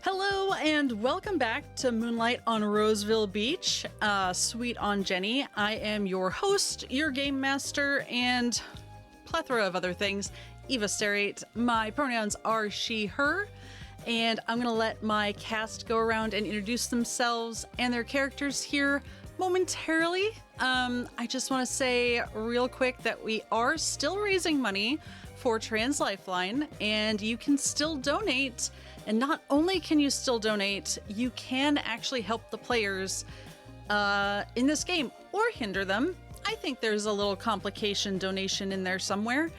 Hello and welcome back to Moonlight on Roseville Beach. Sweet on Jenny. I am your host, your game master, and plethora of other things, Eva Sterate. My pronouns are she, her, and I'm going to let my cast go around and introduce themselves and their characters here momentarily. I just want to say real quick that we are still raising money for Trans Lifeline, and you can still donate. And not only can you still donate, you can actually help the players in this game or hinder them. I think there's a little complication donation in there somewhere.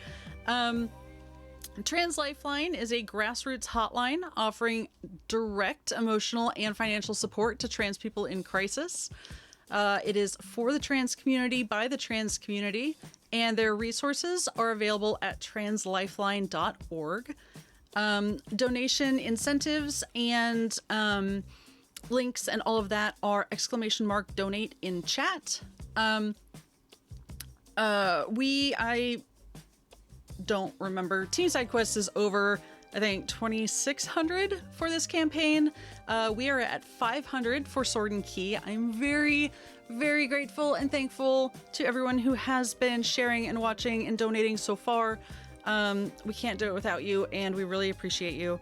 Trans Lifeline is a grassroots hotline offering direct emotional and financial support to trans people in crisis. It is for the trans community by the trans community, and their resources are available at translifeline.org. Donation incentives and links and all of that are !donate in chat. I don't remember. Team Side Quest is over, I think, 2,600 for this campaign. We are at 500 for Sword and Key. I'm very, very grateful and thankful to everyone who has been sharing and watching and donating so far. We can't do it without you, and we really appreciate you.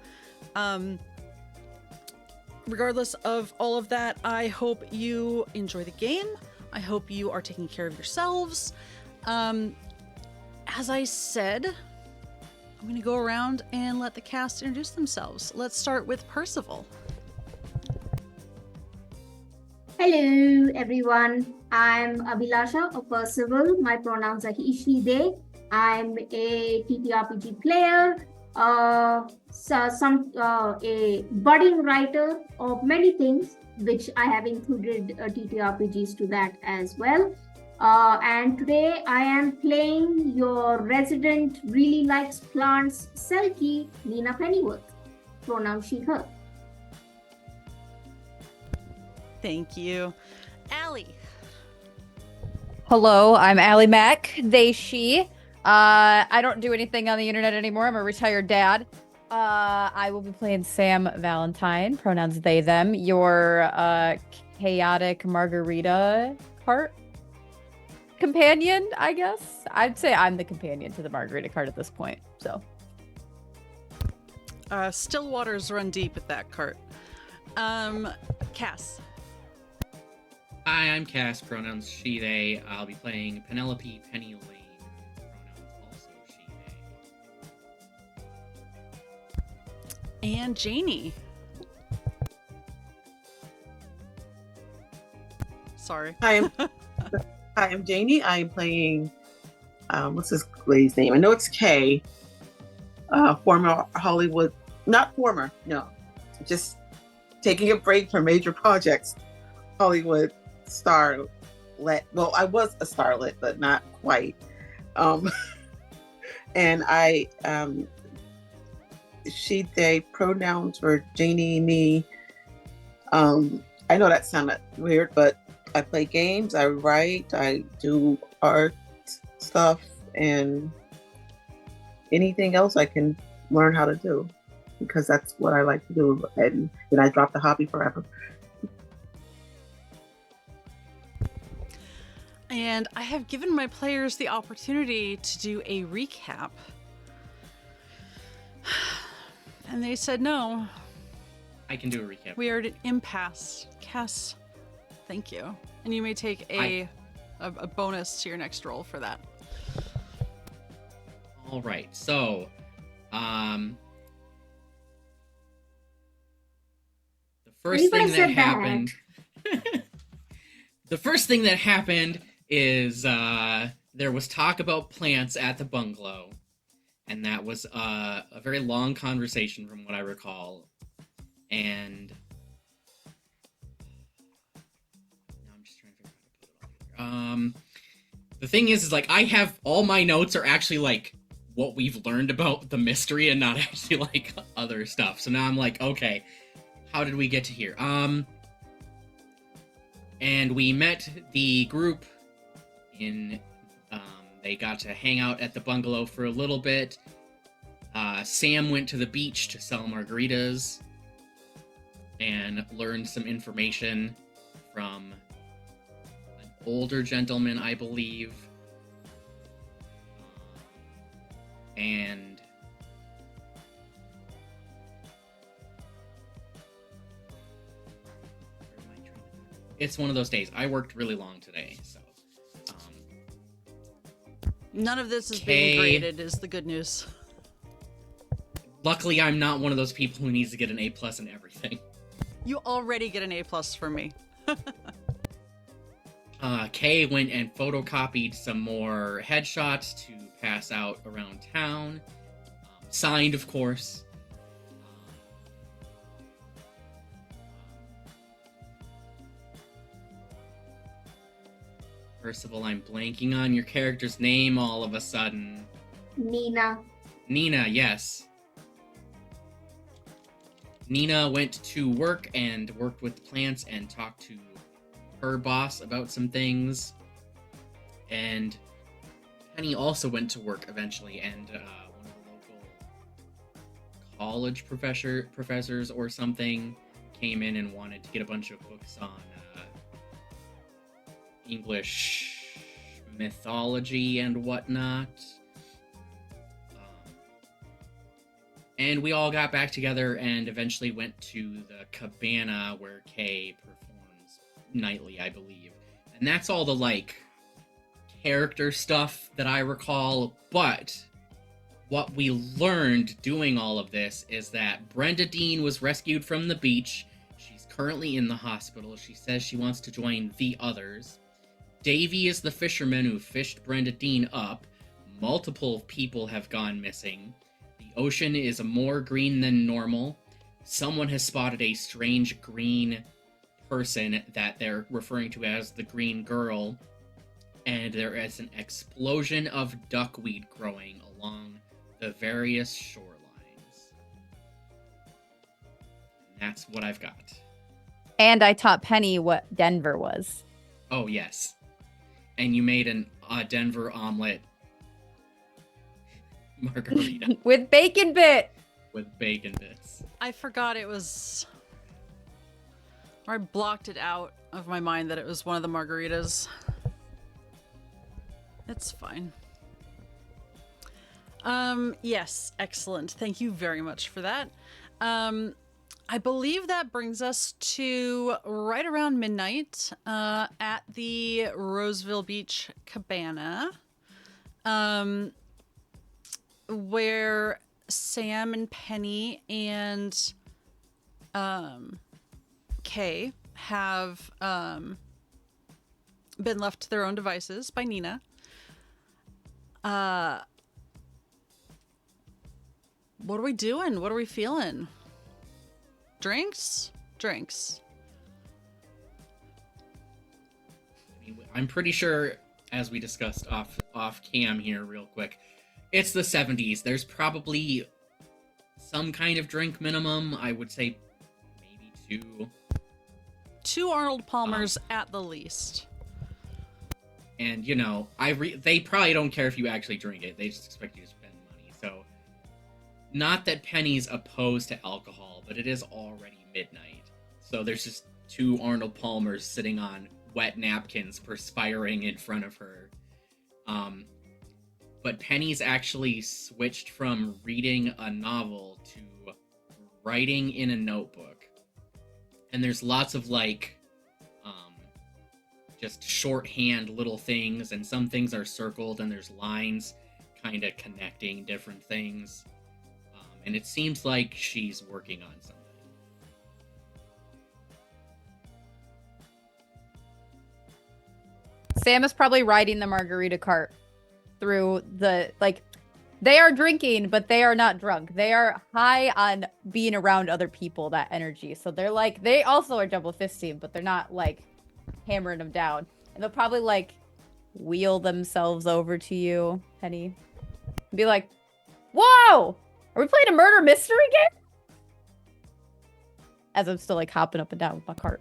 Regardless of all of that, I hope you enjoy the game. I hope you are taking care of yourselves. As I said, I'm going to go around and let the cast introduce themselves. Let's start with Percival. Hello, everyone. I'm Abhilasha or Percival. My pronouns are he, she, they. I'm a TTRPG player, a budding writer of many things, which I have included TTRPGs to that as well. And today I am playing your resident really likes plants Selkie, Nina Pennyworth. Pronoun she, her. Thank you. Allee. Hello, I'm Allie Mack, they, she. I don't do anything on the internet anymore. I'm a retired dad. I will be playing Sam Valentine, pronouns they, them, your chaotic margarita cart companion, I guess. I'd say I'm the companion to the margarita cart at this point, so. Still waters run deep with that cart. Cass. Hi, I'm Cass, pronouns she, they. I'll be playing Penelope Penny Lane, pronouns also she, they. And Janie. Sorry. Hi, I'm Janie. I'm playing, what's this lady's name? I know it's Kay. Former Hollywood, not former, no. Just taking a break from major projects. Hollywood starlet. Well, I was a starlet, but not quite. And I, she, they, pronouns were Janie, me. I know that sounded weird, but I play games, I write, I do art stuff, and anything else I can learn how to do, because that's what I like to do. And then I dropped the hobby forever. And I have given my players the opportunity to do a recap. And they said no. I can do a recap. We are at an impasse. Cass, thank you. And you may take a bonus to your next roll for that. All right, so, the first thing that happened... The first thing that happened is there was talk about plants at the bungalow, and that was a very long conversation from what I recall. And now I'm just trying to figure out how to put it all together. The thing is like I have all my notes are actually like what we've learned about the mystery and not actually like other stuff. So now I'm like, okay, how did we get to here? And we met the group in, they got to hang out at the bungalow for a little bit. Sam went to the beach to sell margaritas. and learned some information from an older gentleman, I believe. And it's one of those days. I worked really long today, so. None of this is Okay. being graded, is the good news. Luckily, I'm not one of those people who needs to get an A+ in everything. You already get an A+ from me. Kay went and photocopied some more headshots to pass out around town. Signed, of course. Percival, I'm blanking on your character's name all of a sudden. Nina. Nina, yes. Nina went to work and worked with plants and talked to her boss about some things. And Penny also went to work eventually, and one of the local college professors or something came in and wanted to get a bunch of books on English mythology and whatnot. And we all got back together and eventually went to the cabana where Kay performs nightly, I believe. And that's all the, like, character stuff that I recall. But what we learned doing all of this is that Brenda Dean was rescued from the beach. She's currently in the hospital. She says she wants to join the others. Davy is the fisherman who fished Brenda Dean up. Multiple people have gone missing. The ocean is more green than normal. Someone has spotted a strange green person that they're referring to as the Green Girl. And there is an explosion of duckweed growing along the various shorelines. And that's what I've got. And I taught Penny what Denver was. Oh, yes. And you made a Denver omelet margarita With bacon bit. with bacon bits. I forgot it was... Or I blocked it out of my mind that it was one of the margaritas. It's fine. Yes, excellent. Thank you very much for that. I believe that brings us to right around midnight at the Roseville Beach Cabana, where Sam and Penny and Kay have been left to their own devices by Nina. What are we doing? What are we feeling? Drinks? Drinks. I'm pretty sure, as we discussed off cam here real quick, it's the 70s. There's probably some kind of drink minimum. I would say maybe two. 2 Arnold Palmers at the least. And, you know, they probably don't care if you actually drink it. They just expect you to spend money. So, not that Penny's opposed to alcohol, but it is already midnight. So there's just 2 Arnold Palmers sitting on wet napkins perspiring in front of her. But Penny's actually switched from reading a novel to writing in a notebook. And there's lots of, like, just shorthand little things, and some things are circled, and there's lines kind of connecting different things. And it seems like she's working on something. Sam is probably riding the margarita cart through the, like, they are drinking, but they are not drunk. They are high on being around other people, that energy. So they're like, they also are double fisting, but they're not, like, hammering them down. And they'll probably, like, wheel themselves over to you, Penny. And be like, whoa! Are we playing a murder mystery game? As I'm still, like, hopping up and down with my cart.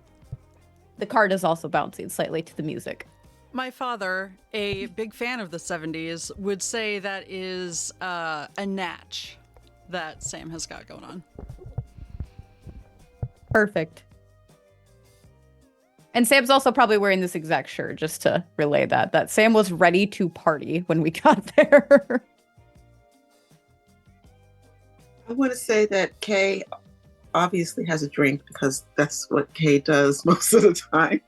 The cart is also bouncing slightly to the music. My father, a big fan of the 70s, would say that is a natch that Sam has got going on. Perfect. And Sam's also probably wearing this exact shirt, just to relay that Sam was ready to party when we got there. I want to say that Kay obviously has a drink because that's what Kay does most of the time.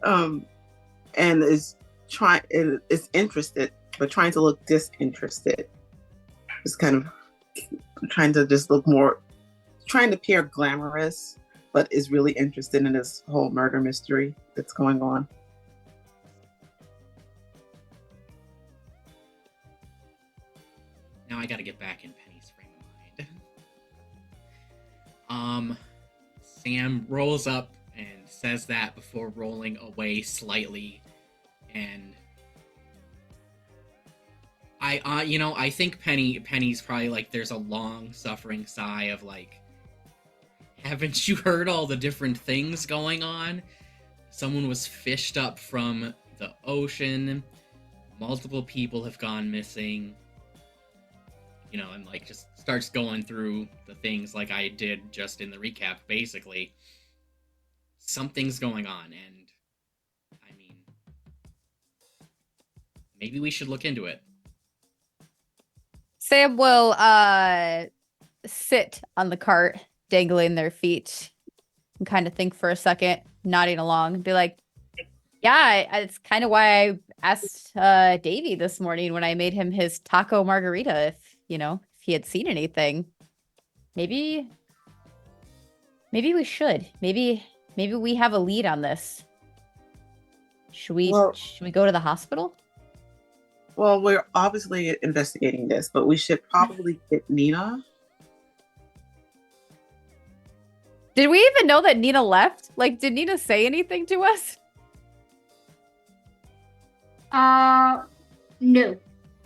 And is interested, but trying to look disinterested. It's kind of trying to just look more, trying to appear glamorous, but is really interested in this whole murder mystery that's going on. Now I gotta get back in Penny's frame of mind. Sam rolls up and says that before rolling away slightly, and I think Penny's probably like, there's a long suffering sigh of like, haven't you heard all the different things going on? Someone was fished up from the ocean. Multiple people have gone missing. And like just starts going through the things like I did just in the recap, basically. Something's going on, and I mean, maybe we should look into it. Sam will sit on the cart, dangling their feet, and kind of think for a second, nodding along, and be like, yeah, it's kind of why I asked Davey this morning when I made him his taco margarita if he had seen anything. Maybe we should. Maybe we have a lead on this. Should we go to the hospital? Well, we're obviously investigating this, but we should probably get Nina. Did we even know that Nina left? Like, did Nina say anything to us? No.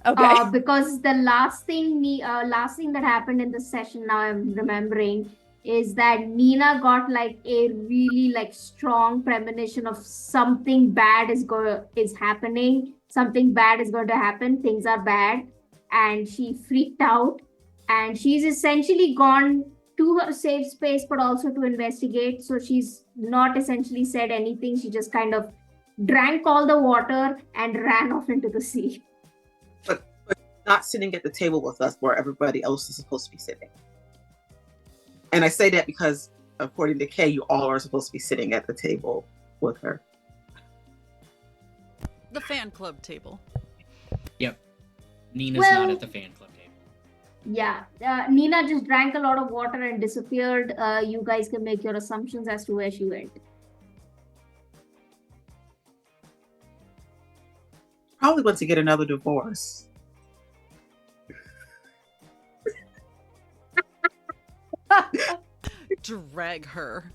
Okay. Because the last thing that happened in the session, now I'm remembering, is that Nina got like a really like strong premonition of something bad is happening. Something bad is going to happen. Things are bad, and she freaked out, and she's essentially gone to her safe space, but also to investigate. So she's not essentially said anything. She just kind of drank all the water and ran off into the sea. But not sitting at the table with us where everybody else is supposed to be sitting. And I say that because, according to Kay, you all are supposed to be sitting at the table with her. The fan club table. Yep. Nina's not at the fan club table. Yeah. Nina just drank a lot of water and disappeared. You guys can make your assumptions as to where she went. Probably went to get another divorce. Drag her.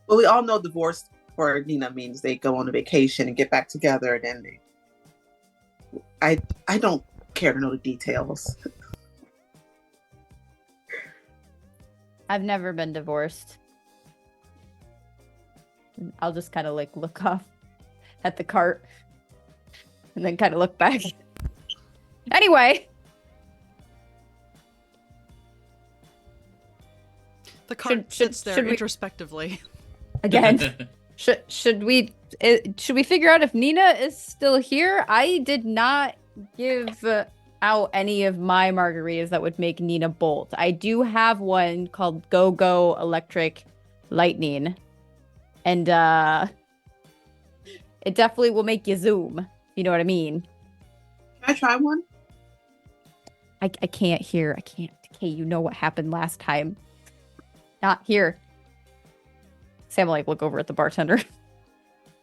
Well, we all know divorce for Nina means they go on a vacation and get back together, and then I don't care to know the details. I've never been divorced. I'll just kind of like look off at the cart and then kind of look back. Anyway. The cart sits there introspectively. Again, should we figure out if Nina is still here? I did not give out any of my margaritas that would make Nina bolt. I do have one called Go Go Electric Lightning, and it definitely will make you zoom. You know what I mean? Can I try one? I can't hear. I can't. Okay, you know what happened last time. Not here. Sam will like look over at the bartender.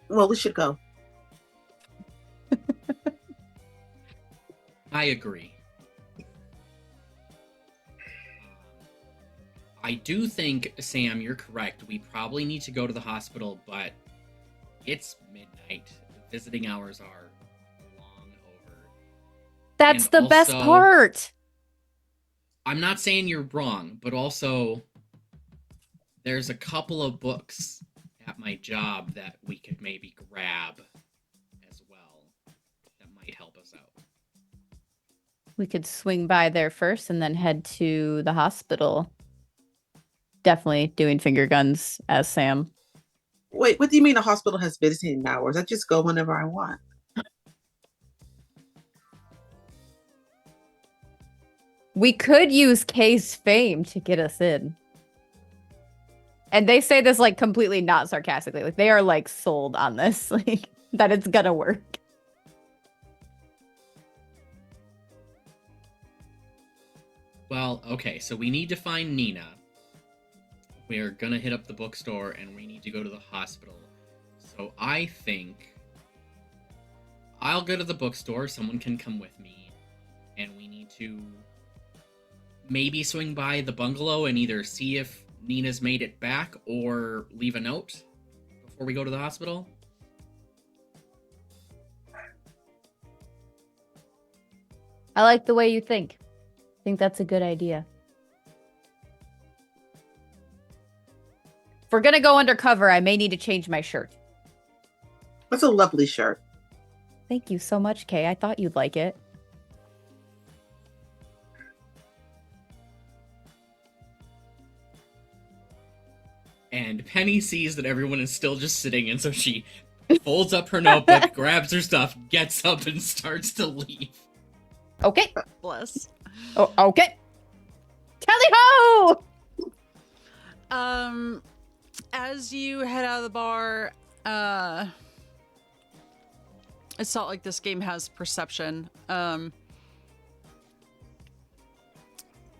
Well, we should go. I agree. I do think, Sam, you're correct. We probably need to go to the hospital, but it's midnight. The visiting hours are long over. That's And the best also, part. I'm not saying you're wrong, but also there's a couple of books at my job that we could maybe grab as well that might help us us out. We could swing by there first and then head to the hospital. Definitely doing finger guns as Sam. Wait, what do you mean the hospital has visiting hours? I just go whenever I want. We could use Kay's fame to get us in. And they say this like completely not sarcastically. Like they are like sold on this, like that it's gonna work. Well, okay, so we need to find Nina. We're gonna hit up the bookstore and we need to go to the hospital. So I think I'll go to the bookstore, someone can come with me, and we need to maybe swing by the bungalow and either see if Nina's made it back or leave a note before we go to the hospital. I like the way you think. I think that's a good idea. If we're gonna go undercover, I may need to change my shirt. That's a lovely shirt. Thank you so much, Kay. I thought you'd like it. And Penny sees that everyone is still just sitting, and so she folds up her notebook, grabs her stuff, gets up, and starts to leave. Okay. Bless. Oh, okay. Tally-ho! As you head out of the bar, it's not like this game has perception.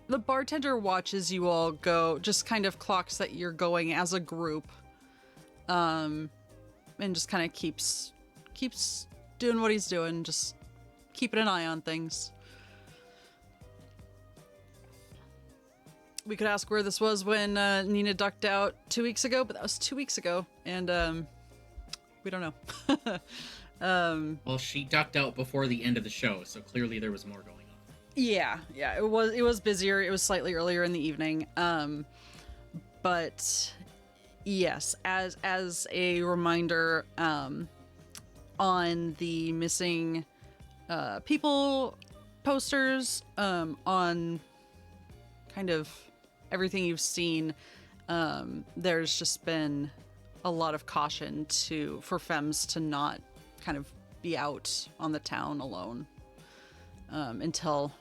The bartender watches you all go, just kind of clocks that you're going as a group, and just kind of keeps doing what he's doing, just keeping an eye on things. We could ask where this was when Nina ducked out 2 weeks ago, but that was 2 weeks ago, and we don't know. Well, she ducked out before the end of the show, so clearly there was more going on. Yeah, it was busier. It was slightly earlier in the evening. But yes, as a reminder, on the missing people posters, on kind of everything you've seen, there's just been a lot of caution for femmes to not kind of be out on the town alone until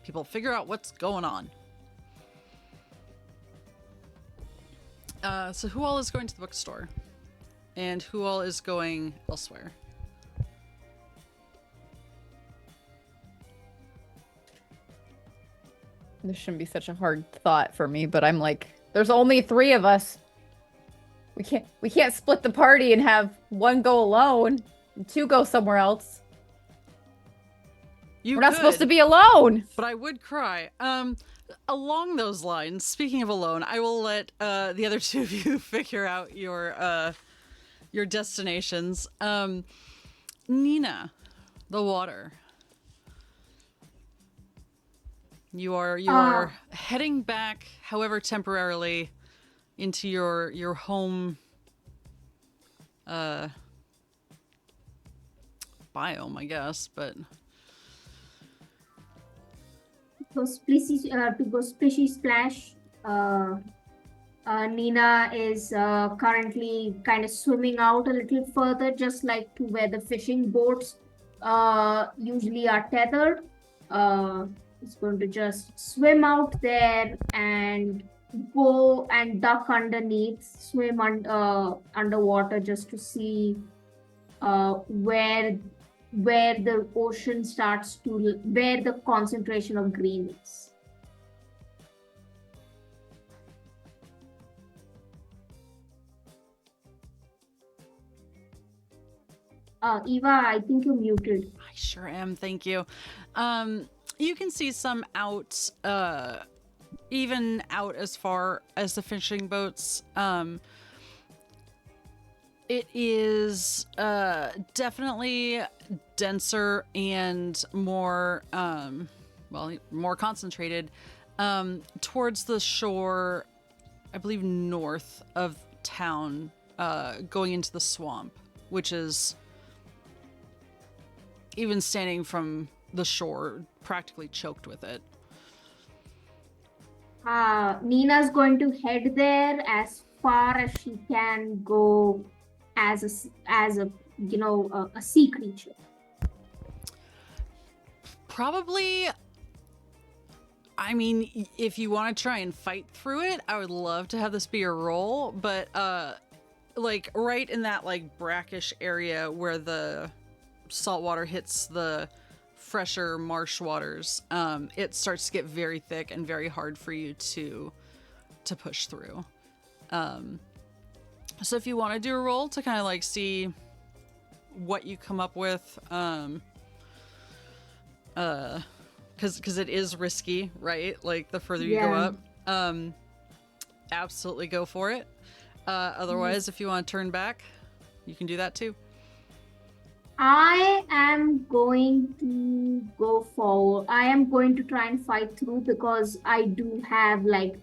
people figure out what's going on. So who all is going to the bookstore? And who all is going elsewhere? This shouldn't be such a hard thought for me, but I'm like, there's only 3 of us. We can't split the party and have one go alone and 2 go somewhere else. We're not supposed to be alone. But I would cry. Along those lines, speaking of alone, I will let the other 2 of you figure out your destinations. Nina, the water. You are heading back, however temporarily, into your home biome, I guess, but To go splishy splash. Nina is currently kind of swimming out a little further, just like to where the fishing boats usually are tethered. It's going to just swim out there and go and duck underneath, swim underwater just to see where the ocean starts to, where the concentration of green is. Eva, I think you're muted. I sure am, thank you. You can see some out, even out as far as the fishing boats. It is definitely denser and more, more concentrated towards the shore, I believe north of town, going into the swamp, which is even standing from the shore, practically choked with it. Nina's going to head there as far as she can go as a sea creature. Probably, I mean, if you want to try and fight through it, I would love to have this be your role, but like right in that like brackish area where the salt water hits the fresher marsh waters, it starts to get very thick and very hard for you to push through. So if you want to do a roll to kind of like see what you come up with, because it is risky, right? Like the further you go up, absolutely go for it. Otherwise, if you want to turn back, you can do that too. I am going to go forward. I am going to try and fight through because I do have like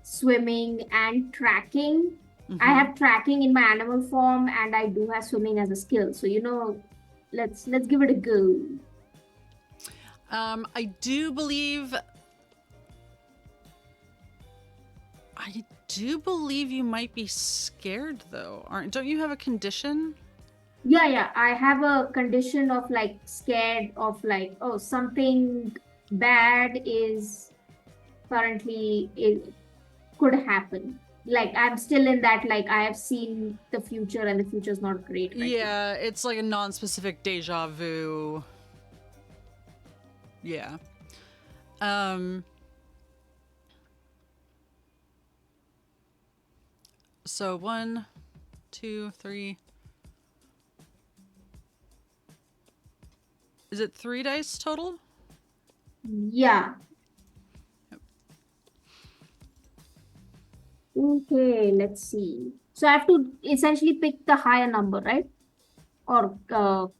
swimming and tracking. I have tracking in my animal form, and I do have swimming as a skill. So let's give it a go. I do believe you might be scared though. Don't you have a condition? Yeah. I have a condition of like scared of like, oh, something bad is currently it could happen. Like I'm still in that, like I have seen the future and the future's not great right now. It's like a non-specific deja vu. Yeah. So 1, 2, 3. Is it 3 dice total? Yeah. Okay, let's see. So I have to essentially pick the higher number, right? Or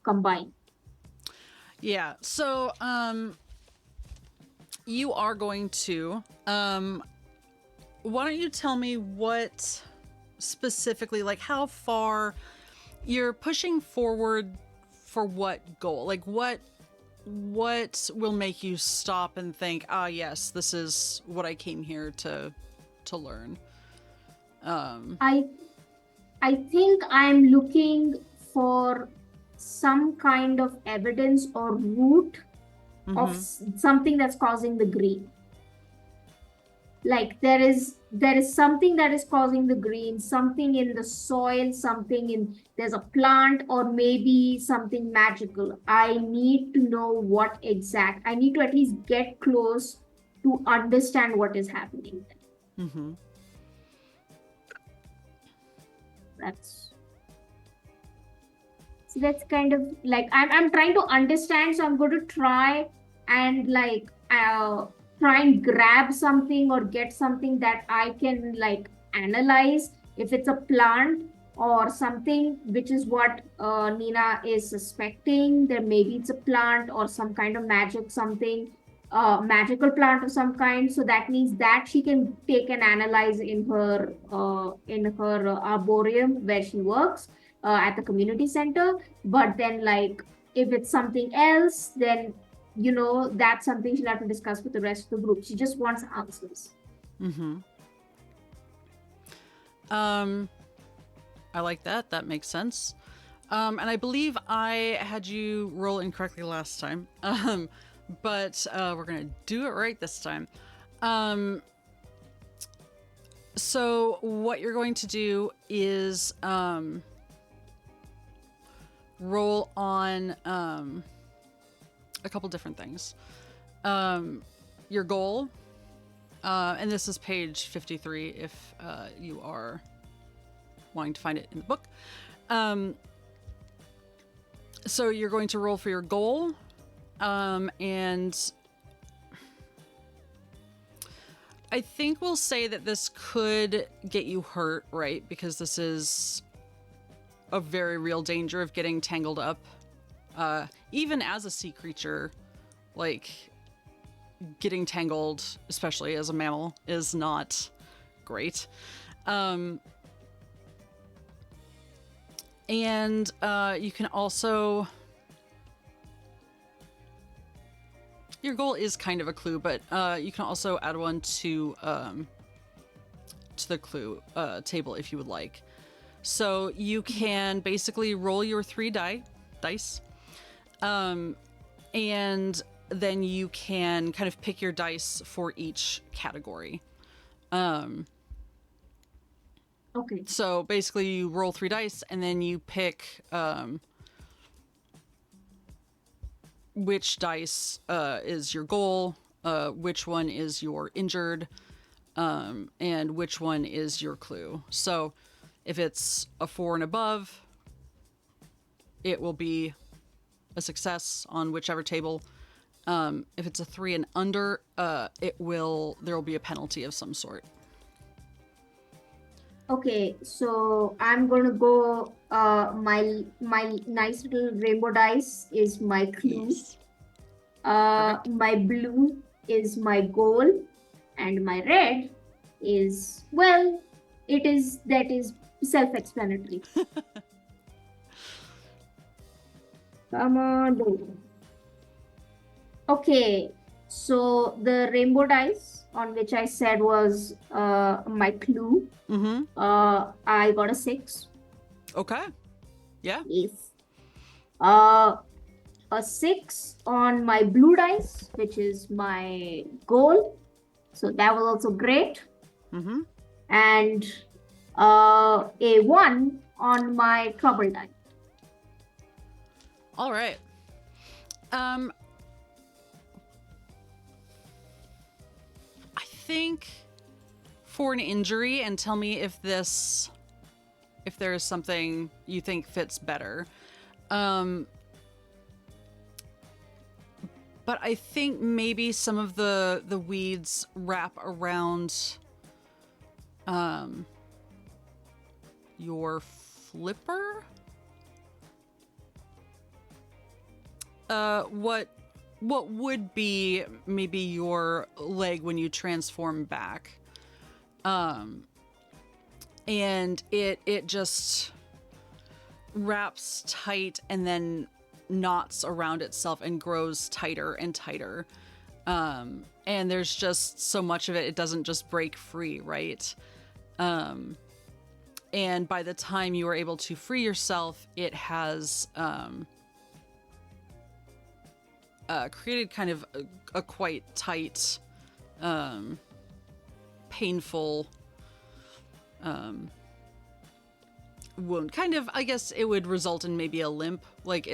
combine. Yeah. So you are going to why don't you tell me what specifically, like how far you're pushing forward for what goal? Like what will make you stop and think, yes, this is what I came here to learn? I think I'm looking for some kind of evidence or root of something that's causing the green. Like there is something that is causing the green, something in the soil, there's a plant, or maybe something magical. I need to know I need to at least get close to understand what is happening there. That's kind of like I'm trying to understand, so I'm going to try and like try and grab something or get something that I can like analyze, if it's a plant or something, which is what Nina is suspecting. That maybe it's a plant or some kind of magical plant of some kind. So that means that she can take and analyze in her arboreum where she works at the community center. But then like if it's something else, then that's something she'll have to discuss with the rest of the group. She just wants answers. I like that. That makes sense. And I believe I had you roll incorrectly last time. But we're gonna do it right this time. So what you're going to do is roll on a couple different things. Your goal, and this is page 53 if you are wanting to find it in the book. So you're going to roll for your goal, and I think we'll say that this could get you hurt, right? Because this is a very real danger of getting tangled up. Even as a sea creature, like getting tangled, especially as a mammal, is not great. And you can also Your goal is kind of a clue, but you can also add one to the clue table if you would like. So you can basically roll your 3 dice, and then you can kind of pick your dice for each category. Okay. So basically you roll 3 dice and then you pick which dice is your goal, which one is your injured, and which one is your clue. So if it's a 4 and above, it will be a success on whichever table. If it's a 3 and under, there will be a penalty of some sort. Okay, so I'm gonna go. My nice little rainbow dice is my clue. Yes. Perfect. My blue is my goal, and my red is, well, that is self-explanatory. Come on, blue. Okay, so the rainbow dice on which I said was my clue. Mm-hmm. I got a 6. Okay. Yeah. Yes. A 6 on my blue dice, which is my goal. So that was also great. Mm-hmm. And a 1 on my trouble die. All right. I think for an injury, and tell me if there is something you think fits better. But I think maybe some of the weeds wrap around your flipper. What would be maybe your leg when you transform back. And it just wraps tight and then knots around itself and grows tighter and tighter. And there's just so much of it, it doesn't just break free, right? And by the time you are able to free yourself, it has created kind of a quite tight, painful wound. Kind of, I guess it would result in maybe a limp. Like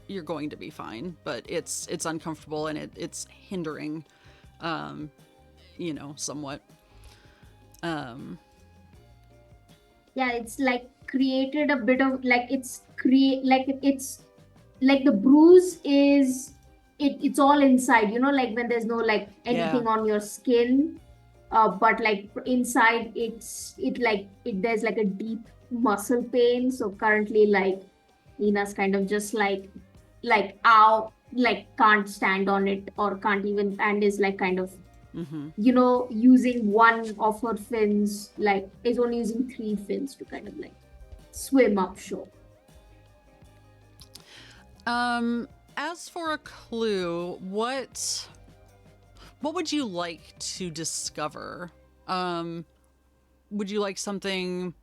you're going to be fine, but it's uncomfortable and it's hindering, somewhat. Yeah, it's like created a bit of like it's like the bruise is it's all inside, like when there's no like anything on your skin, but like inside there's like a deep muscle pain. So currently like Nina's kind of just like ow, like can't stand on it or can't even, and is like kind of using one of her fins, like is only using 3 fins to kind of like swim up shore. As for a clue, what would you like to discover? Would you like something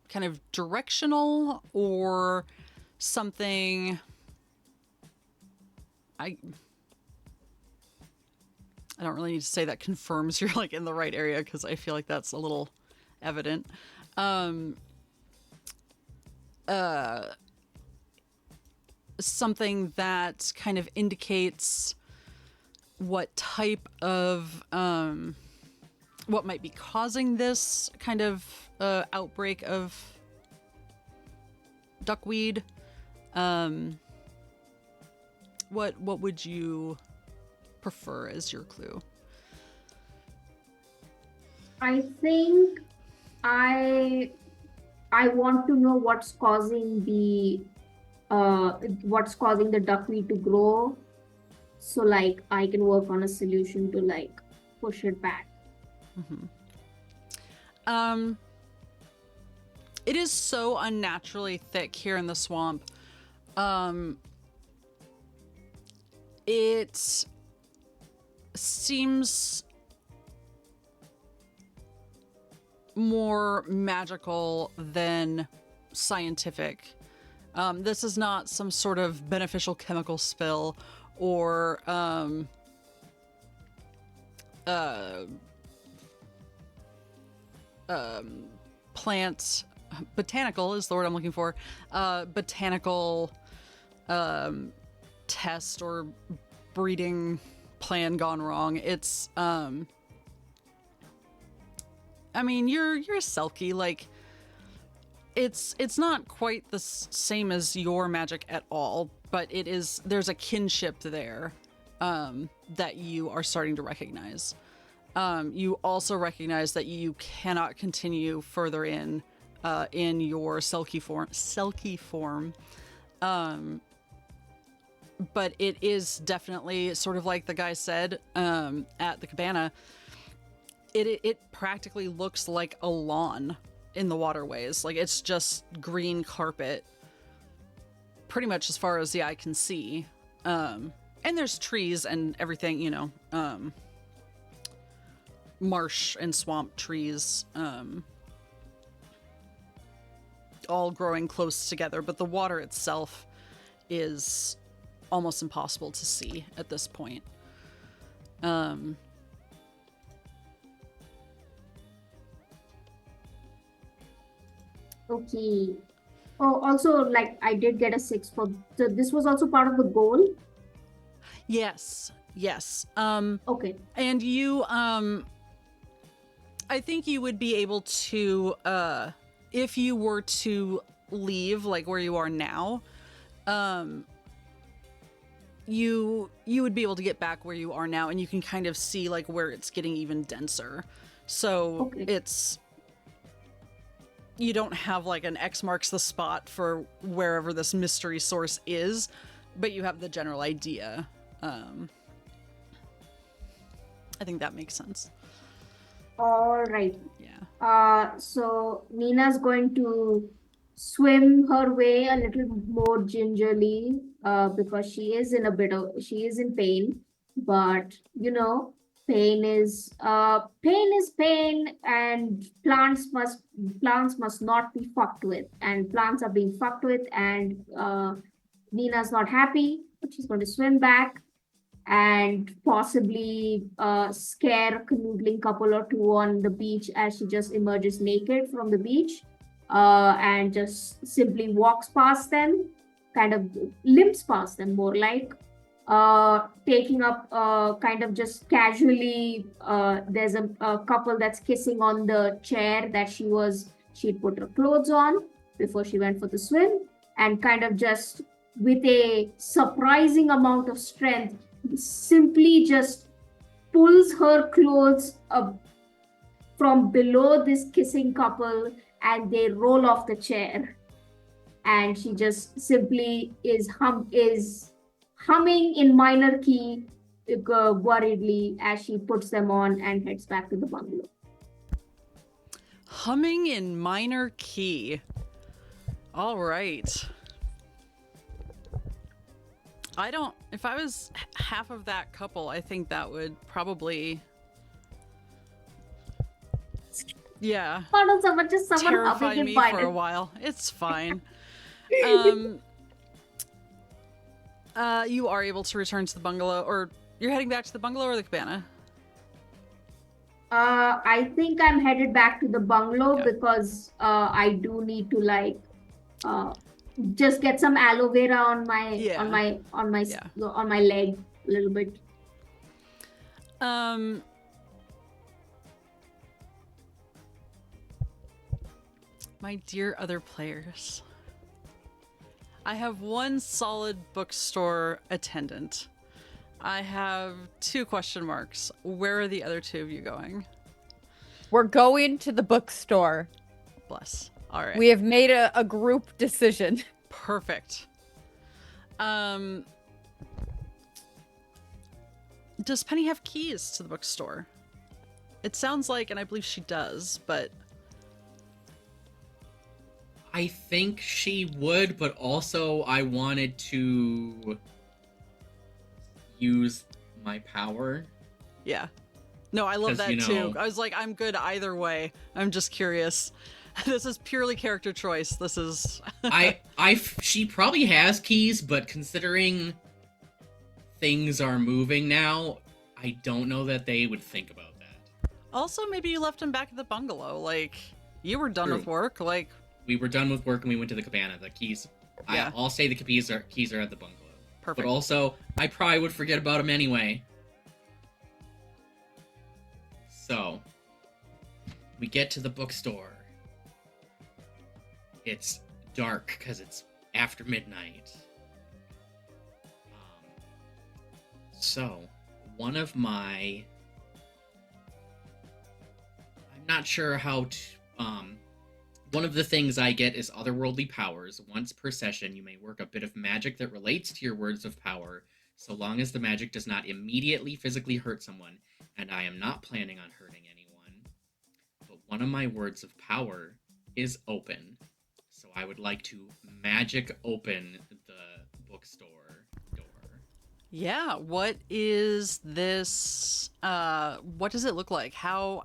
kind of directional or something? I don't really need to say that confirms you're like in the right area, because I feel like that's a little evident. Something that kind of indicates what type of what might be causing this kind of outbreak of duckweed. What would you prefer as your clue? I think I want to know what's causing the duckweed to grow, so like I can work on a solution to like push it back. It is so unnaturally thick here in the swamp. It seems more magical than scientific. This is not some sort of beneficial chemical spill or plant botanical is the word I'm looking for. Botanical test or breeding plan gone wrong. It's I mean, you're a Selkie, like it's not quite the same as your magic at all, but there's a kinship there that you are starting to recognize. You also recognize that you cannot continue further in your Selkie form. But it is definitely sort of like the guy said at the cabana. It practically looks like a lawn in the waterways. Like it's just green carpet pretty much as far as the eye can see. And there's trees and everything, you know, marsh and swamp trees, all growing close together, but the water itself is almost impossible to see at this point. Okay. Oh, also, like, I did get a 6 for... So this was also part of the goal? Yes. Okay. And you, I think you would be able to, if you were to leave, like where you are now, you would be able to get back where you are now, and you can kind of see like where it's getting even denser. So Okay. you don't have like an X marks the spot for wherever this mystery source is, but you have the general idea. I think that makes sense. All right. Yeah. So Nina's going to swim her way a little more gingerly, because she is in pain, but you know, pain is pain, and plants must not be fucked with, and plants are being fucked with, and Nina's not happy, but she's going to swim back and possibly scare a canoodling couple or two on the beach as she just emerges naked from the beach, and just simply walks past them, kind of limps past them, more like, taking up, kind of just casually, there's a couple that's kissing on the chair that she'd put her clothes on before she went for the swim, and kind of just with a surprising amount of strength simply just pulls her clothes up from below this kissing couple, and they roll off the chair, and she just simply is humming in minor key, worriedly, as she puts them on and heads back to the bungalow. Humming in minor key. All right. If I was half of that couple, I think that would probably, yeah, Not so much as someone terrify humming me in for a minor. while. It's fine. You are able to return to the bungalow, or you're heading back to the bungalow or the cabana? I think I'm headed back to the bungalow, Yeah. because I do need to, like, just get some aloe vera on my Yeah. on my Yeah. on my leg a little bit. My dear other players, I have one solid bookstore attendant. I have 2 question marks. Where are the other 2 of you going? We're going to the bookstore. Bless. All right. We have made a group decision. Perfect. Does Penny have keys to the bookstore? It sounds like, and I believe she does, but I think she would, but also I wanted to use my power. Yeah. No, I love 'Cause, that you too. know- I was like, I'm good either way. I'm just curious. This is purely character choice. This is. She probably has keys, but considering things are moving now, I don't know that they would think about that. Also, maybe you left him back at the bungalow. Like, you were done True. with work. Like, We were done with work and we went to the cabana. The keys. Yeah. I'll say the keys are at the bungalow. perfect. But also, I probably would forget about them anyway. So, we get to the bookstore. It's dark because it's after midnight. So, one of my... I'm not sure how to... One of the things I get is otherworldly powers. Once per session, you may work a bit of magic that relates to your words of power, so long as the magic does not immediately physically hurt someone, and I am not planning on hurting anyone. But one of my words of power is open. So I would like to magic open the bookstore door. Yeah. What is this? What does it look like? How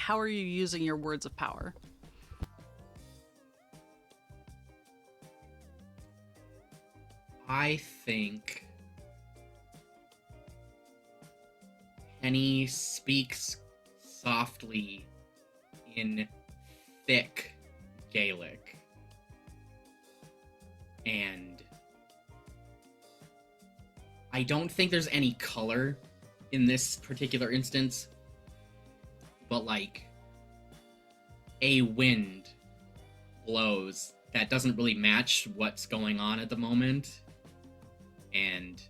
are you using your words of power? I think Penny speaks softly in thick Gaelic. And I don't think there's any color in this particular instance, but like a wind blows that doesn't really match what's going on at the moment. And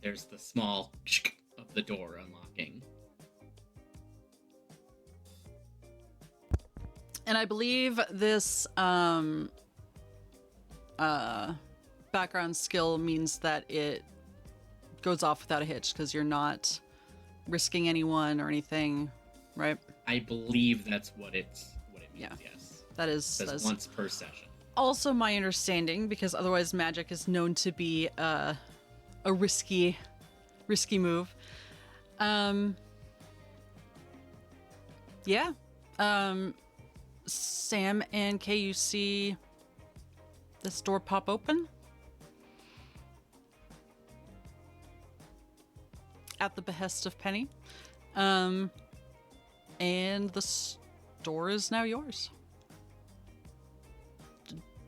there's the small of the door unlocking. And I believe this background skill means that it goes off without a hitch because you're not risking anyone or anything, right? I believe that's what it means. Yeah. Yes. That It is says once per session. also my understanding, because otherwise magic is known to be a risky move. Yeah. Sam and Kay, you see this door pop open at the behest of Penny. And the store is now yours.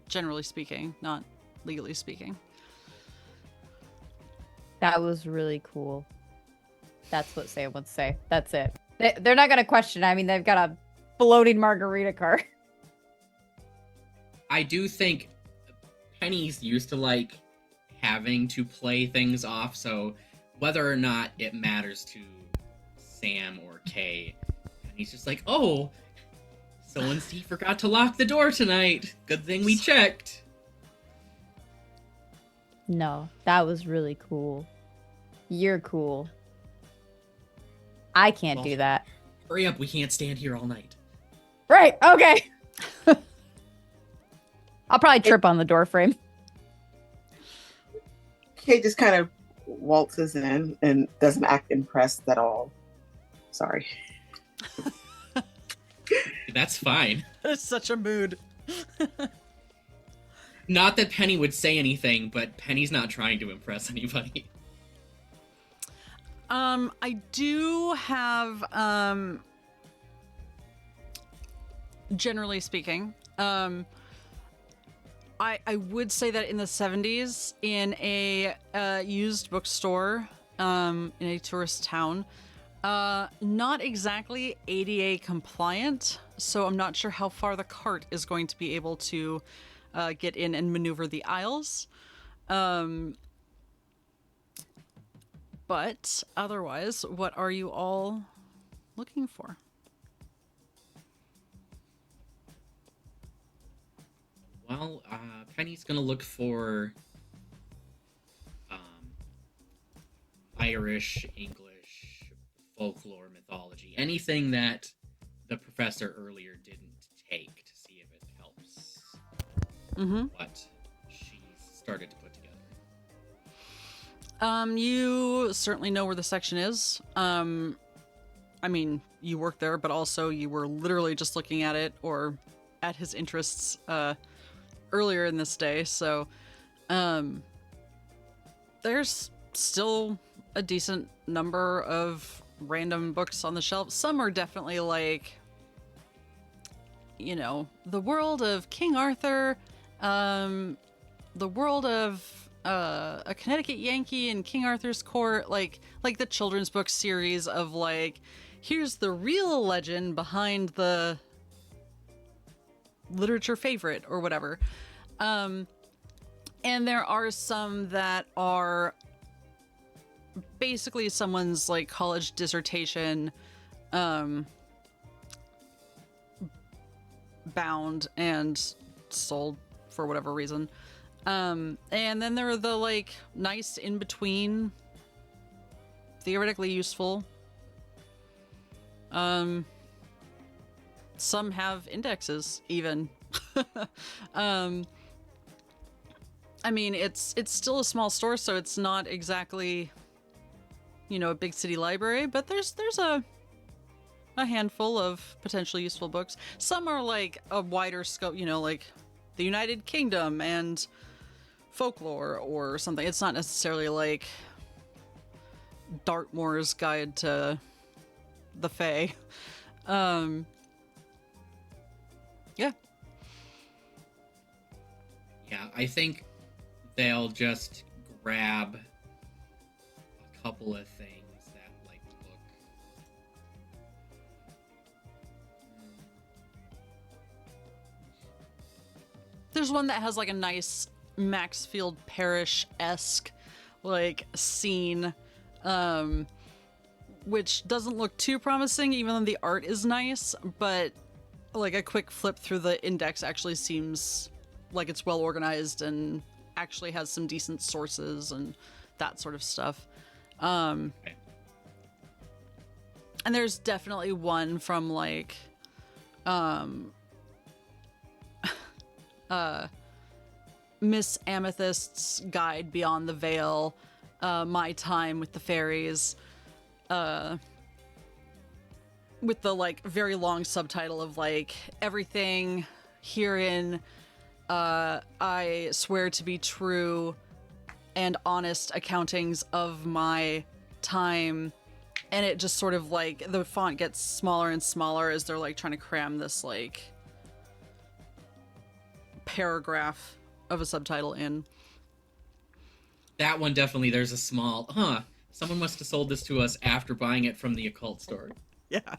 Generally speaking, not legally speaking. That was really cool. That's what Sam would say. That's it. They're not going to question. I mean, they've got a floating margarita cart. I do think Penny's used to like having to play things off, so whether or not it matters to Sam or Kay, Penny's just like, oh, he forgot to lock the door tonight. Good thing we checked. No, that was really cool. You're cool. I can't Well, do that. Hurry up, we can't stand here all night. Right, okay. I'll probably trip on the door frame. Kay just kind of waltzes in and doesn't act impressed at all. Sorry. That's fine. It's such a mood. Not that Penny would say anything, but Penny's not trying to impress anybody. I do have, generally speaking, I would say that in the 70s, in a used bookstore, in a tourist town, not exactly ADA compliant, so I'm not sure how far the cart is going to be able to get in and maneuver the aisles. But otherwise, what are you all looking for? Well, Penny's gonna look for Irish, English, folklore, mythology, anything that the professor earlier didn't take to see if it helps Mm-hmm. what she started to put together. You certainly know where the section is. I mean, you work there, but also you were literally just looking at it or at his interests earlier in this day. So, there's still a decent number of random books on the shelf. Some are definitely like, you know, the world of King Arthur, the world of a Connecticut Yankee in King Arthur's court, like the children's book series of like, here's the real legend behind the literature favorite or whatever. And there are some that are basically someone's like college dissertation bound and sold for whatever reason. And then there are the like nice in between, theoretically useful. Some have indexes even. I mean, it's still a small store, so it's not exactly, you know, a big city library, but there's a handful of potentially useful books. Some are like a wider scope, you know, like the United Kingdom and folklore or something. It's not necessarily like Dartmoor's Guide to the Fae. Yeah. Yeah, I think they'll just grab a couple of things that like look. There's one that has like a nice Maxfield Parrish-esque like scene, which doesn't look too promising even though the art is nice, but like a quick flip through the index actually seems like it's well organized and actually has some decent sources and that sort of stuff. And there's definitely one from like Miss Amethyst's Guide Beyond the Veil, My Time with the Fairies, with the like very long subtitle of like everything herein I swear to be true and honest accountings of my time. And it just sort of like the font gets smaller and smaller as they're like trying to cram this like paragraph of a subtitle in. That one definitely, there's a small, someone must have sold this to us after buying it from the occult store. Yeah.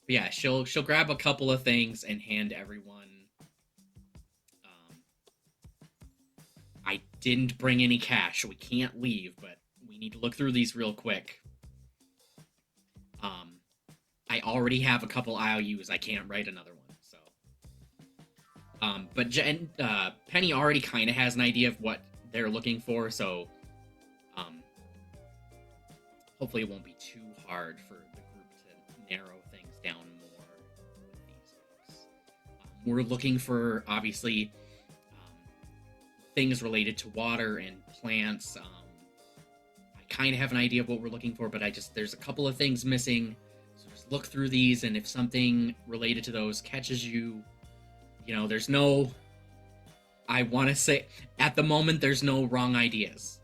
Yeah, she'll grab a couple of things and hand everyone. I didn't bring any cash, so we can't leave, but we need to look through these real quick. I already have a couple IOUs. I can't write another one, so. But Penny already kind of has an idea of what they're looking for, so hopefully it won't be too hard for the group to narrow things down more with these books. We're looking for, obviously, things related to water and plants. I kind of have an idea of what we're looking for, but there's a couple of things missing. So just look through these, and if something related to those catches you, you know, there's no, I want to say, at the moment, there's no wrong ideas.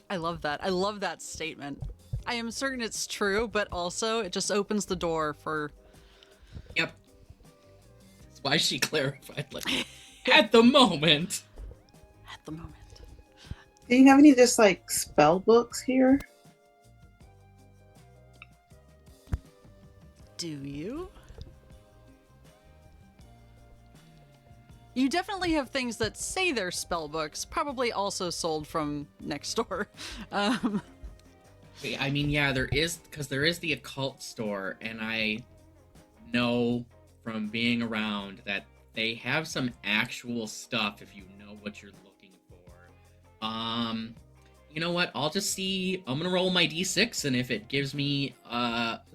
I love that. I love that statement. I am certain it's true, but also it just opens the door for... Yep. That's why she clarified, like, at the moment. At the moment. Do you have any just like spell books here? Do you? You definitely have things that say they're spell books, probably also sold from next door. I mean, yeah, there is the occult store, and I know from being around that they have some actual stuff if you know what you're looking for. You know what? I'll just see. I'm gonna roll my d6, and if it gives me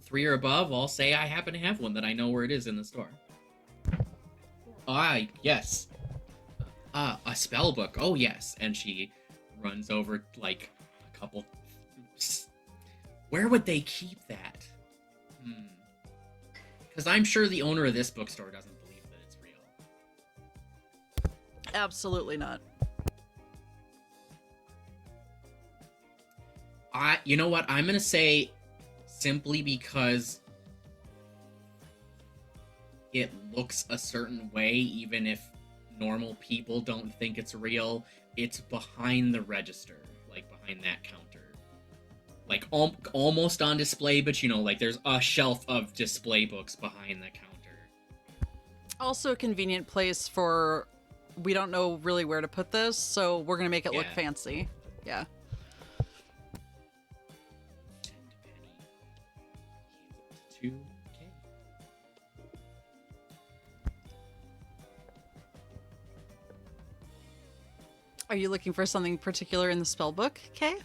3 or above, I'll say I happen to have one that I know where it is in the store. Yes. A spell book. Oh, yes. And she runs over, like, a couple... Where would they keep that? Because I'm sure the owner of this bookstore doesn't believe that it's real. Absolutely not. You know what? I'm going to say simply because it looks a certain way, even if normal people don't think it's real. It's behind the register, like behind that counter. Like almost on display, but you know, like there's a shelf of display books behind the counter. Also a convenient place for, we don't know really where to put this, so we're going to make it look Yeah. fancy. Yeah. $2K. Are you looking for something particular in the spell book, Kay?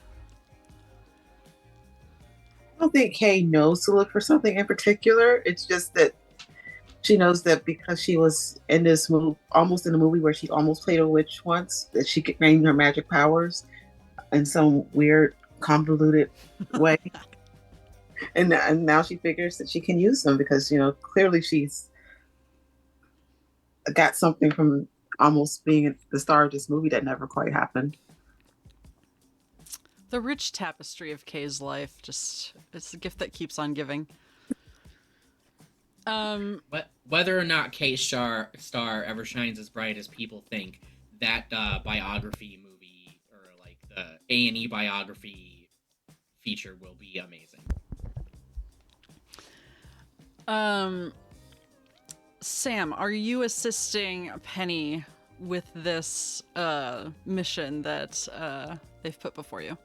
I don't think Kay knows to look for something in particular. It's just that she knows that because she was in this movie, almost in a movie where she almost played a witch once, that she could gain her magic powers in some weird, convoluted way. And now she figures that she can use them because, you know, clearly she's got something from almost being the star of this movie that never quite happened. The rich tapestry of Kay's life, just, it's a gift that keeps on giving. But whether or not Kate Star ever shines as bright as people think, that biography movie, or like the A&E biography feature, will be amazing. Sam, are you assisting Penny with this mission that they've put before you?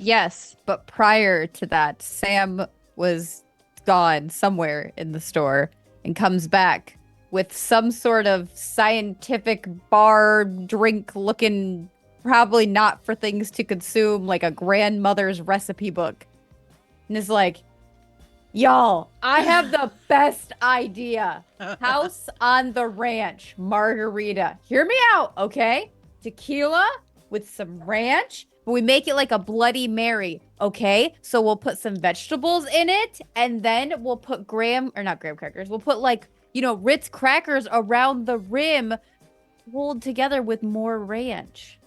Yes, but prior to that, Sam was gone somewhere in the store and comes back with some sort of scientific bar drink looking, probably not for things to consume, like a grandmother's recipe book. And is like, y'all, I have the best idea. House on the ranch, margarita. Hear me out, okay? Tequila with some ranch. But we make it like a Bloody Mary, okay? So we'll put some vegetables in it, and then we'll put graham crackers. We'll put, like, you know, Ritz crackers around the rim, rolled together with more ranch.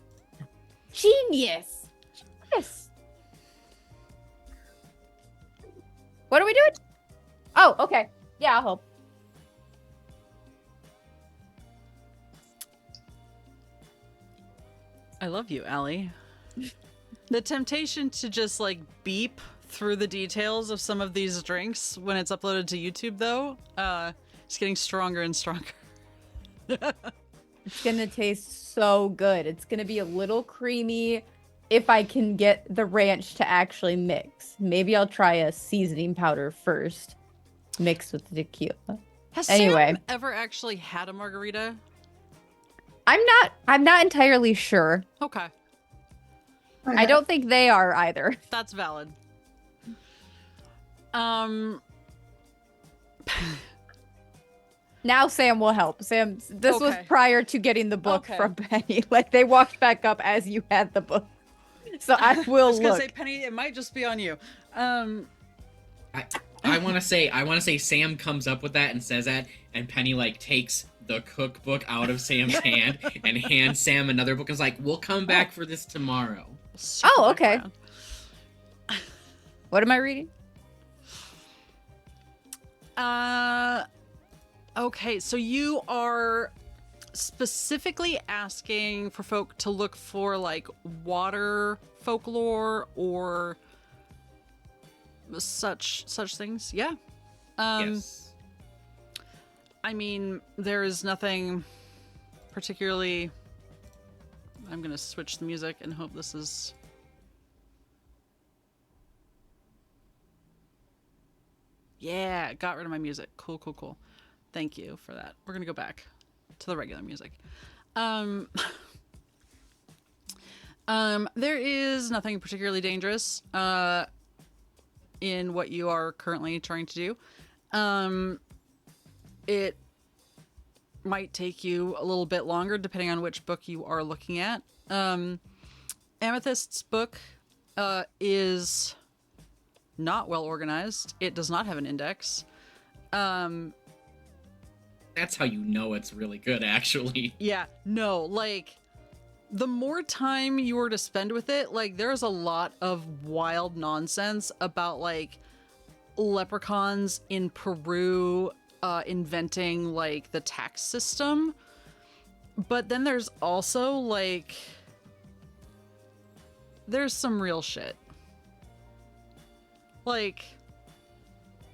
Genius. Yes. What are we doing? Oh, okay. Yeah, I'll help. I love you, Allie. The temptation to just like beep through the details of some of these drinks when it's uploaded to YouTube, though, it's getting stronger and stronger. It's gonna taste so good. It's gonna be a little creamy if I can get the ranch to actually mix. Maybe I'll try a seasoning powder first, mixed with the tequila. Has Anyway. Sam ever actually had a margarita? I'm not entirely sure. Okay, I don't think they are either. that's valid. Now Sam will help. Sam, this was Okay. prior to getting the book Okay. from Penny. Like, they walked back up as you had the book. So I will I was gonna look. say, Penny, it might just be on you. I want to say Sam comes up with that and says that, and Penny like takes the cookbook out of Sam's hand and hands Sam another book and is like, "We'll come back for this tomorrow." Circle Oh, back okay. around. What am I reading? Okay, so you are specifically asking for folk to look for like water folklore or such things. Yeah. Yes. I mean, there is nothing particularly. I'm gonna switch the music and hope this is. Yeah, got rid of my music. Cool. Thank you for that. We're gonna go back to the regular music. There is nothing particularly dangerous in what you are currently trying to do. It might take you a little bit longer depending on which book you are looking at. Amethyst's book is not well organized. It does not have an index. That's how you know it's really good, actually. Yeah, no, like, the more time you were to spend with it, like, there's a lot of wild nonsense about, like, leprechauns in Peru inventing, like, the tax system. But then there's also, like, there's some real shit. Like,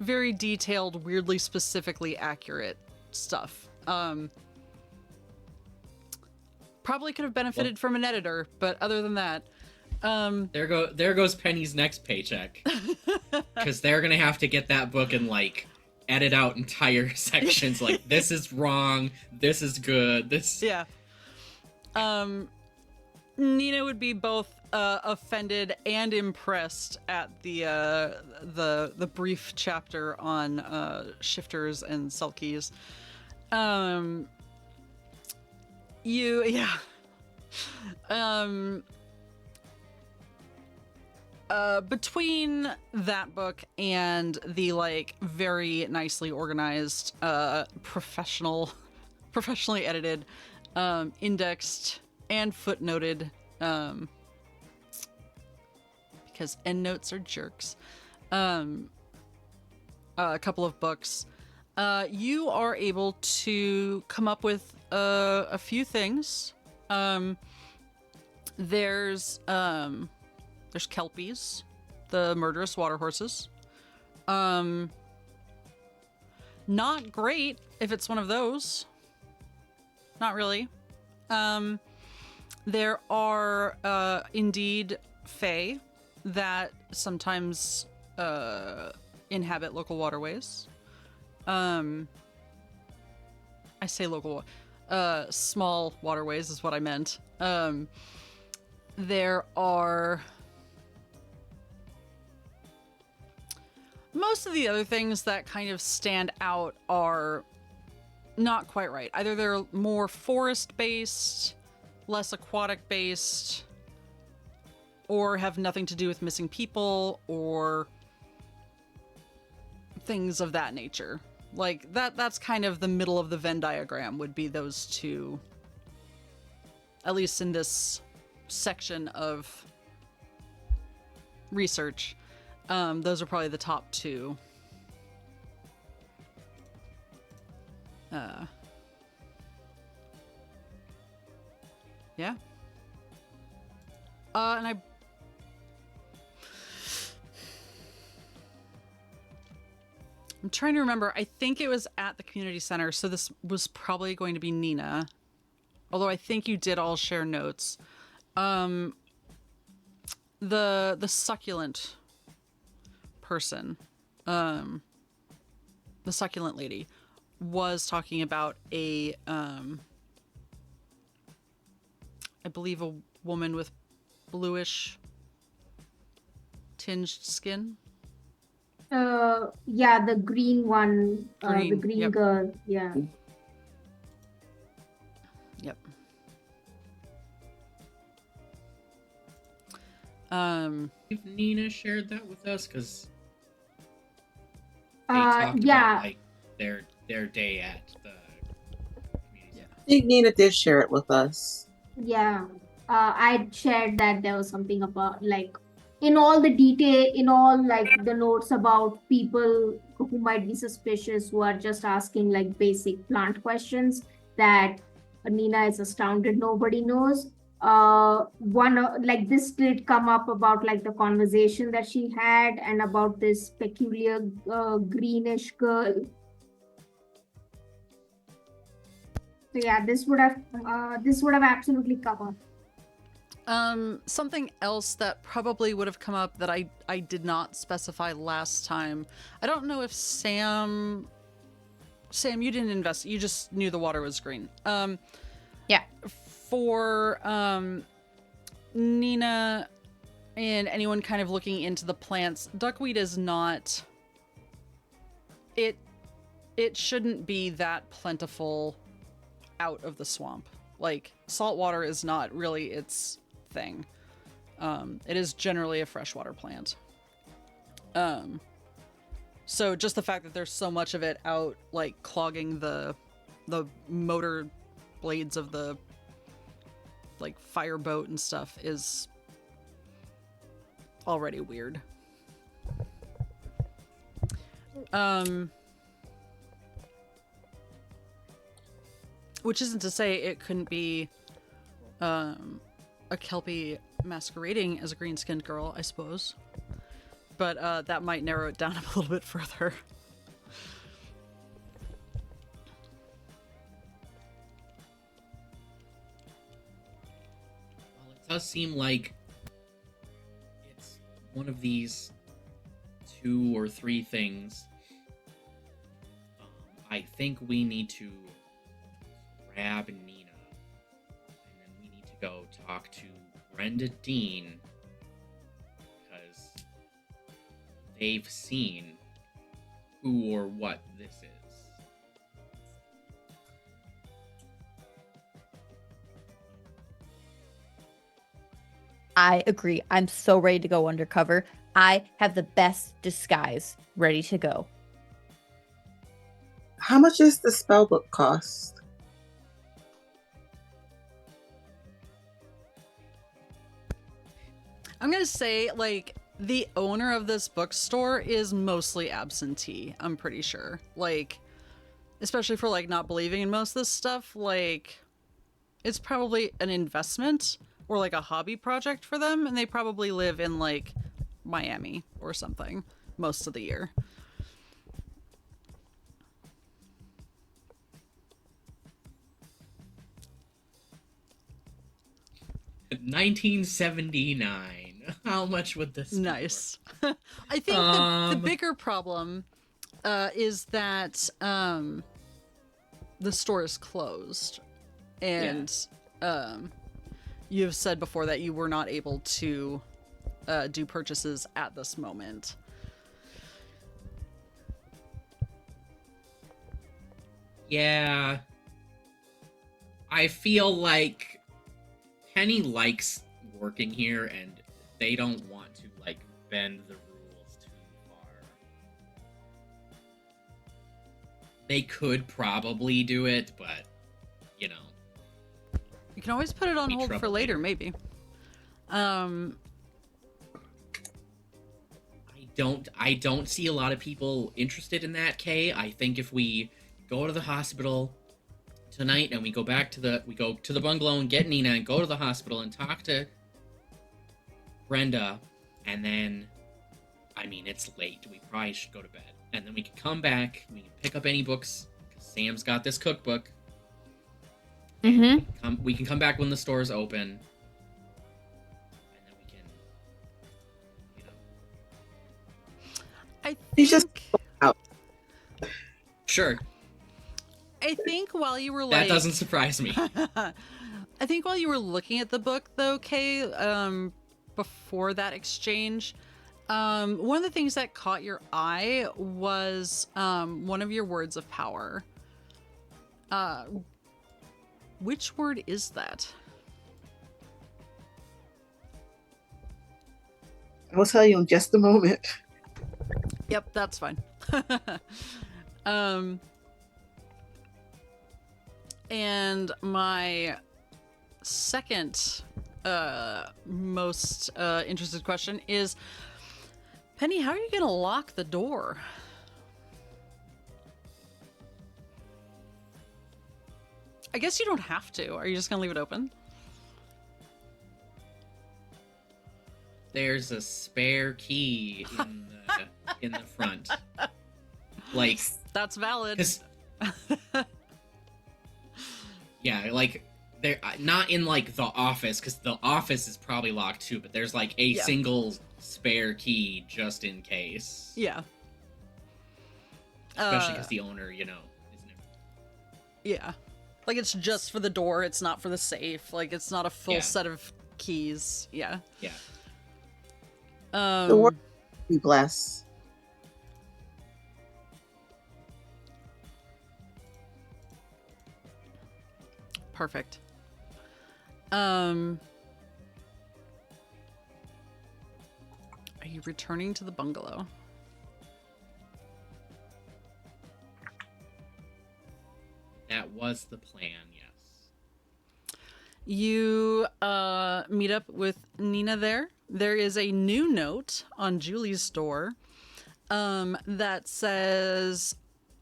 very detailed, weirdly specifically accurate stuff. Probably could have benefited from an editor, but other than that, there goes Penny's next paycheck, because they're gonna have to get that book and like edit out entire sections. Like, this is wrong, this is good, this. Yeah. Nina would be both offended and impressed at the brief chapter on shifters and sulkies. Between that book and the like very nicely organized, professionally edited, indexed and footnoted, because endnotes are jerks, a couple of books, you are able to come up with a few things. There's kelpies, the murderous water horses. Not great if it's one of those. Not really. There are indeed fae that sometimes inhabit local waterways. I say local, small waterways is what I meant. There are most of the other things that kind of stand out are not quite right. Either they're more forest-based, less aquatic-based, or have nothing to do with missing people, or things of that nature. Like, that's kind of the middle of the Venn diagram, would be those two. At least in this section of research. Those are probably the top two. Yeah. And I'm trying to remember. I think it was at the community center, so this was probably going to be Nina. Although I think you did all share notes. The succulent person, the succulent lady, was talking about a, I believe a woman with bluish tinged skin. Yeah, the green one, the green yep. girl, yeah. Yep. If Nina shared that with us, because they talked about like their day at the community center. I think Nina did share it with us. Yeah, I shared that there was something about like in all the detail, in all like the notes about people who might be suspicious, who are just asking like basic plant questions, that Nina is astounded nobody knows. One like this did come up about like the conversation that she had and about this peculiar greenish girl. So yeah, this would have absolutely come up. Something else that probably would have come up that I did not specify last time. I don't know if Sam, you didn't invest. You just knew the water was green. Yeah. For Nina and anyone kind of looking into the plants, duckweed is not. It shouldn't be that plentiful out of the swamp. Like, salt water is not really its thing. It is generally a freshwater plant. So just the fact that there's so much of it out, like, clogging the motor blades of the, like, fireboat and stuff is already weird. Which isn't to say it couldn't be a Kelpie masquerading as a green-skinned girl, I suppose. But that might narrow it down a little bit further. Well, it does seem like it's one of these 2 or 3 things. I think we need to grab Nina, and then we need to go talk to Brenda Dean, because they've seen who or what this is. I agree. I'm so ready to go undercover. I have the best disguise ready to go. How much is the spell book cost? I'm gonna say, like, the owner of this bookstore is mostly absentee, I'm pretty sure. Like, especially for, like, not believing in most of this stuff, like, it's probably an investment or, like, a hobby project for them, and they probably live in, like, Miami or something most of the year. $1979. How much would this be Nice. I think the bigger problem is that the store is closed, and you've said before that you were not able to do purchases at this moment. Yeah. I feel like Penny likes working here, and they don't want to, like, bend the rules too far. They could probably do it, but, you know. You can always put it on hold for later, maybe. I don't see a lot of people interested in that, Kay. I think if we go to the hospital tonight and we go to the bungalow and get Nina and go to the hospital and talk to Brenda, and then, I mean, it's late. We probably should go to bed. And then we can come back, we can pick up any books, because Sam's got this cookbook. Mm-hmm. We can come back when the store's open. And then we can, you know. I He's just think... out. Sure. I think while you were like... That doesn't surprise me. I think while you were looking at the book, though, Kay, before that exchange, one of the things that caught your eye was one of your words of power. Which word is that? I will tell you in just a moment. Yep, that's fine. And my second most interested question is, Penny, how are you gonna lock the door? I guess you don't have to. Are you just gonna leave it open? There's a spare key in the front. Like, That's valid. yeah, like, they're not in, like, the office, because the office is probably locked too, but there's, like, a single spare key just in case. Yeah. Especially because the owner, you know, isn't it? Yeah. Like, it's just for the door, it's not for the safe. Like, it's not a full set of keys. Yeah. Yeah. The word be blessed. Perfect. Are you returning to the bungalow? That was the plan, yes. You meet up with Nina there. There is a new note on Julie's door that says,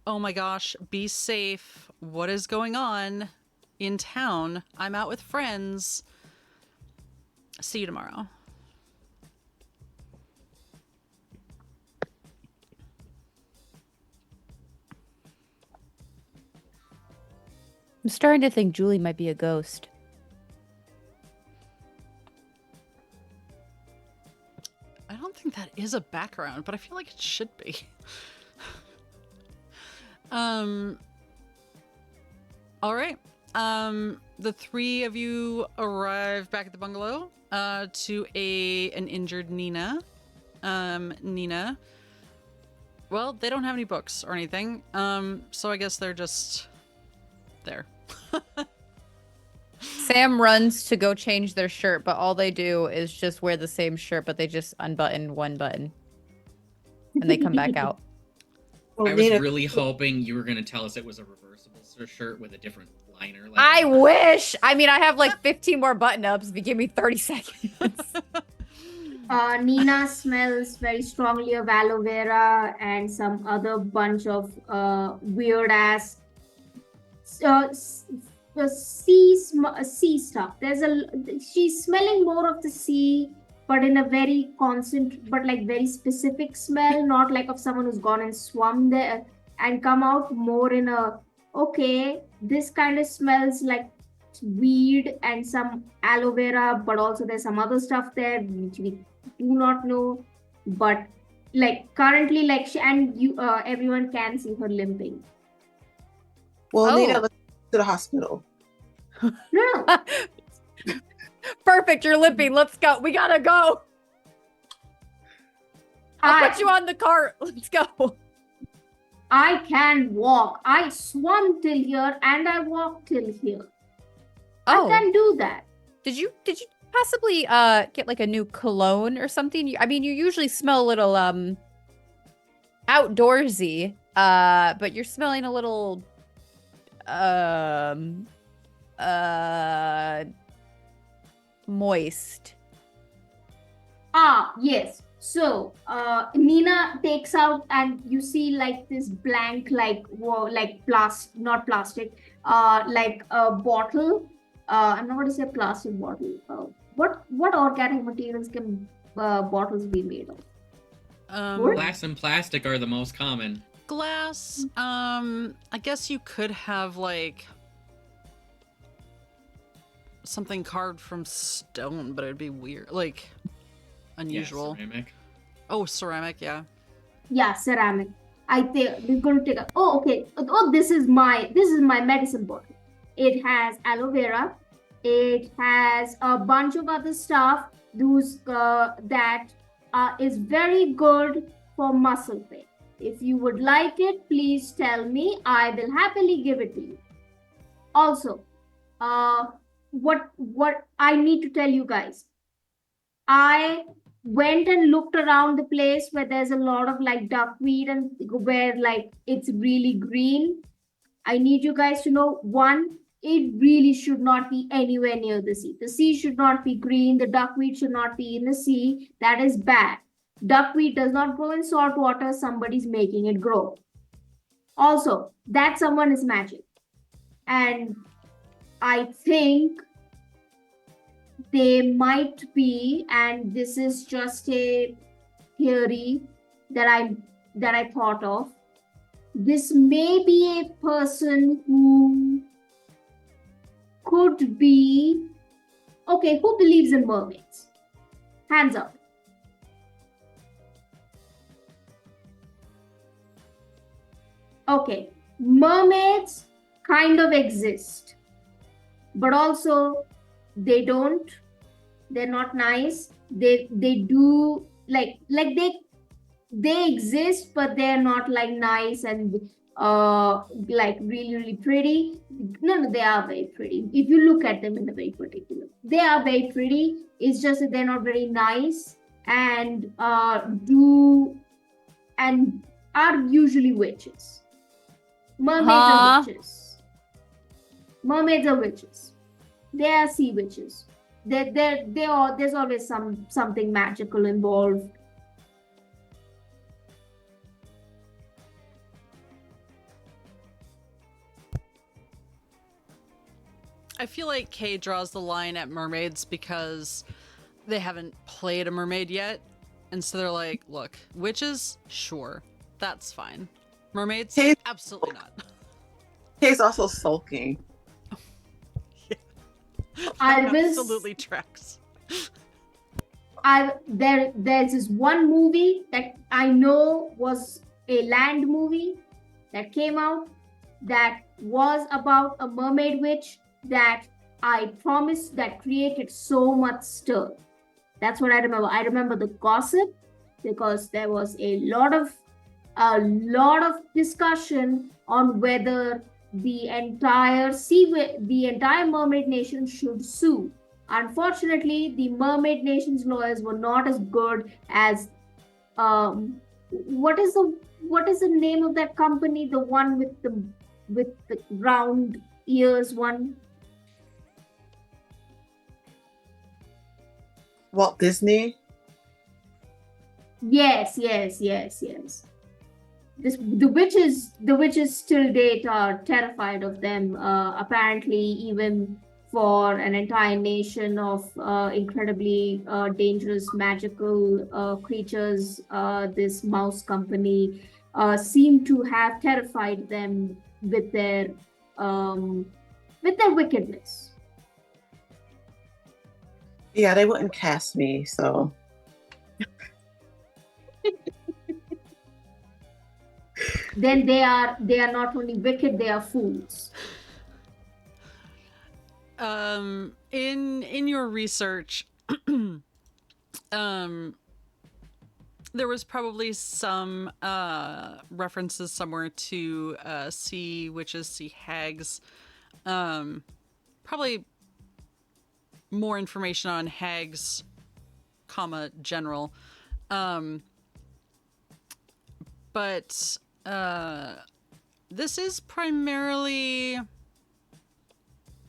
"Oh my gosh, be safe. What is going on in town? I'm out with friends. See you tomorrow." I'm starting to think Julie might be a ghost. I don't think that is a background, but I feel like it should be. All right. The three of you arrive back at the bungalow to an injured Nina. Nina. Well, they don't have any books or anything. So I guess they're just there. Sam runs to go change their shirt, but all they do is just wear the same shirt, but they just unbutton one button. And they come back out. Well, I was Nina, really hoping you were going to tell us it was a reversible shirt with a different liner. Like I wish! I mean, I have like 15 more button-ups if you give me 30 seconds. Nina smells very strongly of aloe vera and some other bunch of weird ass sea stuff. She's smelling more of the sea, but in a very very specific smell, not like of someone who's gone and swum there and come out more in a, okay, this kind of smells like weed and some aloe vera, but also there's some other stuff there which we do not know. But like currently, like everyone can see her limping. well, Oh. Nina, let's go to the hospital. No, Perfect, you're limping. Let's go. We gotta go. I'll put you on the cart. Let's go. I can walk. I swam till here and I walked till here. I can do that. Did you possibly get like a new cologne or something? I mean, you usually smell a little outdoorsy, but you're smelling a little moist. Ah, yes. So, Nina takes out and you see like this blank, like not plastic, like a bottle. I'm not going to say plastic bottle. What organic materials can bottles be made of? Wood? glass and plastic are the most common. Glass. I guess you could have like something carved from stone, but it'd be weird, like unusual. Yeah, ceramic. Oh, ceramic, yeah. Yeah, ceramic. I think we're going to take a. Oh, okay. Oh, this is my medicine bottle. It has aloe vera. It has a bunch of other stuff. Those that is very good for muscle pain. If you would like it, please tell me. I will happily give it to you. Also, what I need to tell you guys. I went and looked around the place where there's a lot of like duckweed and where like it's really green. I need you guys to know, one, it really should not be anywhere near the sea. The sea should not be green. The duckweed should not be in the sea. That is bad. Duckweed does not grow in salt water. Somebody's making it grow. Also, that someone is magic. And I think they might be, and this is just a theory that I thought of. This may be a person who could be, okay, who believes in mermaids? Hands up. Okay, mermaids kind of exist, but also they don't. They're not nice. They do like they exist, but they're not like nice, and like really pretty. No, they are very pretty. If you look at them in a very particular, they are very pretty. It's just that they're not very nice and are usually witches. Mermaids are witches. Mermaids are witches. They are sea witches. There's always something magical involved. I feel like Kay draws the line at mermaids because they haven't played a mermaid yet. And so they're like, look, witches, sure, that's fine. Mermaids, Kay- absolutely not. Kay's also sulking. I will Absolutely tracks. There's this one movie that I know was a land movie that came out that was about a mermaid witch that I promise that created so much stir. That's what I remember. I remember the gossip because there was a lot of discussion on whether the entire mermaid nation should sue. Unfortunately, the mermaid nation's lawyers were not as good as what is the name of that company? The one with the round ears one. Walt Disney. Yes. The witches till date are terrified of them. Apparently, even for an entire nation of incredibly dangerous magical creatures, this mouse company seem to have terrified them with their wickedness. Yeah, they wouldn't cast me, so. Then they are not only wicked, they are fools. In your research, there was probably some references somewhere to sea witches, sea hags. Probably more information on hags, general. But this is primarily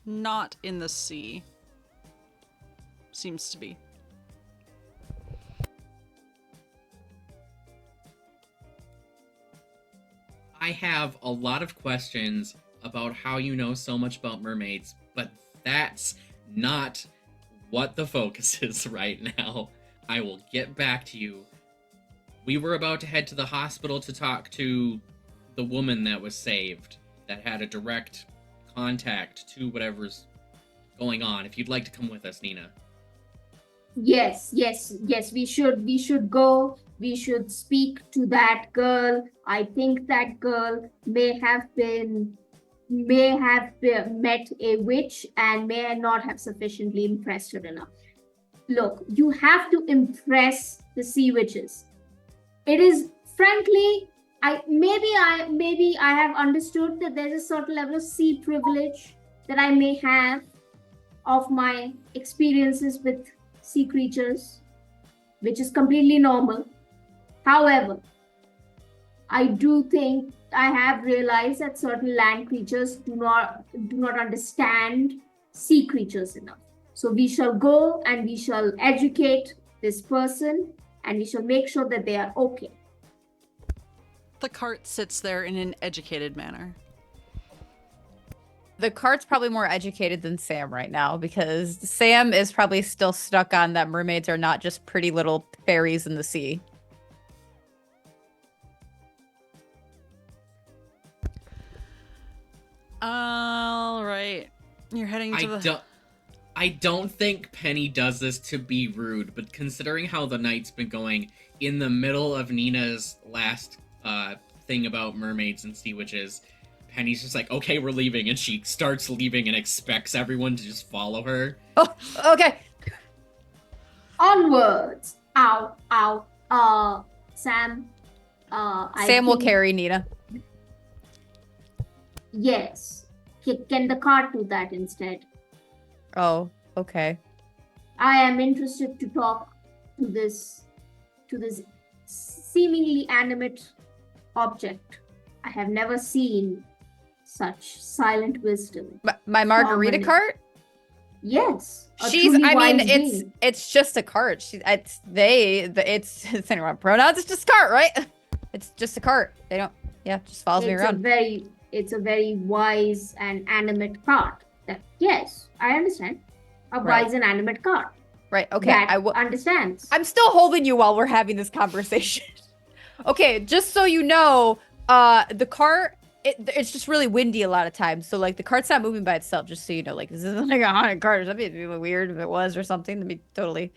not in the sea. Seems to be. I have a lot of questions about how you know so much about mermaids, but that's not what the focus is right now. I will get back to you. We were about to head to the hospital to talk to the woman that was saved, that had a direct contact to whatever's going on. If you'd like to come with us, Nina. Yes, we should go. We should speak to that girl. I think that girl may have met a witch and may not have sufficiently impressed her enough. Look, you have to impress the sea witches. It is frankly, maybe I have understood that there's a certain level of sea privilege that I may have of my experiences with sea creatures, which is completely normal. However, I do think I have realized that certain land creatures do not understand sea creatures enough. So we shall go and we shall educate this person and we shall make sure that they are okay. The cart sits there in an educated manner. The cart's probably more educated than Sam right now because Sam is probably still stuck on that mermaids are not just pretty little fairies in the sea. All right. You're heading to I don't think Penny does this to be rude, but considering how the night's been going, in the middle of Nina's last thing about mermaids and sea witches, Penny's just like, okay, we're leaving, and she starts leaving and expects everyone to just follow her. Oh, okay. Onwards. Ow. Sam. Sam will carry Nina. Yes. Can the cart do that instead? Oh, okay. I am interested to talk to this seemingly animate object. I have never seen such silent wisdom. My margarita Common- cart? Yes, a She's, truly I mean, wise being. it's just a cart. It's anyway, pronouns, it's just a cart, right? It's just a cart. They don't, yeah, just follows me around. It's a very wise and animate cart. Yes, I understand. A Right. wise and animate cart. Right, okay. That understands. I'm still holding you while we're having this conversation. Okay, just so you know, the cart, it's just really windy a lot of times. So, like, the cart's not moving by itself, just so you know. Like, this isn't like a haunted cart or something. It'd be weird if it was or something. That'd be totally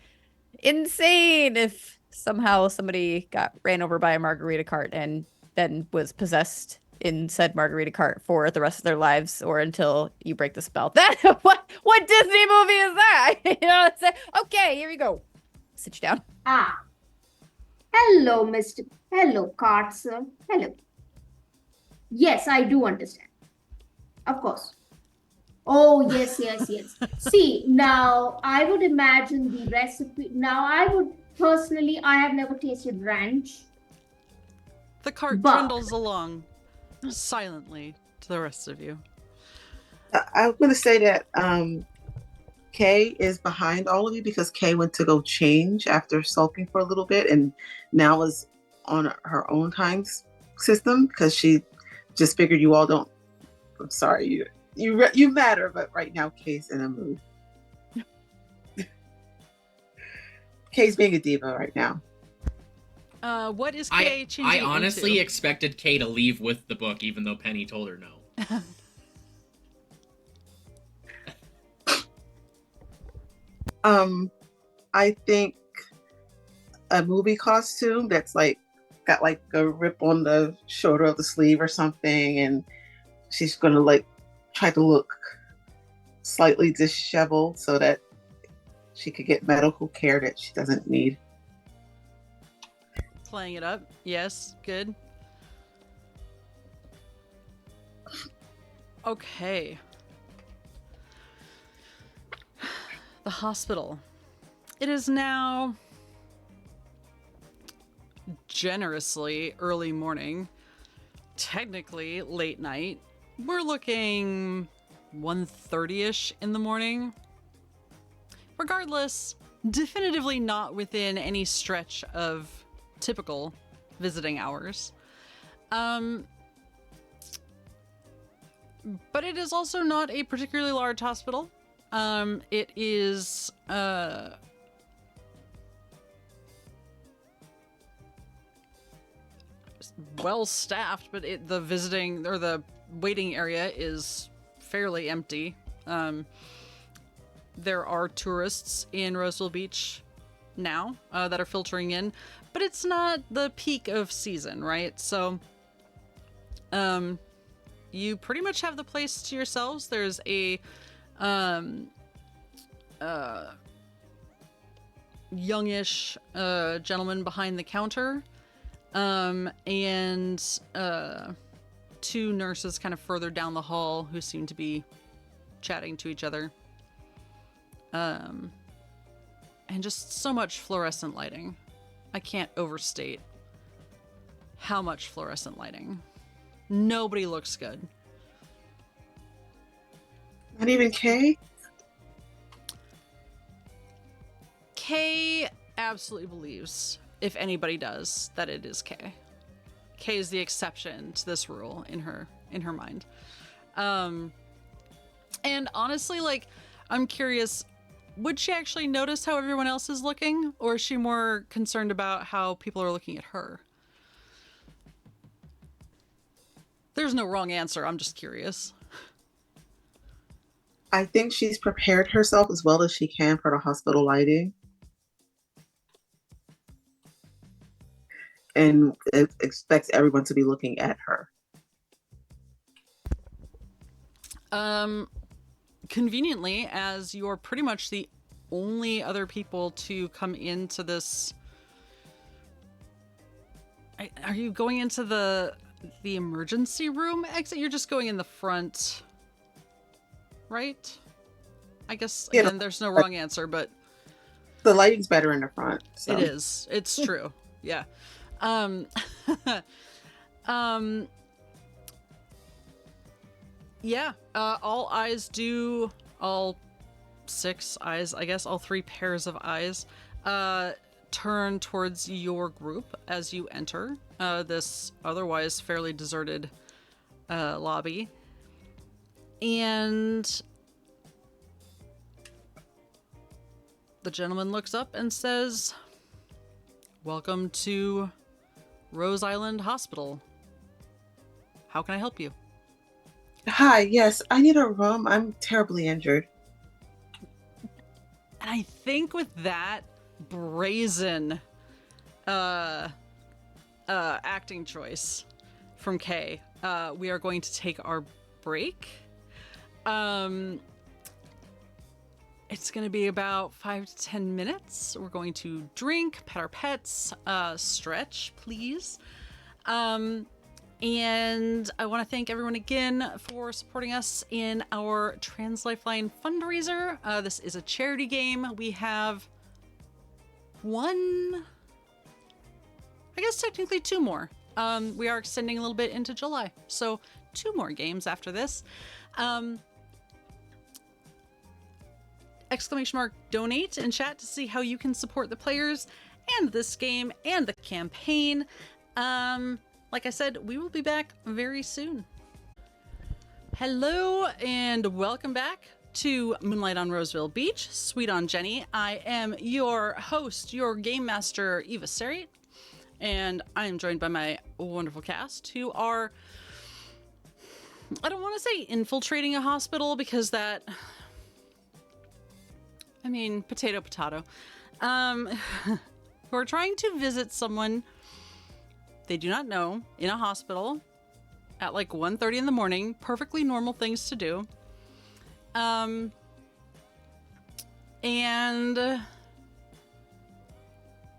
insane if somehow somebody got ran over by a margarita cart and then was possessed in said margarita cart for the rest of their lives or until you break the spell. That what Disney movie is that? You know what I'm saying? Okay, here we go. Sit you down. Ah. Hello, Mr. Hello, cart, sir. Hello. Yes, I do understand. Of course. Oh, yes, yes, yes. See, now I would imagine the recipe. Now, I have never tasted ranch. The cart But- trundles along silently to the rest of you. I'm going to say that Kay is behind all of you because Kay went to go change after sulking for a little bit and now is on her own time system because she just figured you all don't. I'm sorry, you matter, but right now Kay's in a mood. Kay's being a diva right now. What is Kay changing I honestly into? expected Kay to leave with the book, even though Penny told her no. I think a movie costume that's like got like a rip on the shoulder of the sleeve or something, and she's gonna like try to look slightly disheveled so that she could get medical care that she doesn't need. Playing it up. Yes, good. Okay. The hospital. It is now generously early morning, technically late night. We're looking 1:30ish in the morning. Regardless, definitively not within any stretch of typical visiting hours. But it is also not a particularly large hospital. It is well staffed, but the visiting or the waiting area is fairly empty. There are tourists in Roseville Beach now that are filtering in, but it's not the peak of season, right? So you pretty much have the place to yourselves. There's a youngish gentleman behind the counter, and two nurses kind of further down the hall who seem to be chatting to each other. And just so much fluorescent lighting. I can't overstate how much fluorescent lighting. Nobody looks good. Not even Kay? Kay absolutely believes, if anybody does, that it is Kay. Kay is the exception to this rule in her mind. And honestly, like, I'm curious, would she actually notice how everyone else is looking, or is she more concerned about how people are looking at her? There's no wrong answer. I'm just curious. I think she's prepared herself as well as she can for the hospital lighting. And it expects everyone to be looking at her. Conveniently, as you're pretty much the only other people to come into this... Are you going into the the emergency room exit. You're just going in the front, right? I guess, Yeah, again, there's no wrong answer, but the lighting's better in the front. So. it is. It's true. Yeah. Um, yeah, all eyes do, all 6 eyes, I guess, all 3 pairs of eyes, turn towards your group as you enter this otherwise fairly deserted lobby. And the gentleman looks up and says, "Welcome to Rose Island Hospital. How can I help you?" Hi, yes, I need a room. I'm terribly injured. And I think with that brazen acting choice from Kay, we are going to take our break. It's going to be about 5 to 10 minutes. We're going to drink, pet our pets, stretch, please. And I want to thank everyone again for supporting us in our Trans Lifeline fundraiser. This is a charity game. We have one, I guess technically 2 more. We are extending a little bit into July, so 2 more games after this. Exclamation mark donate in chat to see how you can support the players and this game and the campaign. Like I said, we will be back very soon. Hello and welcome back to Moonlight on Roseville Beach, Sweet on Jenny. I am your host, your game master, Eva Sariat, and I am joined by my wonderful cast who are, I don't want to say infiltrating a hospital because that, I mean, potato. Who are trying to visit someone they do not know in a hospital at like 1:30 in the morning. Perfectly normal things to do. And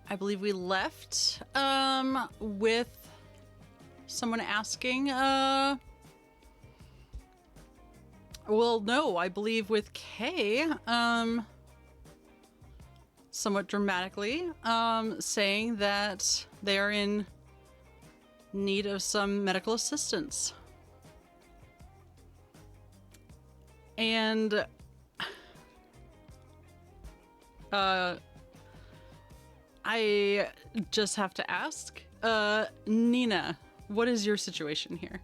I believe we left with someone asking, well, no, I believe with Kay, somewhat dramatically, saying that they are in need of some medical assistance. And I just have to ask, Nina, what is your situation here?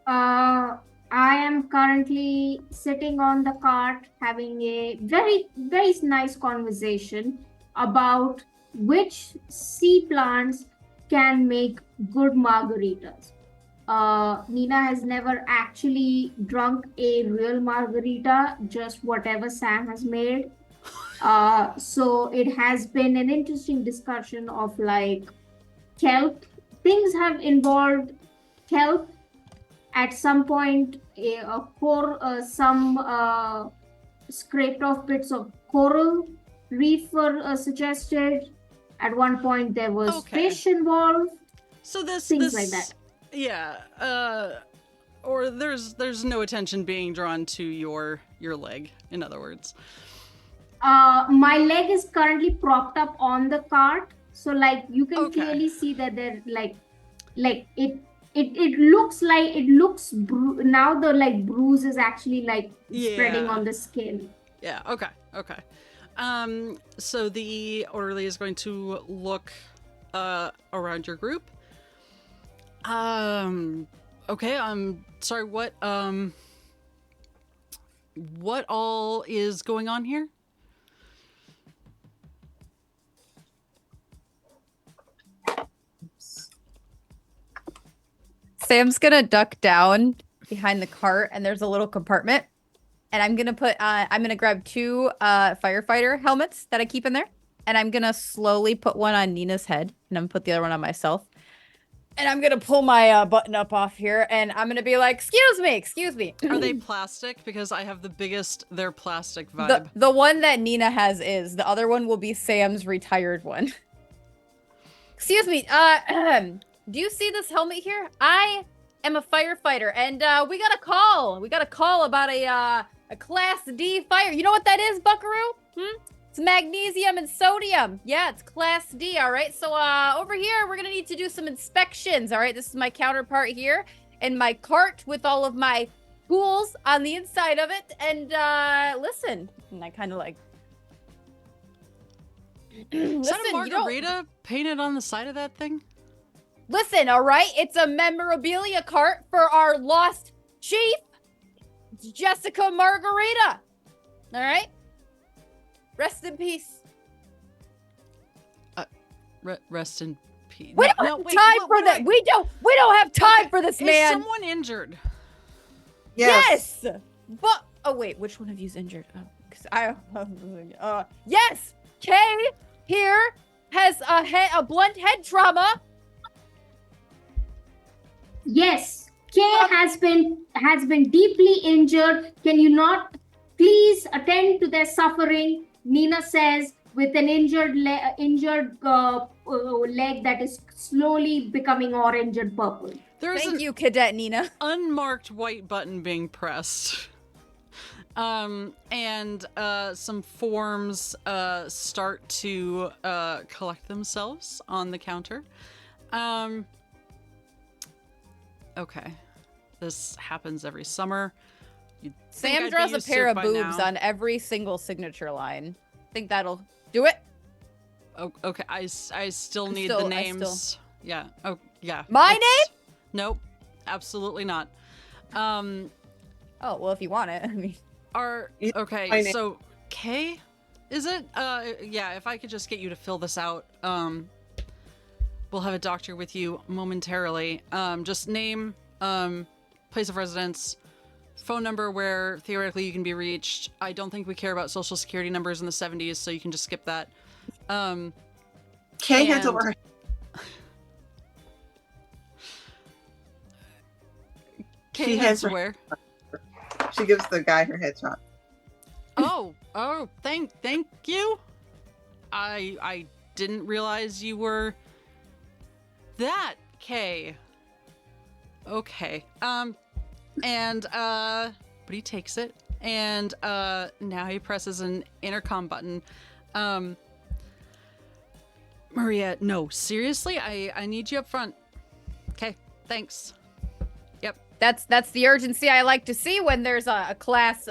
I am currently sitting on the cart having a very, very nice conversation about which sea plants can make good margaritas. Nina has never actually drunk a real margarita, just whatever Sam has made. So it has been an interesting discussion of like kelp. Things have involved kelp. At some point, some scraped off bits of coral reef were suggested. At one point, there was fish involved. So things like that. Yeah. Or there's no attention being drawn to your leg. In other words. My leg is currently propped up on the cart, so like you can clearly see that they're like it looks like now the like bruise is actually like spreading on the skin. Yeah. Okay. So the orderly is going to look around your group. Okay. I'm sorry. What all is going on here? Sam's gonna duck down behind the cart, and there's a little compartment, and I'm gonna grab 2 firefighter helmets that I keep in there, and I'm gonna slowly put one on Nina's head, and I'm gonna put the other one on myself, and I'm gonna pull my button up off here, and I'm gonna be like, excuse me. Are they plastic? Because I have the biggest they're plastic vibe. The one that Nina has is. The other one will be Sam's retired one. Excuse me, do you see this helmet here? I am a firefighter, and we got a call. We got a call about a Class D fire. You know what that is, Buckaroo? It's magnesium and sodium. Yeah, it's Class D, all right? So over here, we're going to need to do some inspections, all right? This is my counterpart here, and my cart with all of my tools on the inside of it. And listen, and I kind of like... Is that a you don't- margarita painted on the side of that thing? Listen, all right? It's a memorabilia cart for our lost chief, Jessica Margarita. All right? Rest in peace. Rest in peace. We don't have time for that. We don't have time for this, man. Is someone injured? Yes. But oh wait, which one of you's injured? Oh, 'cause yes. Kay here has a blunt head trauma. Yes, Kay has been deeply injured. Can you not please attend to their suffering? Nina says with an injured leg that is slowly becoming orange and purple. There's Thank you, Cadet Nina. unmarked white button being pressed. And some forms start to collect themselves on the counter. Okay. This happens every summer. You'd think Sam I'd be draws a used to pair it of by boobs now. on every single signature line. Think that'll do it? Oh, okay, I still I'm need still- the I names. Yeah. Oh, yeah. My name? Nope. Absolutely not. Oh, well, if you want it. I mean, My Okay, name. so Kay, is it? Yeah, if I could just get you to fill this out, we'll have a doctor with you momentarily. Just name, place of residence, phone number where theoretically you can be reached. I don't think we care about social security numbers in the 70s, so you can just skip that. Kay hands And- over her. Kay She heads has her- where? She gives the guy her headshot. Oh, thank you. I didn't realize you were that Kay. Okay. But he takes it and now he presses an intercom button. Maria, no, seriously, I need you up front. Okay, thanks. that's the urgency I like to see when there's a Class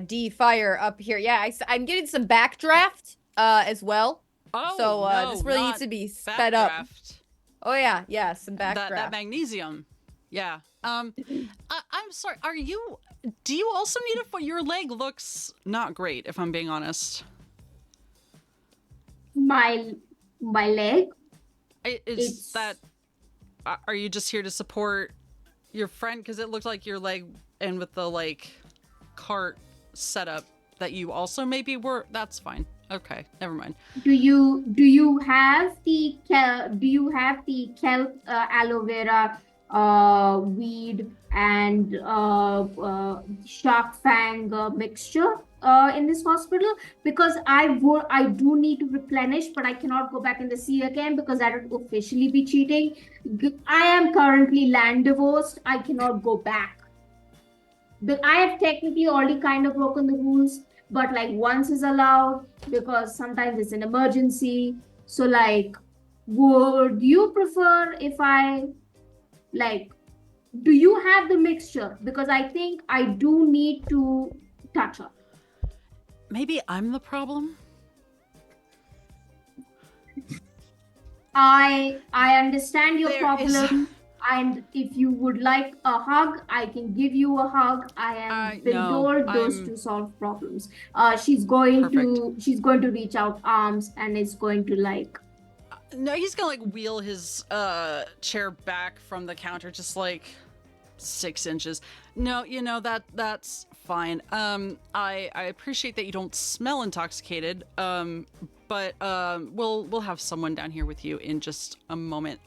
D fire up here. Yeah, I'm getting some backdraft as well. Oh, So no, this really not needs to be sped up. backdraft. Oh yeah, some backdraft. That magnesium. Yeah. I'm sorry. Do you also need it for your leg? Looks not great, if I'm being honest. My leg. Is that? Are you just here to support your friend? Because it looked like your leg, and with the cart setup that you also maybe were. That's fine. Okay, never mind. Do you have the kelp, aloe vera, weed, and shark fang mixture in this hospital? Because I do need to replenish, but I cannot go back in the sea again because that would officially be cheating. I am currently land divorced. I cannot go back. I have technically already kind of broken the rules, but once is allowed because sometimes it's an emergency. So would you prefer if I do you have the mixture? Because I think I do need to touch her. Maybe I'm the problem. I understand your There is- problem. And if you would like a hug, I can give you a hug. I am been no, told those I'm- to solve problems. She's going to reach out arms and is going to No, he's gonna wheel his chair back from the counter just 6 inches. No, that's fine. I appreciate that you don't smell intoxicated. But we'll have someone down here with you in just a moment.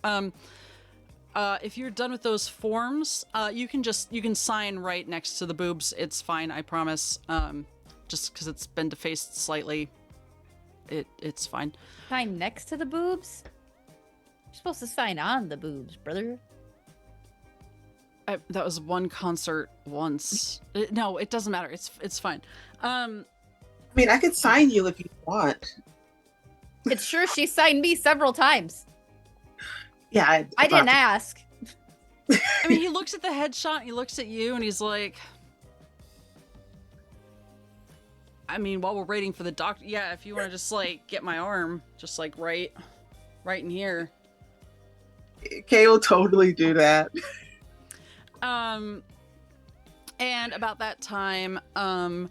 If you're done with those forms, you can sign right next to the boobs. It's fine, I promise. Just because it's been defaced slightly, it's fine. Sign next to the boobs? supposed to sign on the boobs, brother. That was one concert once. No, it doesn't matter. It's fine. I mean, I could sign you if you want. It's sure she signed me several times. Yeah, I didn't ask. I mean, he looks at the headshot, he looks at you, and he's like, I mean, while we're waiting for the doctor, yeah, if you want to just, like, get my arm, just, like, right in here. Kay will totally do that. And about that time, a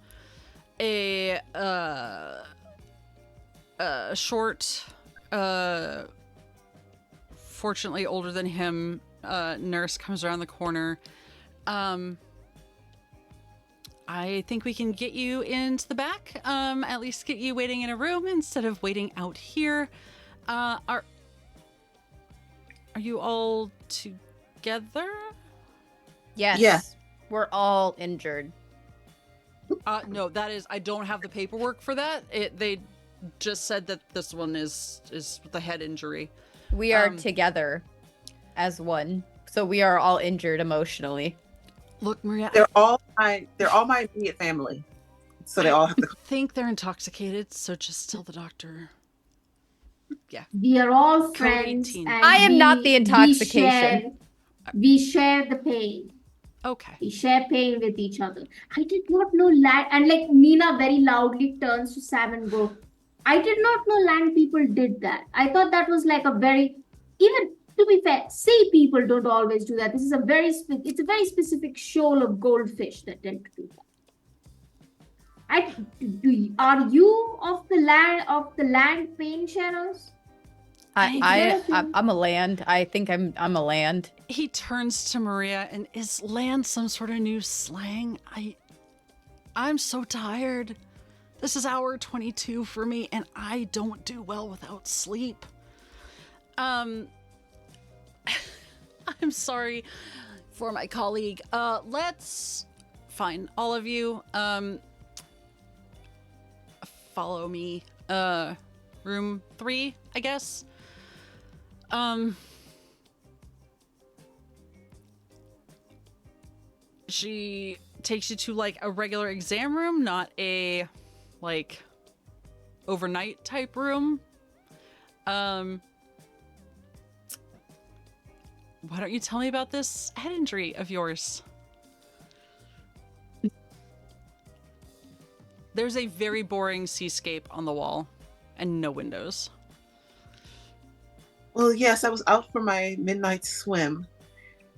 short, fortunately older than him, nurse comes around the corner. I think we can get you into the back, at least get you waiting in a room instead of waiting out here. Are you all together? Yes. Yeah. We're all injured. No, that is, I don't have the paperwork for that. They just said that this one is the head injury. We are together as one. So we are all injured emotionally. Look, Maria, They're all my immediate family, so they all have to. I think they're intoxicated, so just tell the doctor. Yeah. We are all friends. COVID-19. And I am not the intoxication. We share the pain. Okay. We share pain with each other. I did not know land, and like Nina very loudly turns to Sam and go, I did not know land people did that. I thought that was like a very, even to be fair, sea people don't always do that. This is it's a very specific shoal of goldfish that tend to do that. Are you of the land pain sharers? I'm a land. I think I'm a land. He turns to Maria and, is land some sort of new slang? I'm so tired. This is hour 22 for me, and I don't do well without sleep. I'm sorry for my colleague. Let's fine, all of you. Follow me. Room 3, I guess. She takes you to like a regular exam room, not a like overnight type room. Why don't you tell me about this head injury of yours? There's a very boring seascape on the wall and no windows. Well, yes, I was out for my midnight swim,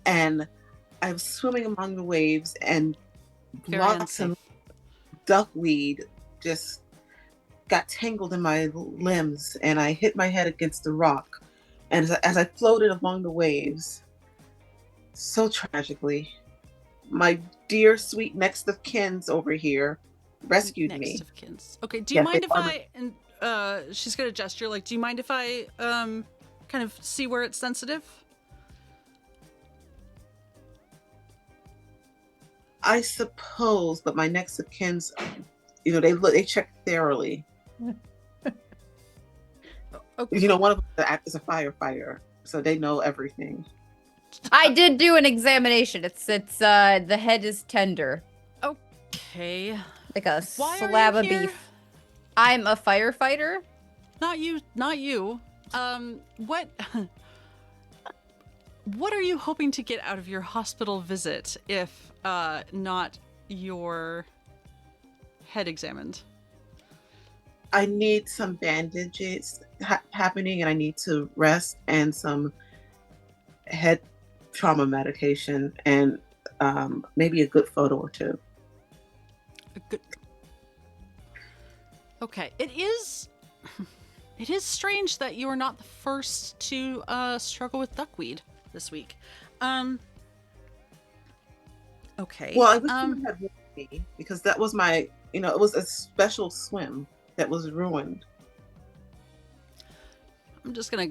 and I was swimming among the waves, and Very lots unsafe. of duckweed just got tangled in my limbs, and I hit my head against the rock. And as I floated along the waves, so tragically, my dear sweet next of kins over here rescued me. Next of kins. Okay, do you Yes, mind they if are. and she's gonna gesture, like, do you mind if I kind of see where it's sensitive? I suppose, but my next of kins, they check thoroughly. Okay. One of them is a firefighter, so they know everything. I did do an examination. It's the head is tender, Okay. like a Why are slab you of here? beef. I'm a firefighter. Not you. What are you hoping to get out of your hospital visit if not your head examined? I need some bandages happening, and I need to rest, and some head trauma medication, and maybe a good photo or two. Good. Okay, it is strange that you are not the first to struggle with duckweed this week. Okay. Well, I wish someone had warned me, because that was my, it was a special swim that was ruined. I'm just gonna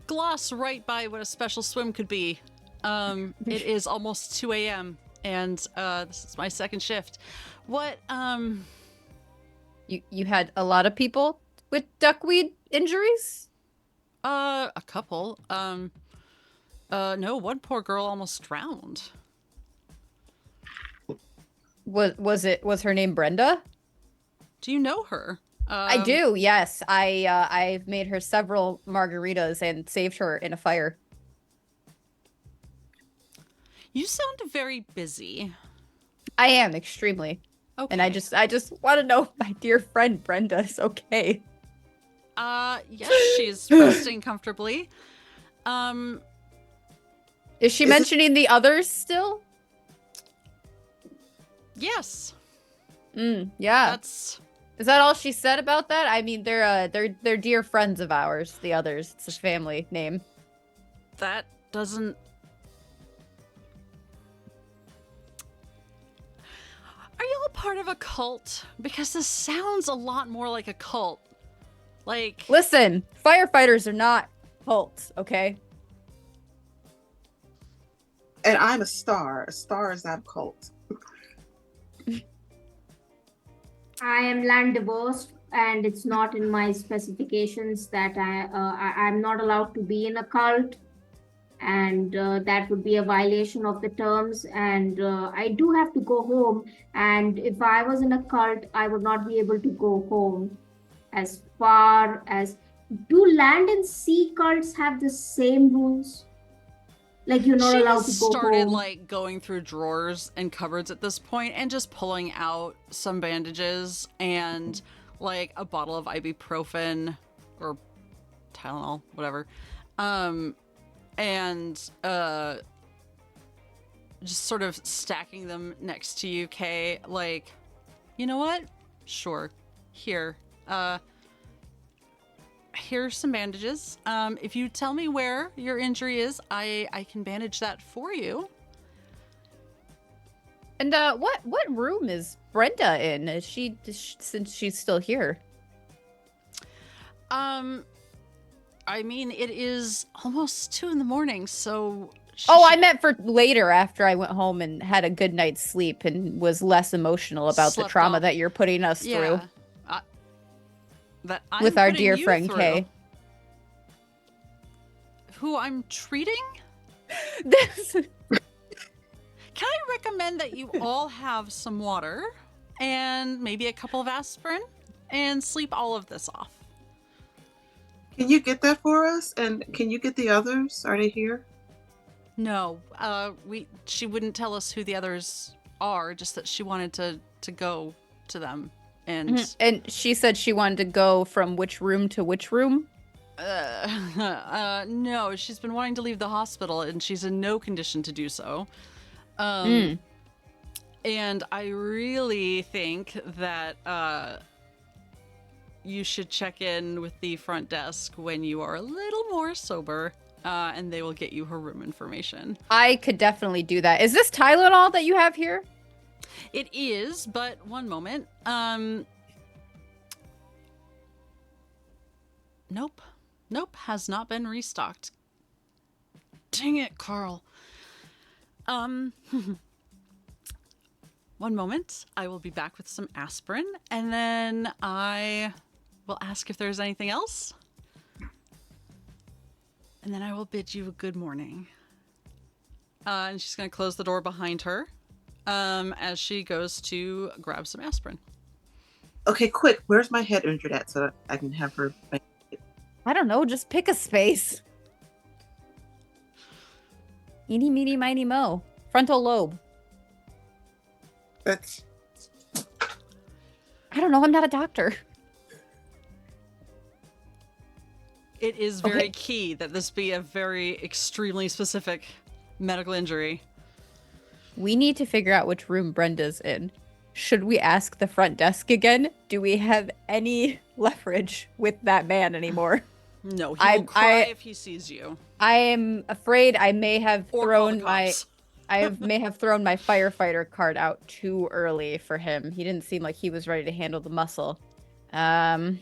gloss right by what a special swim could be. It is almost 2 a.m. and this is my second shift. What You had a lot of people with duckweed injuries? A couple. No, one poor girl almost drowned. Was her name Brenda? Do you know her? I do, yes. I've made her several margaritas and saved her in a fire. You sound very busy. I am extremely. Okay. And I just want to know if my dear friend Brenda is okay. Yes, she's resting comfortably. Is she mentioning the others still? Yes. Yeah. Is that all she said about that? I mean, they're dear friends of ours, the others. It's a family name. That doesn't... Are you all part of a cult? Because this sounds a lot more like a cult. Like... Listen, firefighters are not cults, okay? And I'm a star. A star is not a cult. I am land divorced, and it's not in my specifications that I'm not allowed to be in a cult, and that would be a violation of the terms. And I do have to go home. And if I was in a cult, I would not be able to go home. As far as, do land and sea cults have the same rules? Like, you're not allowed to go started home. like going through drawers and cupboards at this point and just pulling out some bandages and like a bottle of ibuprofen or Tylenol, whatever. And just sort of stacking them next to you, Kay. Like, you know what? Sure. Here. Here's some bandages. If you tell me where your injury is, I can bandage that for you. And what room is Brenda in? Is she since she's still here? I mean, it is almost 2 a.m, so... I meant for later after I went home and had a good night's sleep and was less emotional about the trauma that you're putting us through. That I'm with our putting dear you friend through. Kay. Who I'm treating? This... Can I recommend that you all have some water and maybe a couple of aspirin and sleep all of this off? Can you get that for us? And can you get the others? Are they here? No, she wouldn't tell us who the others are, just that she wanted to go to them. And she said she wanted to go from which room to which room? No, she's been wanting to leave the hospital and she's in no condition to do so. And I really think that you should check in with the front desk when you are a little more sober, and they will get you her room information. I could definitely do that. Is this Tylenol that you have here? It is, but one moment. Nope, has not been restocked. Dang it, Carl. One moment. I will be back with some aspirin, and then I will ask if there's anything else. And then I will bid you a good morning. And she's going to close the door behind her as she goes to grab some aspirin. Okay, quick. Where's my head injured at so that I can have her... I don't know. Just pick a space. Eeny, meeny, miny, mo. Frontal lobe. That's... I don't know. I'm not a doctor. It is very key that this be a very extremely specific medical injury. We need to figure out which room Brenda's in. Should we ask the front desk again? Do we have any leverage with that man anymore? No, he will cry if he sees you. I am afraid I may have thrown my cops. may have thrown my firefighter card out too early for him. He didn't seem like he was ready to handle the muscle. Penny,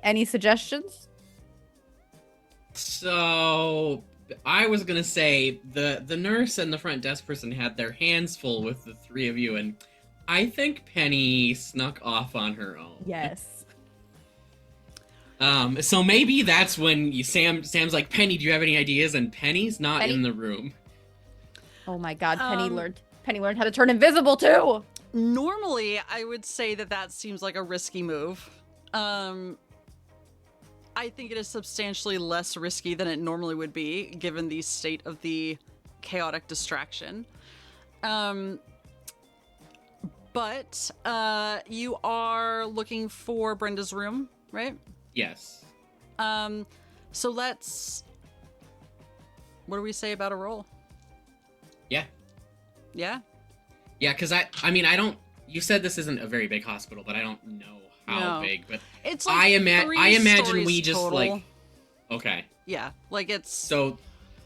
any suggestions? So I was gonna say the nurse and the front desk person had their hands full with the three of you, and I think Penny snuck off on her own. Yes. So maybe that's when Sam's like, Penny, do you have any ideas? And Penny's not Penny? in the room. Oh my God, Penny Um, learned how to turn invisible too. Normally, I would say that seems like a risky move. I think it is substantially less risky than it normally would be, given the state of the chaotic distraction. But you are looking for Brenda's room, right? Yes. So let's... What do we say about a roll? Yeah. Yeah? Yeah, because I mean, I don't... You said this isn't a very big hospital, but I don't know how No. big, but It's like I imagine stories we just, total. like... Okay. Yeah, like it's... So,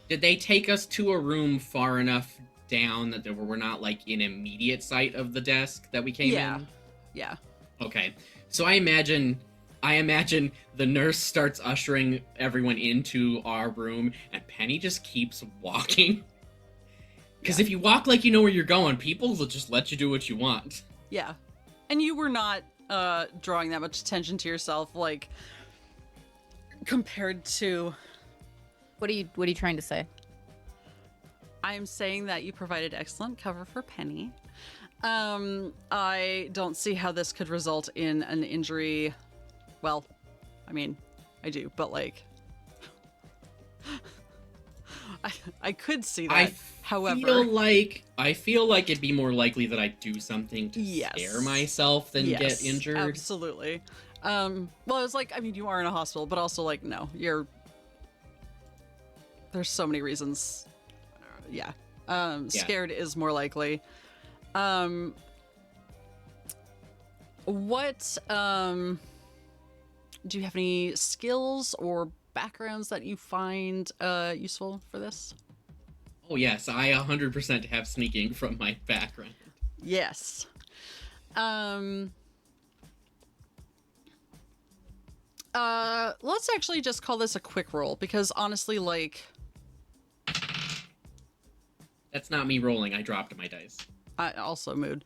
did they take us to a room far enough down that we're not, like, in immediate sight of the desk that we came in? Yeah. Okay. So I imagine the nurse starts ushering everyone into our room, and Penny just keeps walking. Because if you walk like you know where you're going, people will just let you do what you want. Yeah. And you were not drawing that much attention to yourself, like, compared to... What are you trying to say? I'm saying that you provided excellent cover for Penny. I don't see how this could result in an injury. Well, I mean, I do, but like... I could see that. However, I feel like it'd be more likely that I do something to scare myself than get injured. Absolutely. Well, it's like, I mean, you are in a hospital, but also like, no, there's so many reasons. Yeah. Scared is more likely. What, do you have any skills or backgrounds that you find useful for this? Oh yes, I 100% have sneaking from my background. Yes. Let's actually just call this a quick roll, because honestly, like... That's not me rolling, I dropped my dice. I also mood.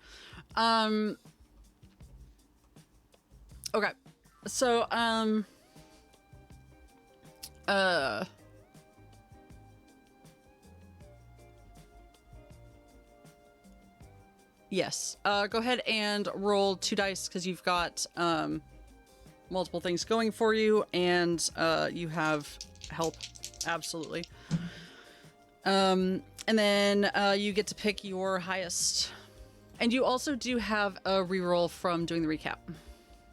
Okay. So, yes. Go ahead and roll 2 dice, because you've got multiple things going for you, and you have help. Absolutely. And then you get to pick your highest. And you also do have a reroll from doing the recap,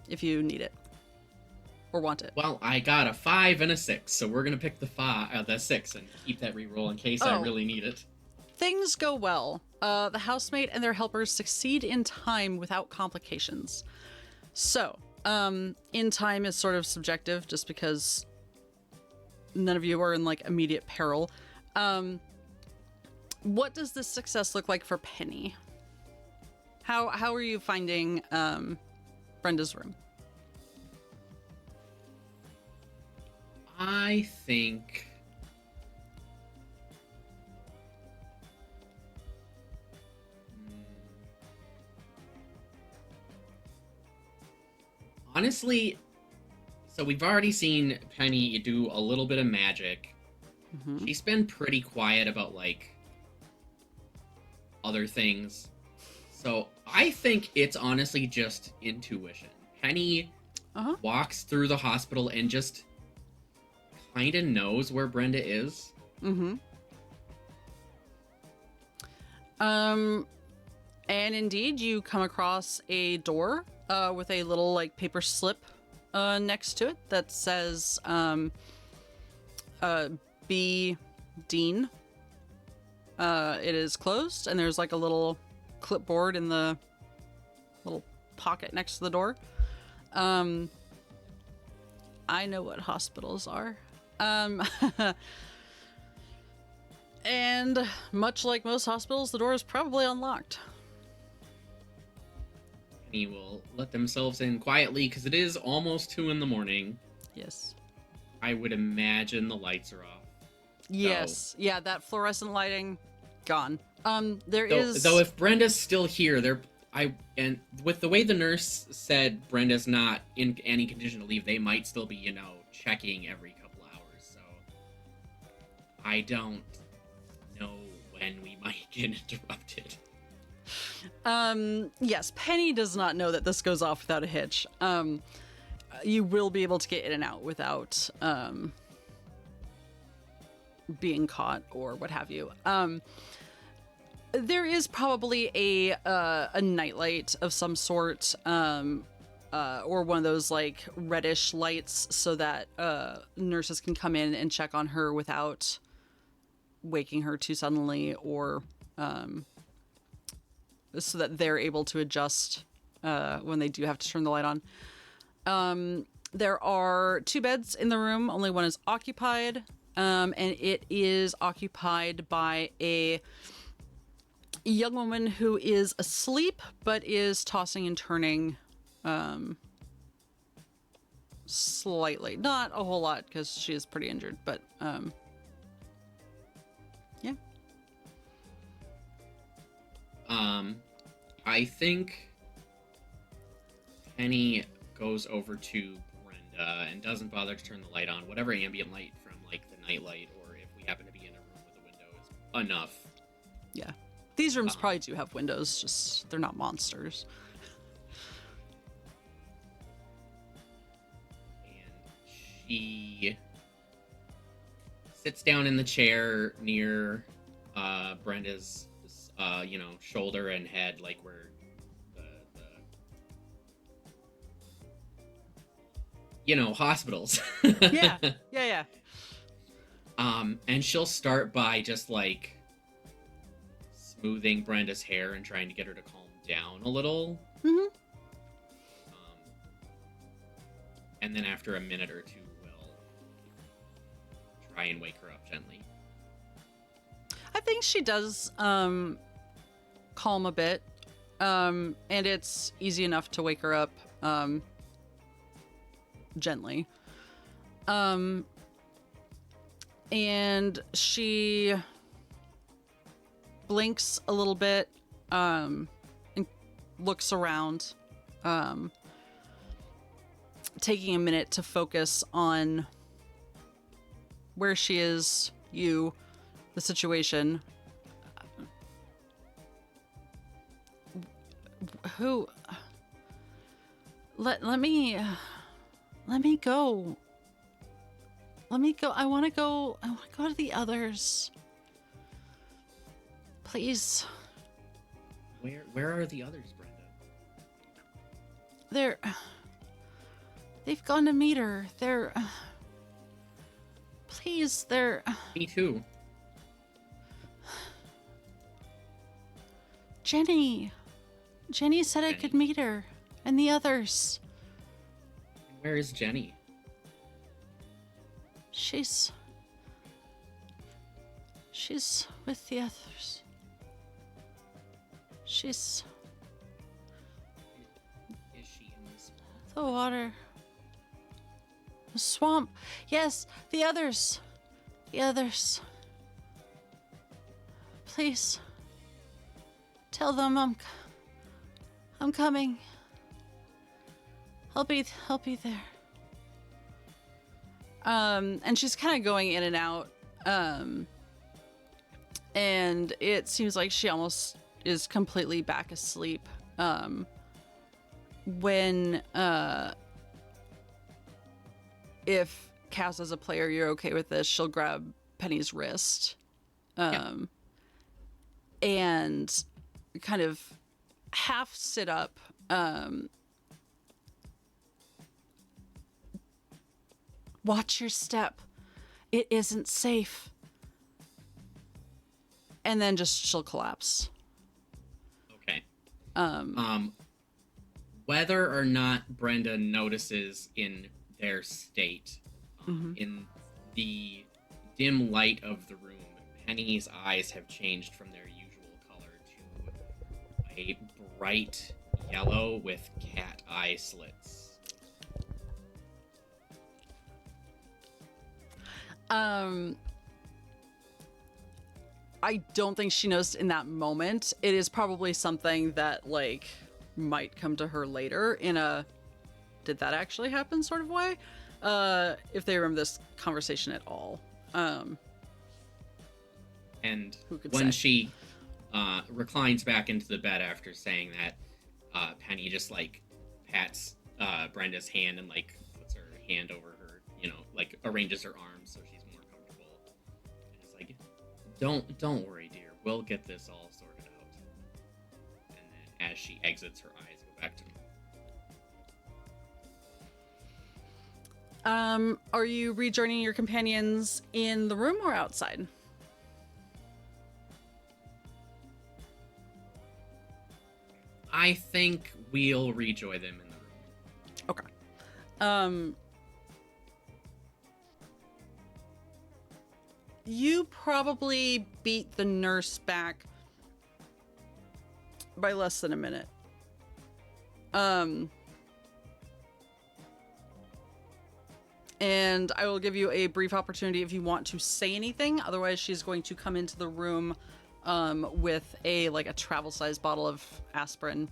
if you need it or want it. Well, I got a 5 and a 6, so we're gonna pick the 6 and keep that reroll in case I really need it. Things go well. The housemate and their helpers succeed in time without complications. So, in time is sort of subjective, just because none of you are in like immediate peril. What does this success look like for Penny? How are you finding Brenda's room? I think... Honestly, so we've already seen Penny do a little bit of magic. Mm-hmm. She's been pretty quiet about, like, other things. So I think it's honestly just intuition. Penny walks through the hospital and just kind of knows where Brenda is. Mm-hmm. And indeed, you come across a door with a little like paper slip next to it that says B. Dean. It is closed, and there's like a little clipboard in the little pocket next to the door. I know what hospitals are. And much like most hospitals, the door is probably unlocked. Penny will let themselves in quietly because it is almost 2 in the morning. Yes. I would imagine the lights are off. Yes. So, yeah, that fluorescent lighting, gone. Though if Brenda's still here, and with the way the nurse said Brenda's not in any condition to leave, they might still be, checking every couple hours. So I don't know when we might get interrupted. Yes, Penny does not know that this goes off without a hitch. You will be able to get in and out without being caught or what have you. There is probably a nightlight of some sort, or one of those like reddish lights, so that nurses can come in and check on her without waking her too suddenly, or so that they're able to adjust when they do have to turn the light on. There are 2 beds in the room. Only one is occupied, and it is occupied by a young woman who is asleep but is tossing and turning slightly. Not a whole lot because she is pretty injured, but yeah. I think Penny goes over to Brenda and doesn't bother to turn the light on. Whatever ambient light from like the nightlight, or if we happen to be in a room with a window, is enough. Yeah. These rooms probably do have windows, just they're not monsters. And she sits down in the chair near Brenda's shoulder and head, like where the hospitals. Yeah. And she'll start by just like smoothing Brenda's hair and trying to get her to calm down a little. Mm-hmm. And then after a minute or two, we'll try and wake her up gently. I think she does calm a bit, and it's easy enough to wake her up gently. And she blinks a little bit and looks around, taking a minute to focus on where she is, the situation. Who? Let me go. Let me go. I want to go to the others. Please. Where are the others, Brenda? They've gone to meet her. Please, Me too. Jenny said I could meet her and the others. Where is Jenny? She's with the others. Is she in this? The water. The swamp. Yes, the others. Please. Tell them I'm coming. I'll be there. And she's kind of going in and out. And it seems like she almost is completely back asleep. When if Cass as a player, you're okay with this, she'll grab Penny's wrist. And kind of half sit up, watch your step. It isn't safe. And then she'll collapse. Okay. Whether or not Brenda notices in their state, in the dim light of the room, Penny's eyes have changed from their usual color to a bright yellow with cat eye slits. I don't think she knows in that moment. It is probably something that, like, might come to her later in a did that actually happen sort of way, if they remember this conversation at all. And Who could when say? she reclines back into the bed after saying that, Penny just like pats Brenda's hand and like puts her hand over her, like arranges her arms so she's more comfortable. And it's like, don't worry, dear. We'll get this all sorted out. And then as she exits, her eyes go back to normal. Are you rejoining your companions in the room or outside? I think we'll rejoin them in the room. Okay. You probably beat the nurse back by less than a minute. And I will give you a brief opportunity if you want to say anything. Otherwise, she's going to come into the room with a travel-sized bottle of aspirin.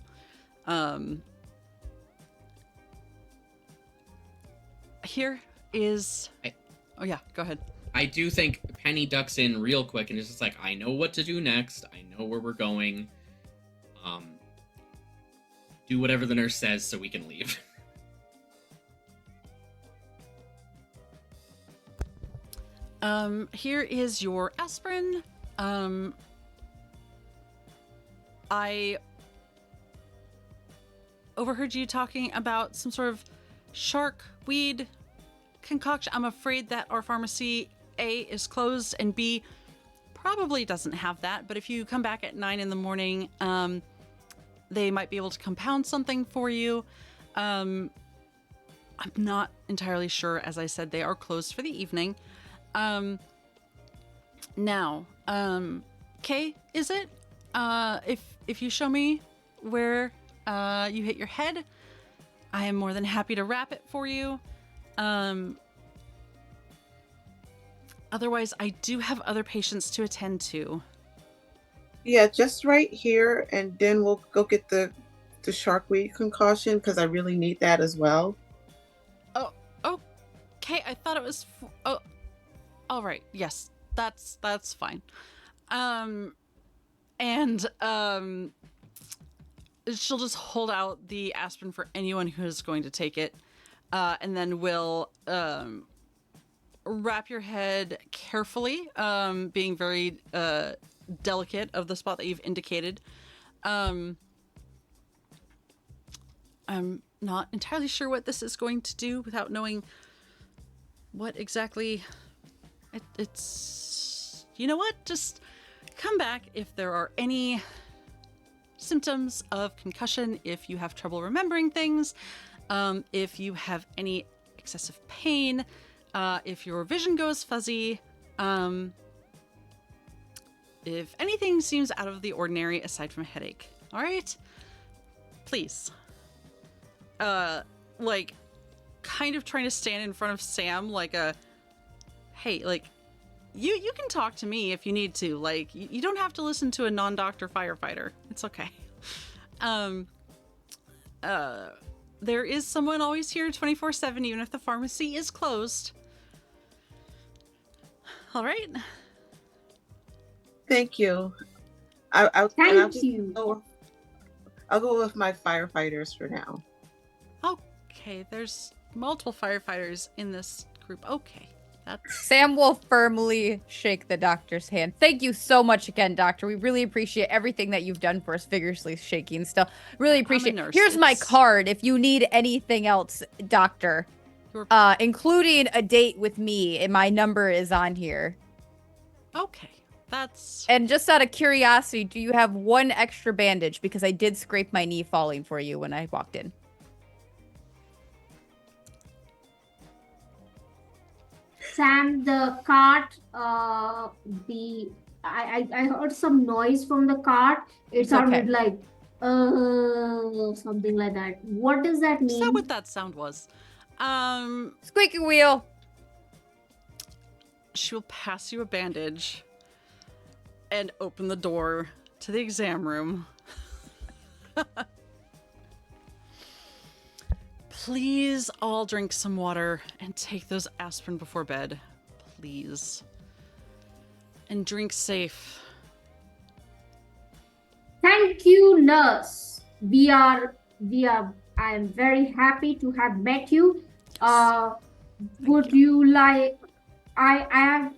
Here is... Oh yeah, go ahead. I do think Penny ducks in real quick and is just like, I know what to do next. I know where we're going. Do whatever the nurse says so we can leave. Here is your aspirin. I overheard you talking about some sort of shark weed concoction. I'm afraid that our pharmacy, A, is closed, and B, probably doesn't have that. But if you come back at 9 in the morning, they might be able to compound something for you. I'm not entirely sure. As I said, they are closed for the evening. Now, Kay, is it? If you show me where you hit your head, I am more than happy to wrap it for you. Otherwise, I do have other patients to attend to. Yeah, just right here, and then we'll go get the sharkweed concoction because I really need that as well. Oh, okay. I thought it was. Oh, all right. Yes, that's fine. She'll just hold out the aspirin for anyone who is going to take it, and then we'll wrap your head carefully, being very delicate of the spot that you've indicated. I'm not entirely sure what this is going to do without knowing what exactly it's. You know what? Just come back if there are any symptoms of concussion, if you have trouble remembering things, if you have any excessive pain, if your vision goes fuzzy, if anything seems out of the ordinary aside from a headache. All right? Please. Kind of trying to stand in front of Sam hey, you can talk to me if you need to. You don't have to listen to a non-doctor firefighter. It's okay. There is someone always here 24/7, even if the pharmacy is closed. All right. Thank you. Thank you. I'll go with my firefighters for now. Okay, there's multiple firefighters in this group. Okay, that's... Sam will firmly shake the doctor's hand. Thank you so much again, doctor. We really appreciate everything that you've done for us, vigorously shaking still. Really appreciate it. Here's my card if you need anything else, doctor. Including a date with me, and my number is on here. Okay, that's... And just out of curiosity, do you have one extra bandage? Because I did scrape my knee falling for you when I walked in. Sam, the cart, I heard some noise from the cart. It sounded like, something like that. What does that mean? Is that what that sound was? Squeaky wheel. She'll pass you a bandage and open the door to the exam room. Please all drink some water and take those aspirin before bed. Please. And drink safe. Thank you, nurse. I am very happy to have met you. Would you like, I've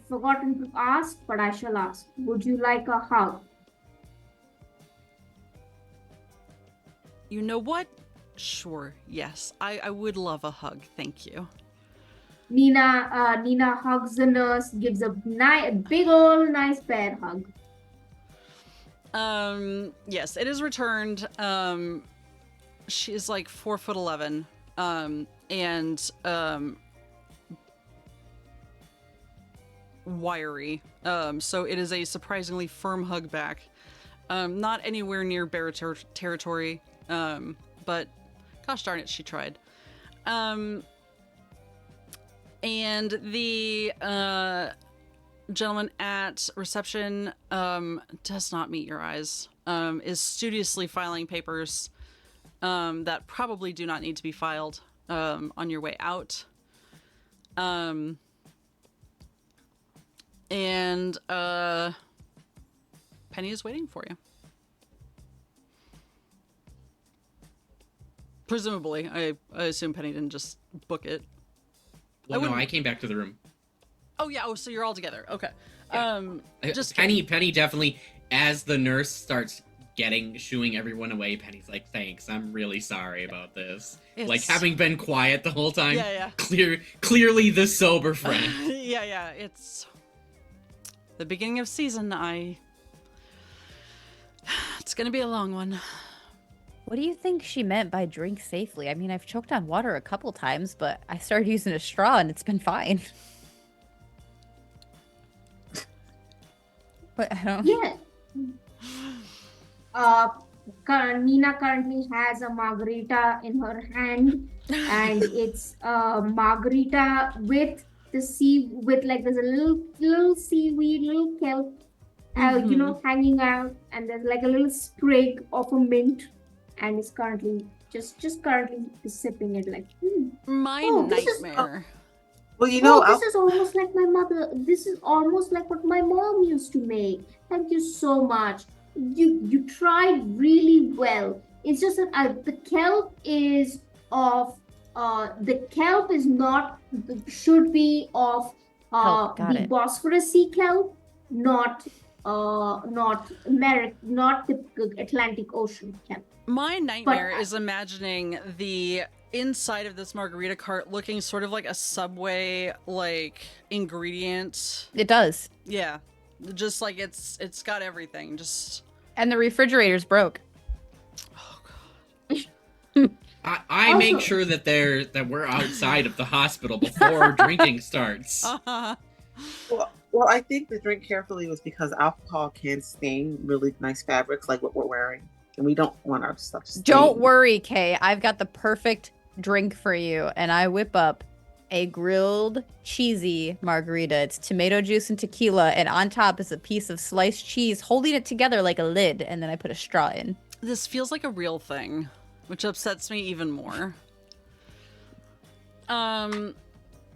forgotten to ask, but I shall ask. Would you like a hug? You know what? Sure, yes. I would love a hug, thank you. Nina hugs the nurse, gives a big old nice bear hug. Yes, it is returned. She is like 4'11", and wiry. So it is a surprisingly firm hug back. Not anywhere near bear territory. But gosh darn it, she tried. And the gentleman at reception does not meet your eyes. Is studiously filing papers that probably do not need to be filed on your way out. And Penny is waiting for you. Presumably, I assume Penny didn't just book it. Well, no, I came back to the room. Oh yeah. Oh, so you're all together. Okay. Yeah. Just Penny definitely, as the nurse starts shooing everyone away, Penny's like, "Thanks, I'm really sorry about this." Like having been quiet the whole time. Yeah. Clearly the sober friend. Yeah. It's the beginning of season. It's gonna be a long one. What do you think she meant by drink safely? I mean, I've choked on water a couple times, but I started using a straw and it's been fine. But I don't... Yeah. Nina currently has a margarita in her hand, and it's a margarita with there's a little seaweed, little kelp, hanging out, and there's like a little sprig of a mint, and it's currently just currently sipping it like. My nightmare. Well, this is almost like my mother. This is almost like what my mom used to make. Thank you so much. You tried really well. It's just that the kelp is of should be of the Bosphorus kelp, not the Atlantic Ocean kelp. My nightmare is imagining the inside of this margarita cart looking sort of like a Subway like ingredient. It does. Yeah. Just like it's got everything. And the refrigerator's broke. Oh god. I make sure that we're outside of the hospital before drinking starts. Well, I think the drink carefully was because alcohol can stain really nice fabrics like what we're wearing, and we don't want our stuff stained. Don't worry, Kay. I've got the perfect drink for you, and I whip up a grilled cheesy margarita. It's tomato juice and tequila, and on top is a piece of sliced cheese holding it together like a lid, and then I put a straw in. This feels like a real thing, which upsets me even more.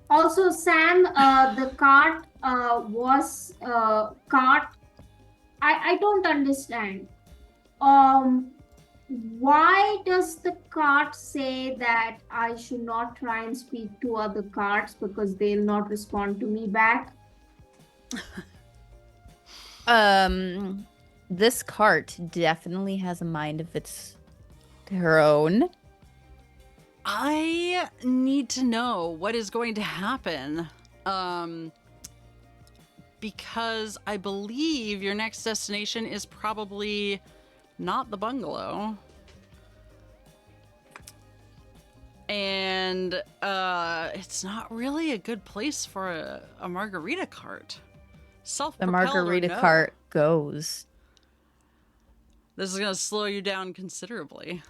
Also, Sam, the cart was cart. I don't understand. Why does the cart say that I should not try and speak to other carts because they'll not respond to me back? This cart definitely has a mind of her own. I need to know what is going to happen. Because I believe your next destination is probably not the bungalow. And it's not really a good place for a margarita cart. The margarita cart goes. This is going to slow you down considerably.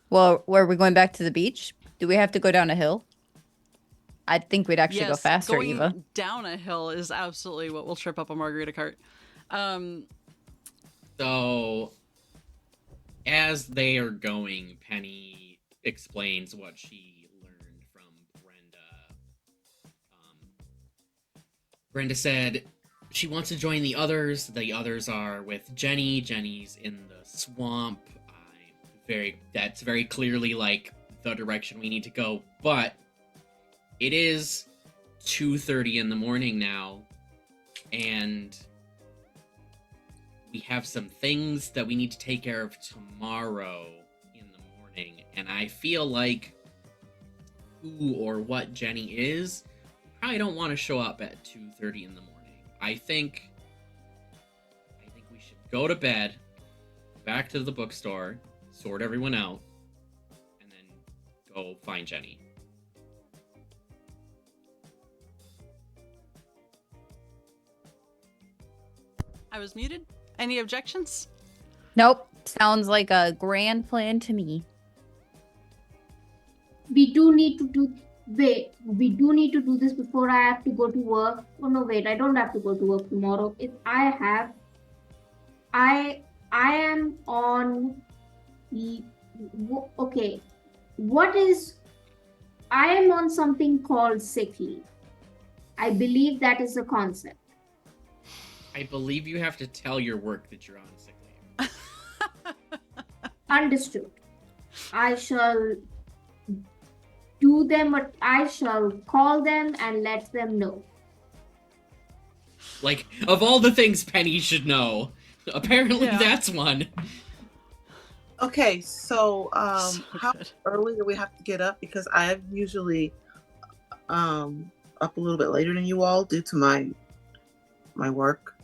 Well, were we going back to the beach? Do we have to go down a hill? I think we'd actually go faster, going Eva. Down a hill is absolutely what will trip up a margarita cart. So, as they are going, Penny explains what she learned from Brenda. Brenda said she wants to join the others. The others are with Jenny. Jenny's in the swamp. That's very clearly like the direction we need to go. But it is 2:30 in the morning now, and we have some things that we need to take care of tomorrow in the morning. And I feel like who or what Jenny is probably don't want to show up at 2:30 in the morning. I think we should go to bed, back to the bookstore, sort everyone out, and then go find Jenny. I was muted. Any objections? Nope. Sounds like a grand plan to me. We do need to do this before I have to go to work. Oh no, wait, I don't have to go to work tomorrow. I am on the okay. I am on something called sick leave. I believe that is a concept. I believe you have to tell your work that you're on sick leave. Understood. I shall do them, but I shall call them and let them know. Like, of all the things Penny should know, apparently Yeah. that's one. Okay, so So how good. early do we have to get up? Because I'm usually up a little bit later than you all due to my work.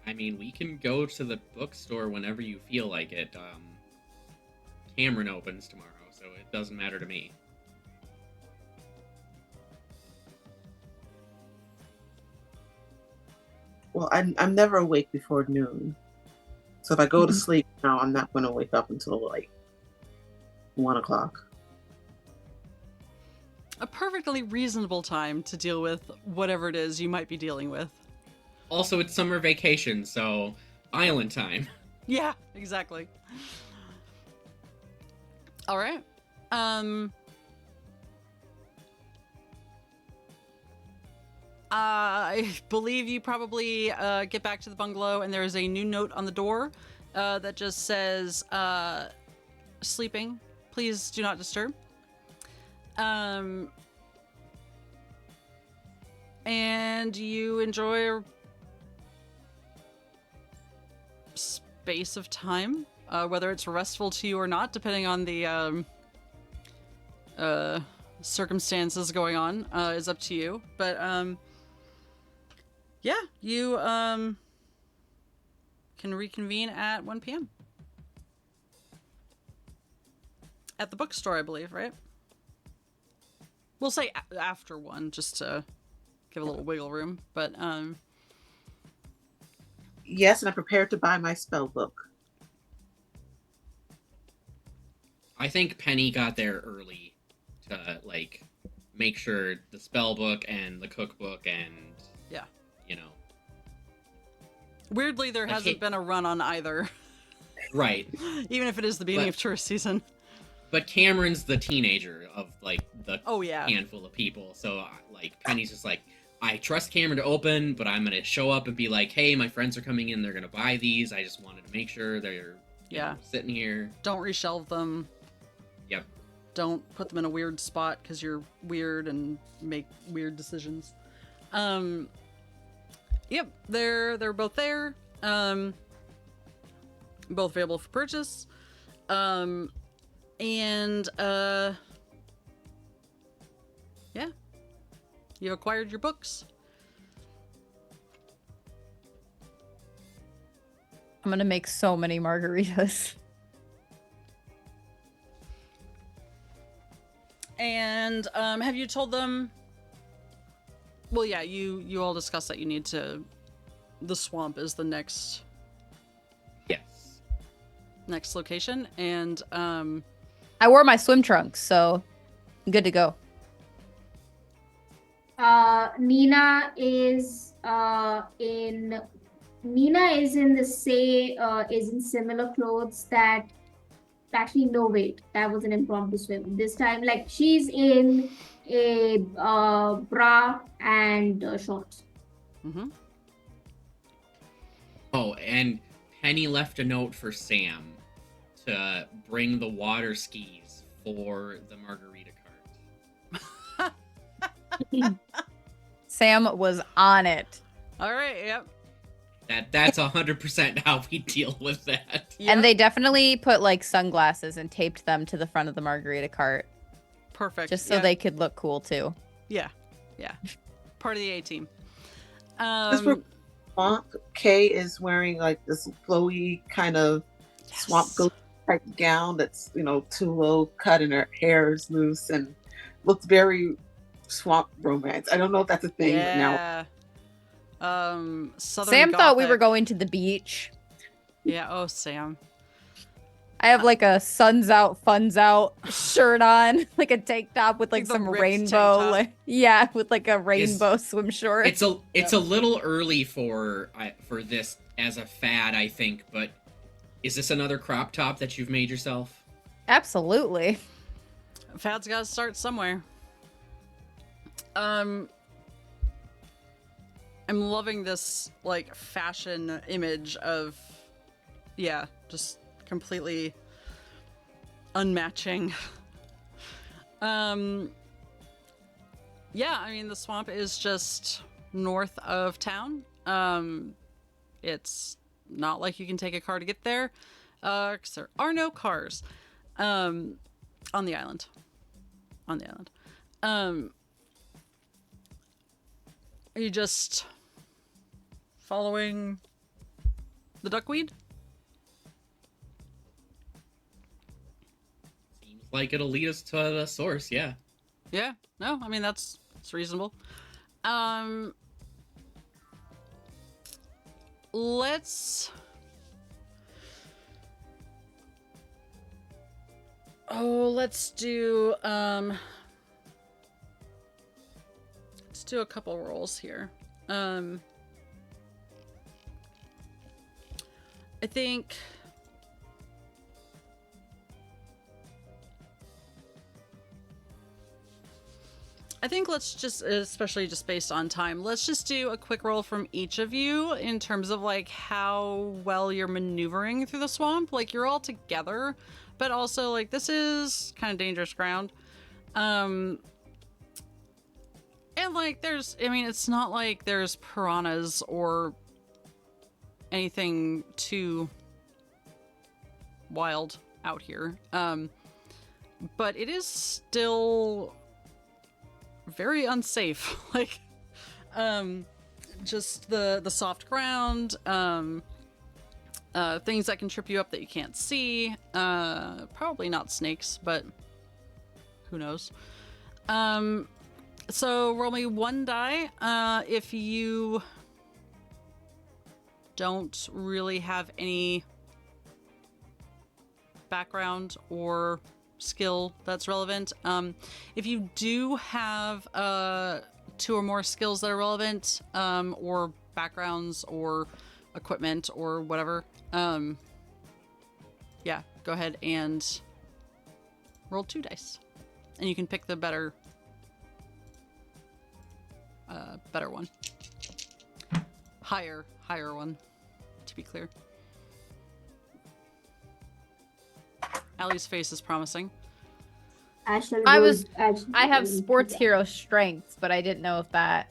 I mean, we can go to the bookstore whenever you feel like it. Cameron opens tomorrow, so it doesn't matter to me. Well, I'm never awake before noon. So if I go to sleep now, I'm not going to wake up until like 1 o'clock. A perfectly reasonable time to deal with whatever it is you might be dealing with. Also, it's summer vacation, so island time. Yeah, exactly. All right. I believe you probably get back to the bungalow, and there is a new note on the door that just says, sleeping. Please do not disturb. And you enjoy a space of time, whether it's restful to you or not, depending on the circumstances going on, is up to you. But yeah, you can reconvene at 1 p.m. at the bookstore, I believe, right? We'll say after 1, just to give a little wiggle room. But Yes, and I'm prepared to buy my spell book. I think Penny got there early to, like, make sure the spell book and the cookbook and, yeah. you know. Weirdly, there hasn't been a run on either, Right. even if it is the beginning But- of tourist season. But Cameron's the teenager of, like, the Oh, yeah. handful of people. So, like, Penny's just like, I trust Cameron to open, but I'm going to show up and be like, hey, my friends are coming in. They're going to buy these. I just wanted to make sure they're sitting here. Don't reshelve them. Yep. Don't put them in a weird spot because you're weird and make weird decisions. Yep, they're both there. Both available for purchase. Yeah. You acquired your books. I'm gonna make so many margaritas. And have you told them? Well, yeah, you all discussed that you need to. The swamp is the next location, and I wore my swim trunks, so I'm good to go. Nina is in Nina is in the is in similar clothes that actually no wait, that was an impromptu swim. This time, like she's in a bra and shorts. Mm-hmm. Oh, and Penny left a note for Sam to bring the water skis for the margarita cart. Sam was on it. All right. Yep. That's 100% how we deal with that. Yep. And they definitely put like sunglasses and taped them to the front of the margarita cart Perfect. just so yeah. they could look cool too. Yeah. Part of the A team. Just for swamp, Kay is wearing like this flowy kind of swamp goat type gown that's, too low cut and her hair is loose and looks very swamp romance. I don't know if that's a thing but now. Yeah. Southern Sam thought we were Gothic. going to the beach. Yeah. Oh, Sam. I have like a suns out, funds out shirt on, like a tank top with like Like the some ripped tank rainbow, top. with like a rainbow swim short. It's a little early for this as a fad, I think, but is this another crop top that you've made yourself? Absolutely. Fad's got to start somewhere. I'm loving this like fashion image of, just completely unmatching. Yeah, I mean the swamp is just north of town. It's not like you can take a car to get there, 'cause there are no cars, on the island. Are you just following the duckweed? Seems like it'll lead us to the source, yeah. Yeah. No, I mean that's reasonable. Let's do a couple rolls here. I think let's just, especially just based on time, let's just do a quick roll from each of you in terms of like how well you're maneuvering through the swamp. Like you're all together, but also like this is kind of dangerous ground. And like it's not like there's piranhas or anything too wild out here. But it is still very unsafe. Like, just the soft ground, things that can trip you up that you can't see. Probably not snakes, but who knows? So roll me one die. If you don't really have any background or skill that's relevant. If you do have 2 or more skills that are relevant, or backgrounds or equipment or whatever, go ahead and roll 2 dice. And you can pick the better one. Higher one, to be clear. Allie's face is promising. I have sports hero strengths, but I didn't know if that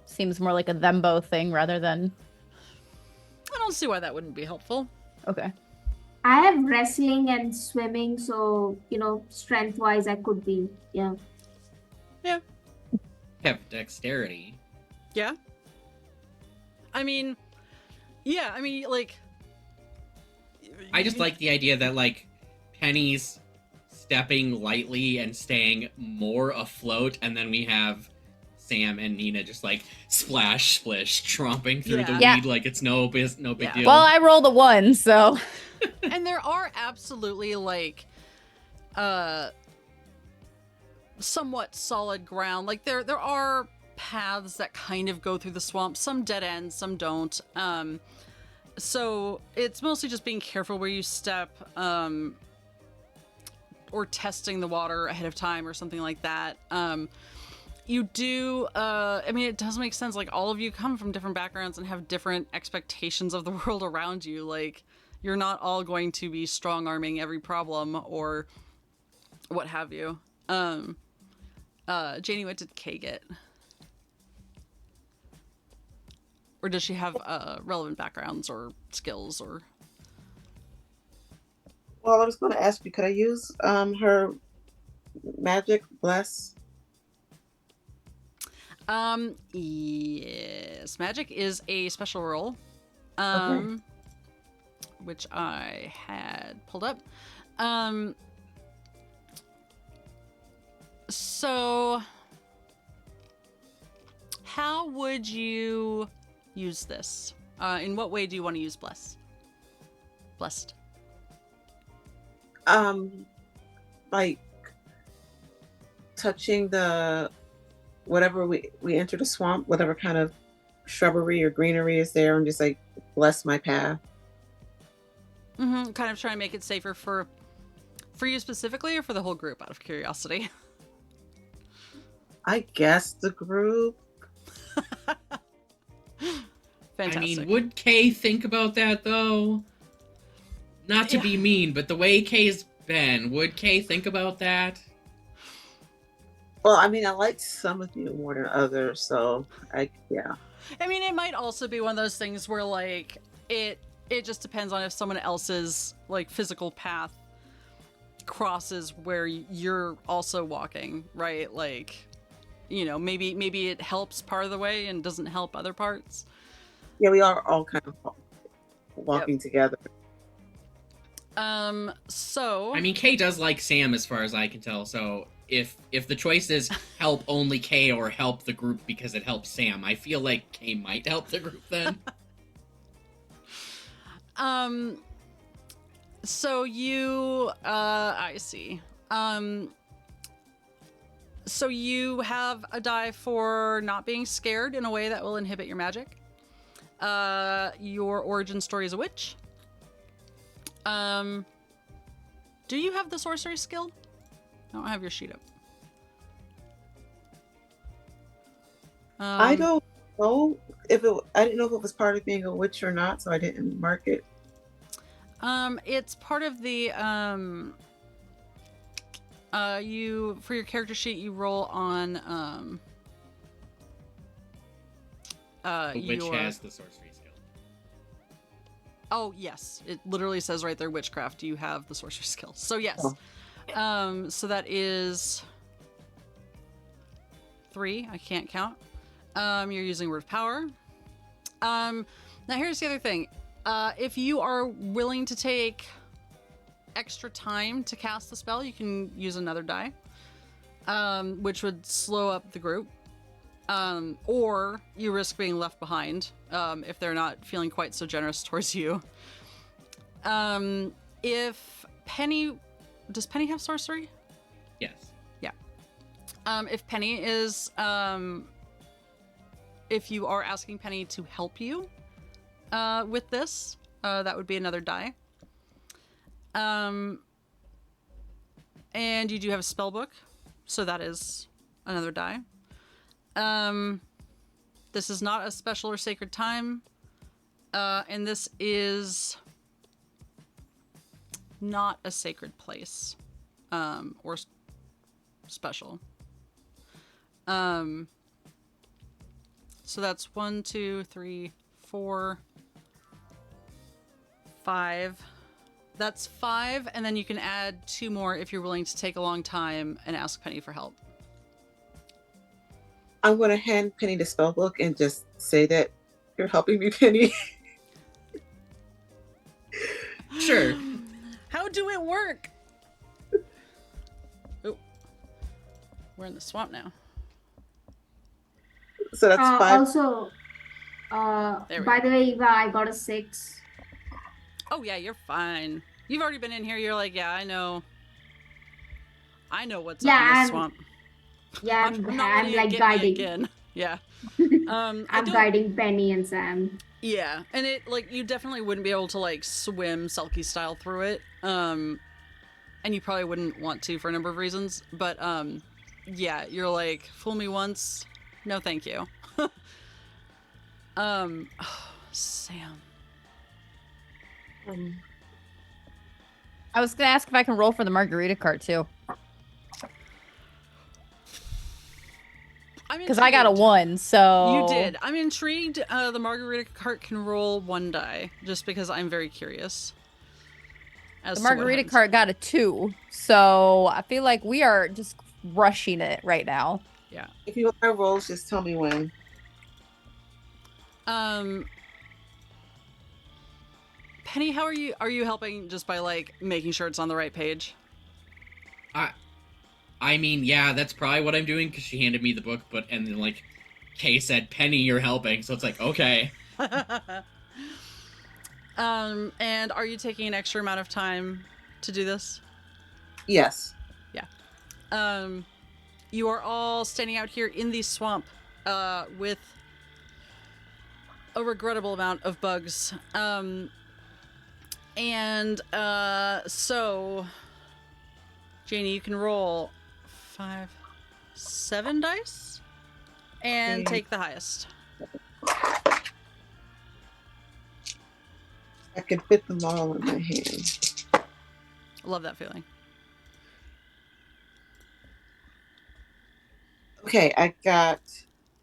seems more like a thembo thing rather than. I don't see why that wouldn't be helpful. Okay. I have wrestling and swimming, so strength wise I could be Have dexterity. Yeah. Like. I just like the idea that, like, Penny's stepping lightly and staying more afloat, and then we have Sam and Nina just, like, splash, splish, tromping through the Yeah. weed like it's no big deal. Well, I rolled a 1, so. And there are absolutely, like, somewhat solid ground. Like, there are paths that kind of go through the swamp. Some dead ends, some don't. So it's mostly just being careful where you step, or testing the water ahead of time or something like that. You do, I mean, it does make sense. Like, all of you come from different backgrounds and have different expectations of the world around you. Like, you're not all going to be strong-arming every problem or what have you. Janie, what did Kay get? Or does she have relevant backgrounds or skills or... Well, I was going to ask you, could I use her magic bless? Yes. Magic is a special roll. Okay. Which I had pulled up. So how would you use this? In what way do you want to use blessed? Like touching the whatever we enter the swamp, whatever kind of shrubbery or greenery is there, and just like bless my path. Mm-hmm. Kind of trying to make it safer for you specifically, or for the whole group, out of curiosity. I guess the group. Fantastic. I mean, would Kay think about that though? Not to be mean, but the way Kay's been, would Kay think about that? Well, I mean, I like some of you more than others, so yeah. I mean, it might also be one of those things where, like, it just depends on if someone else's, like, physical path crosses where you're also walking, right? Like, you know, maybe it helps part of the way and doesn't help other parts. Yeah, we are all kind of walking together. So I mean, Kay does like Sam as far as I can tell, so if the choice is help only Kay or help the group because it helps Sam, I feel like Kay might help the group then. So you, I see. So you have a die for not being scared in a way that will inhibit your magic. Your origin story is a witch. Do you have the sorcery skill? I don't have your sheet up. I don't know I didn't know if it was part of being a witch or not, so I didn't mark it. It's part of the, for your character sheet, you roll on, Which has the sorcery skill. Oh, yes. It literally says right there, witchcraft. You have the sorcery skill. So, yes. Oh. So that is 3. I can't count. You're using word of power. Now, here's the other thing. If you are willing to take extra time to cast the spell, you can use another die, which would slow up the group. Or you risk being left behind if they're not feeling quite so generous towards you. If Penny... Does Penny have sorcery? Yes. Yeah. If Penny is... if you are asking Penny to help you with this, that would be another die. And you do have a spell book, so that is another die. This is not a special or sacred time, and this is not a sacred place, or special. So that's 1, 2, 3, 4, 5. That's 5, and then you can add 2 more if you're willing to take a long time and ask Penny for help. I'm going to hand Penny the spell book and just say that you're helping me, Penny. Sure. How do it work? Oh, we're in the swamp now. So that's 5. Also, by the way, Eva, I got a 6. Oh yeah, you're fine. You've already been in here. You're like, yeah, I know what's up in this swamp. Yeah, I'm not letting it like get me guiding. again. Yeah. I I'm don't- guiding Penny and Sam. Yeah, and it like you definitely wouldn't be able to like swim Selkie style through it. And you probably wouldn't want to for a number of reasons. But yeah, you're like, fool me once, no thank you. Sam. I was gonna ask if I can roll for the margarita cart too, because I got a 1. So You did. I'm intrigued. The margarita cart can roll 1 die, just because I'm very curious. As The to what margarita happens. cart got a 2. So I feel like we are just rushing it right now. Yeah. If you want my rolls, just tell me when. Penny, how are you? Are you helping just by like making sure it's on the right page? I mean, yeah, that's probably what I'm doing because she handed me the book, and then like Kay said, Penny, you're helping, so it's like, okay. And are you taking an extra amount of time to do this? Yes. You are all standing out here in the swamp, with a regrettable amount of bugs. So, Janie, you can roll 5, 7 dice, and Okay. take the highest. I can fit them all in my hand. Love that feeling. Okay, I got.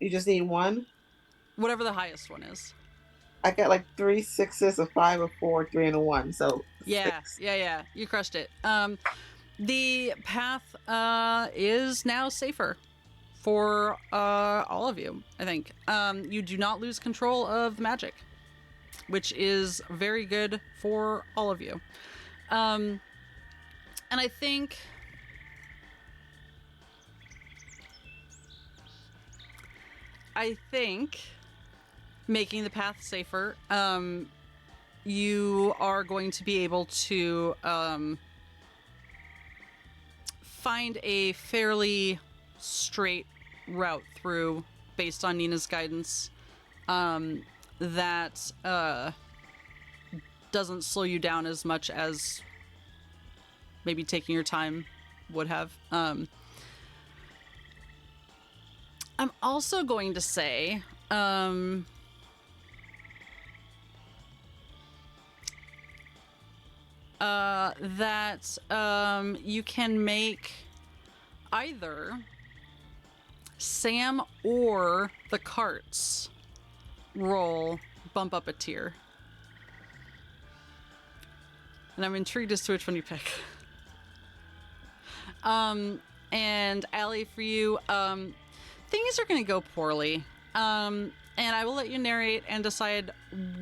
You just need one. Whatever the highest one is. I got like 3 6s, a 5, a 4, 3, and a 1. So Yeah, 6. yeah. You crushed it. The path is now safer for all of you, I think. You do not lose control of the magic, which is very good for all of you. And I think making the path safer, you are going to be able to find a fairly straight route through based on Nina's guidance, that doesn't slow you down as much as maybe taking your time would have. I'm also going to say that you can make either Sam or the carts roll bump up a tier. And I'm intrigued as to which one you pick. And Allie, for you, things are going to go poorly. And I will let you narrate and decide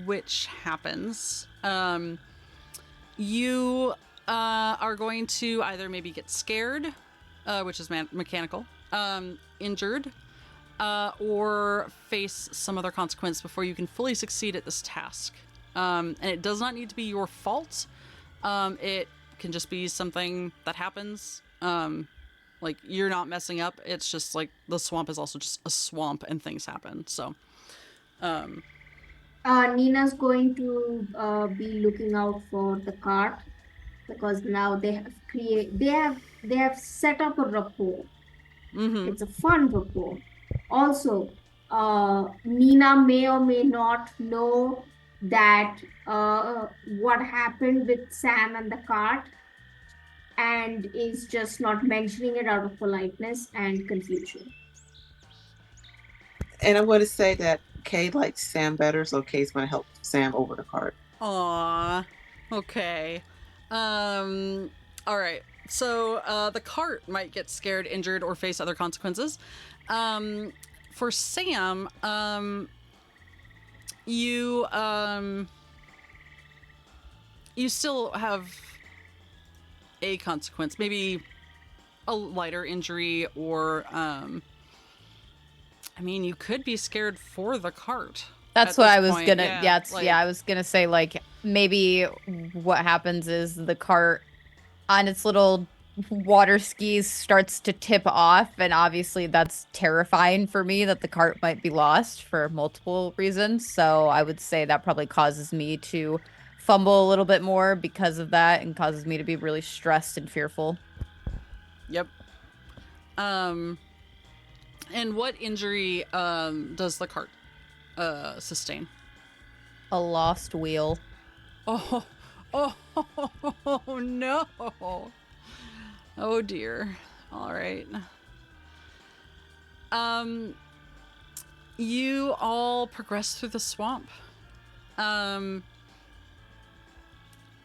which happens. You are going to either maybe get scared, which is mechanical, injured, or face some other consequence before you can fully succeed at this task. And it does not need to be your fault. It can just be something that happens. Like, you're not messing up. It's just like the swamp is also just a swamp and things happen. So, Nina's going to be looking out for the cart because now they have set up a rapport. It's a fun rapport. Also, Nina may or may not know that what happened with Sam and the cart, and is just not mentioning it out of politeness and confusion. And I'm going to say that Kay likes Sam better, so Kay's going to help Sam over the cart. Aw. Okay. All right. So the cart might get scared, injured, or face other consequences. For Sam, you still have a consequence, maybe a lighter injury, or I mean, you could be scared for the cart. That's at what this I was point. gonna. Yeah, Yeah, like- I was gonna say like maybe what happens is the cart on its little water skis starts to tip off, and obviously that's terrifying for me that the cart might be lost for multiple reasons. So I would say that probably causes me to fumble a little bit more because of that and causes me to be really stressed and fearful. Yep. And what injury does the cart sustain? A lost wheel. Oh, oh no. Oh dear. All right. You all progress through the swamp.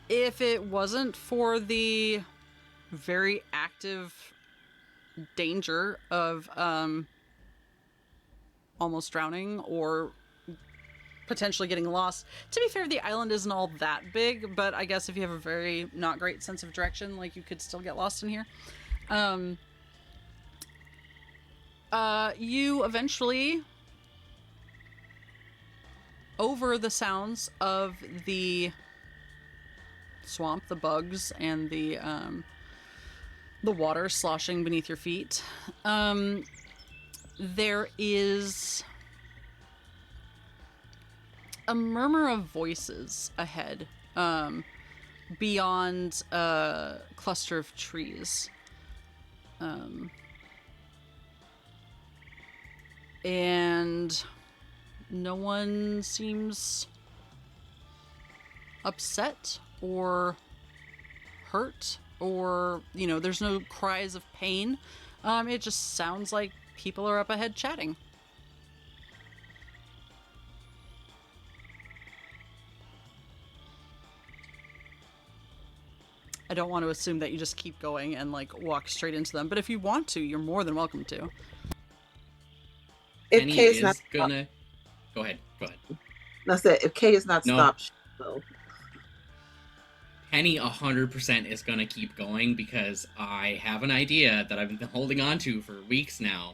If it wasn't for the very active danger of almost drowning or potentially getting lost. To be fair, the island isn't all that big, but I guess if you have a very not great sense of direction, like, you could still get lost in here. You eventually, over the sounds of the swamp, the bugs, and the water sloshing beneath your feet, there is a murmur of voices ahead, beyond a cluster of trees. And no one seems upset or hurt, or, there's no cries of pain. It just sounds like people are up ahead chatting. I don't want to assume that you just keep going and, like, walk straight into them, but if you want to, you're more than welcome to. If Penny Kay is is not gonna. Go ahead. that's it. If Kay is not No. stopped, so Penny 100% is gonna keep going because I have an idea that I've been holding on to for weeks now.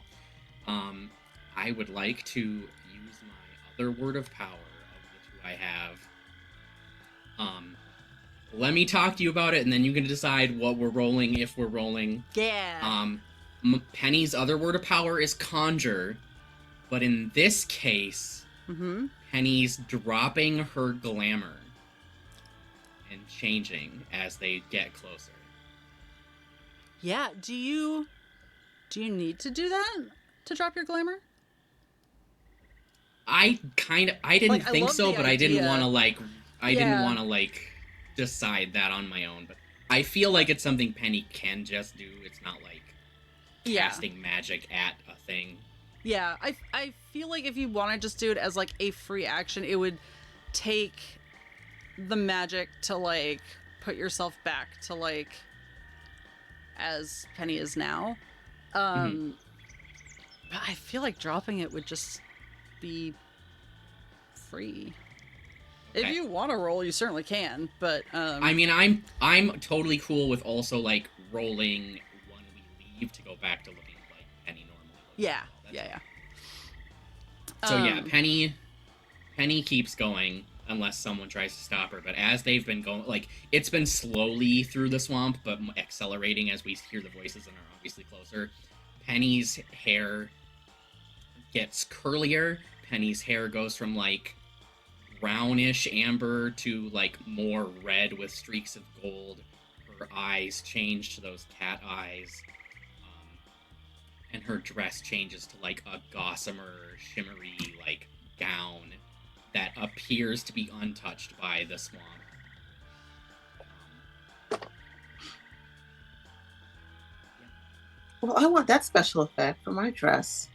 I would like to use my other word of power of the two I have. Let me talk to you about it, and then you can decide what we're rolling, if we're rolling. Yeah. Penny's other word of power is conjure, but in this case, Penny's dropping her glamour and changing as they get closer. Yeah. Do you need to do that to drop your glamour? I didn't Like, I think love so, the but I didn't idea. want to Yeah. didn't want to decide that on my own. But I feel like it's something Penny can just do. It's not like casting magic at a thing. Yeah, I feel like if you want to just do it as, like, a free action, it would take the magic to, like, put yourself back to, like, as Penny is now. But I feel like dropping it would just be free. Okay. If you want to roll, you certainly can, but I mean, I'm totally cool with also rolling when we leave to go back to looking like Penny normally would. yeah. So yeah, Penny keeps going unless someone tries to stop her. But as they've been going, it's been slowly through the swamp, but accelerating as we hear the voices and are obviously closer. Penny's hair gets curlier. Penny's hair goes from brownish amber to more red with streaks of gold. Her eyes change to those cat eyes. And her dress changes to a gossamer, shimmery gown that appears to be untouched by the swamp. well, I want that special effect for my dress.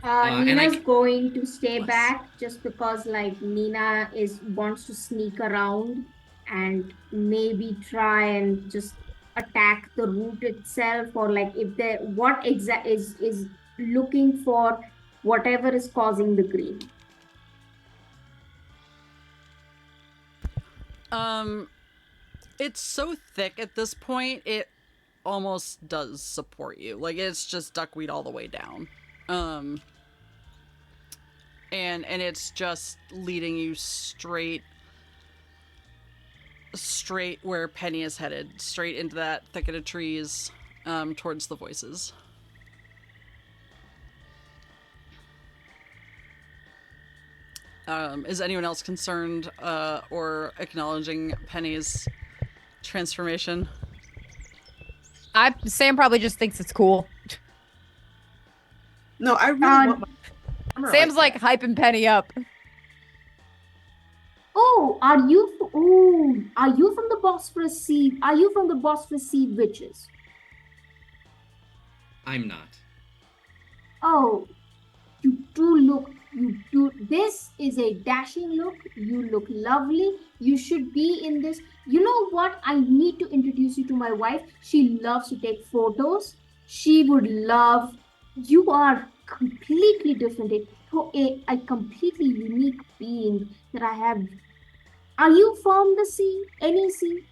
Nina's going to stay Bless. back just because Nina wants to sneak around and maybe try and just attack the route itself, or if they what exact is looking for whatever is causing the green. It's so thick at this point, it almost does support you. It's just duckweed all the way down. And it's just leading you straight straight where Penny is headed, straight into that thicket of trees, towards the voices. Is anyone else concerned or acknowledging Penny's transformation? Sam probably just thinks it's cool. No, I really want my camera Sam's like that. hyping Penny up. Oh, are you from the Bosphorus Sea? Are you from the Bosphorus Sea witches? I'm not. Oh, this is a dashing look. You look lovely. You should be in this. You know what? I need to introduce you to my wife. She loves to take photos. She would love. You are completely different. A completely unique being that I have. Are you from the sea? Any sea?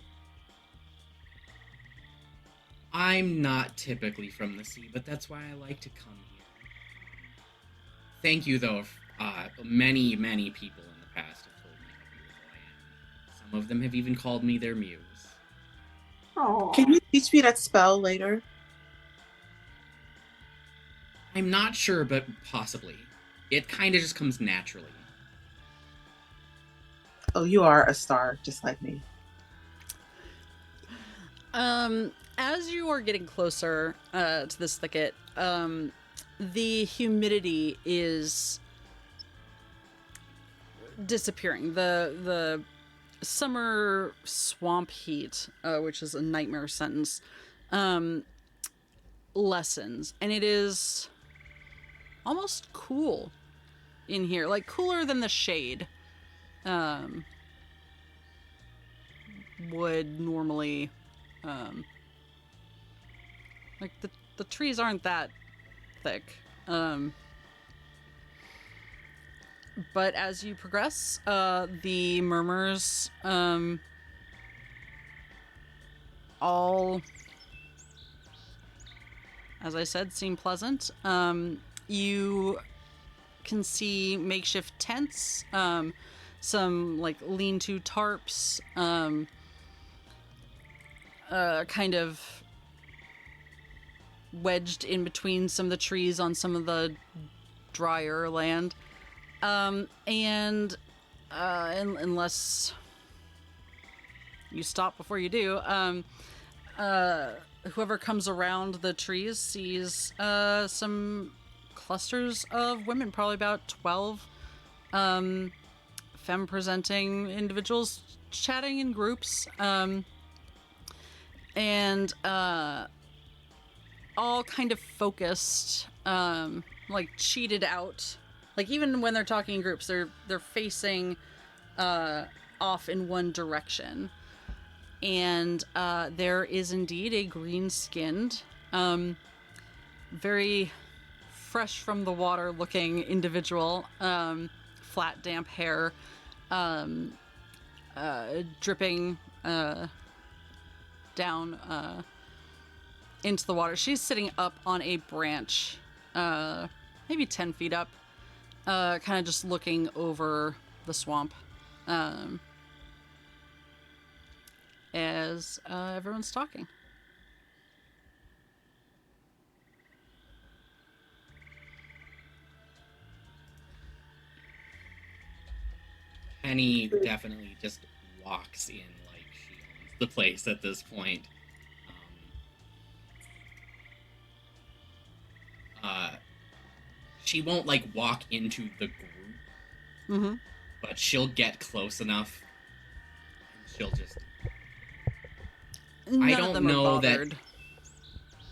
I'm not typically from the sea, but that's why I like to come here. Thank you, though. Many people in the past have told me how beautiful I am. Some of them have even called me their muse. Oh. Can you teach me that spell later? I'm not sure, but possibly. It kind of just comes naturally. Oh, you are a star, just like me. As you are getting closer to this thicket, the humidity is disappearing. The summer swamp heat, which is a nightmare sentence, lessens, and it is almost cool in here, like cooler than the shade would normally. Like the trees aren't that thick. But as you progress, the murmurs all, as I said, seem pleasant. You can see makeshift tents, some like lean-to tarps, kind of wedged in between some of the trees on some of the drier land. Unless you stop before you do, whoever comes around the trees sees some clusters of women, probably about 12 femme-presenting individuals chatting in groups, and all kind of focused, like cheated out. Like even when they're talking in groups, they're facing off in one direction. And there is indeed a green-skinned, very fresh from the water looking individual, flat, damp hair, dripping down into the water. She's sitting up on a branch, maybe 10 feet up, kind of just looking over the swamp, as everyone's talking. Penny definitely just walks in like she owns the place at this point. She won't like walk into the group, but she'll get close enough and she'll just. None of them are bothered.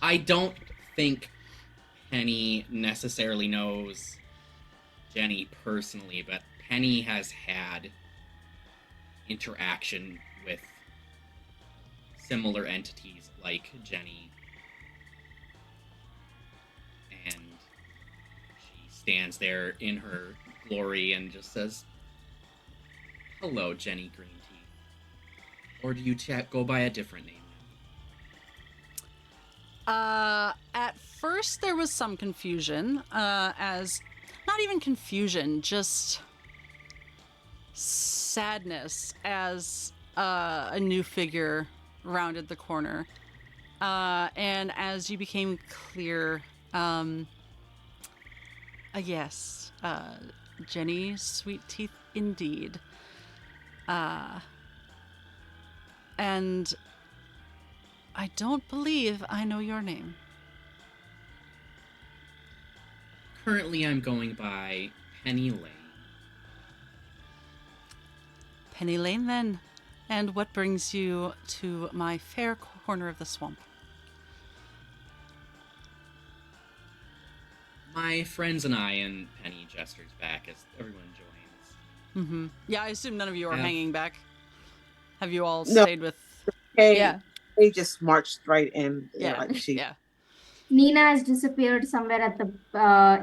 I don't think Penny necessarily knows Jenny personally, but Penny has had interaction with similar entities like Jenny, and she stands there in her glory and just says, "Hello, Jenny Greenteeth. Or do you go by a different name?" At first there was some confusion, as not even confusion, just sadness, as a new figure rounded the corner. And as you became clear, yes, Jenny Sweet Teeth indeed. And I don't believe I know your name. Currently, I'm going by Penny Lane. Penny Lane, then. And what brings you to my fair corner of the swamp? My friends and I, and Penny gestures back as everyone joins. Mm-hmm. Yeah, I assume none of you are Yeah. hanging back. Have you all No. stayed with... Hey, Yeah. they just marched right in. Yeah, Like she. yeah. Nina has disappeared somewhere at the,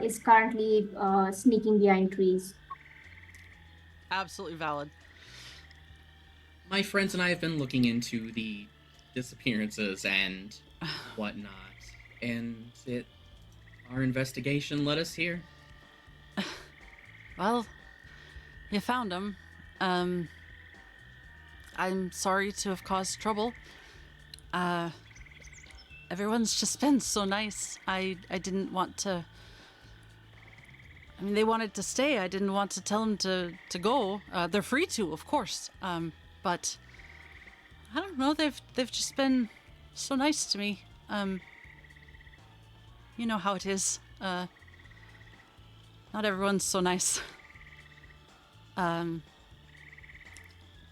is currently sneaking behind trees. Absolutely valid. My friends and I have been looking into the disappearances and whatnot, and our investigation led us here. Well, you found him. I'm sorry to have caused trouble. Everyone's just been so nice. I didn't want to... I mean, they wanted to stay. I didn't want to tell them to go. They're free to, of course. But I don't know. They've just been so nice to me. You know how it is. Not everyone's so nice.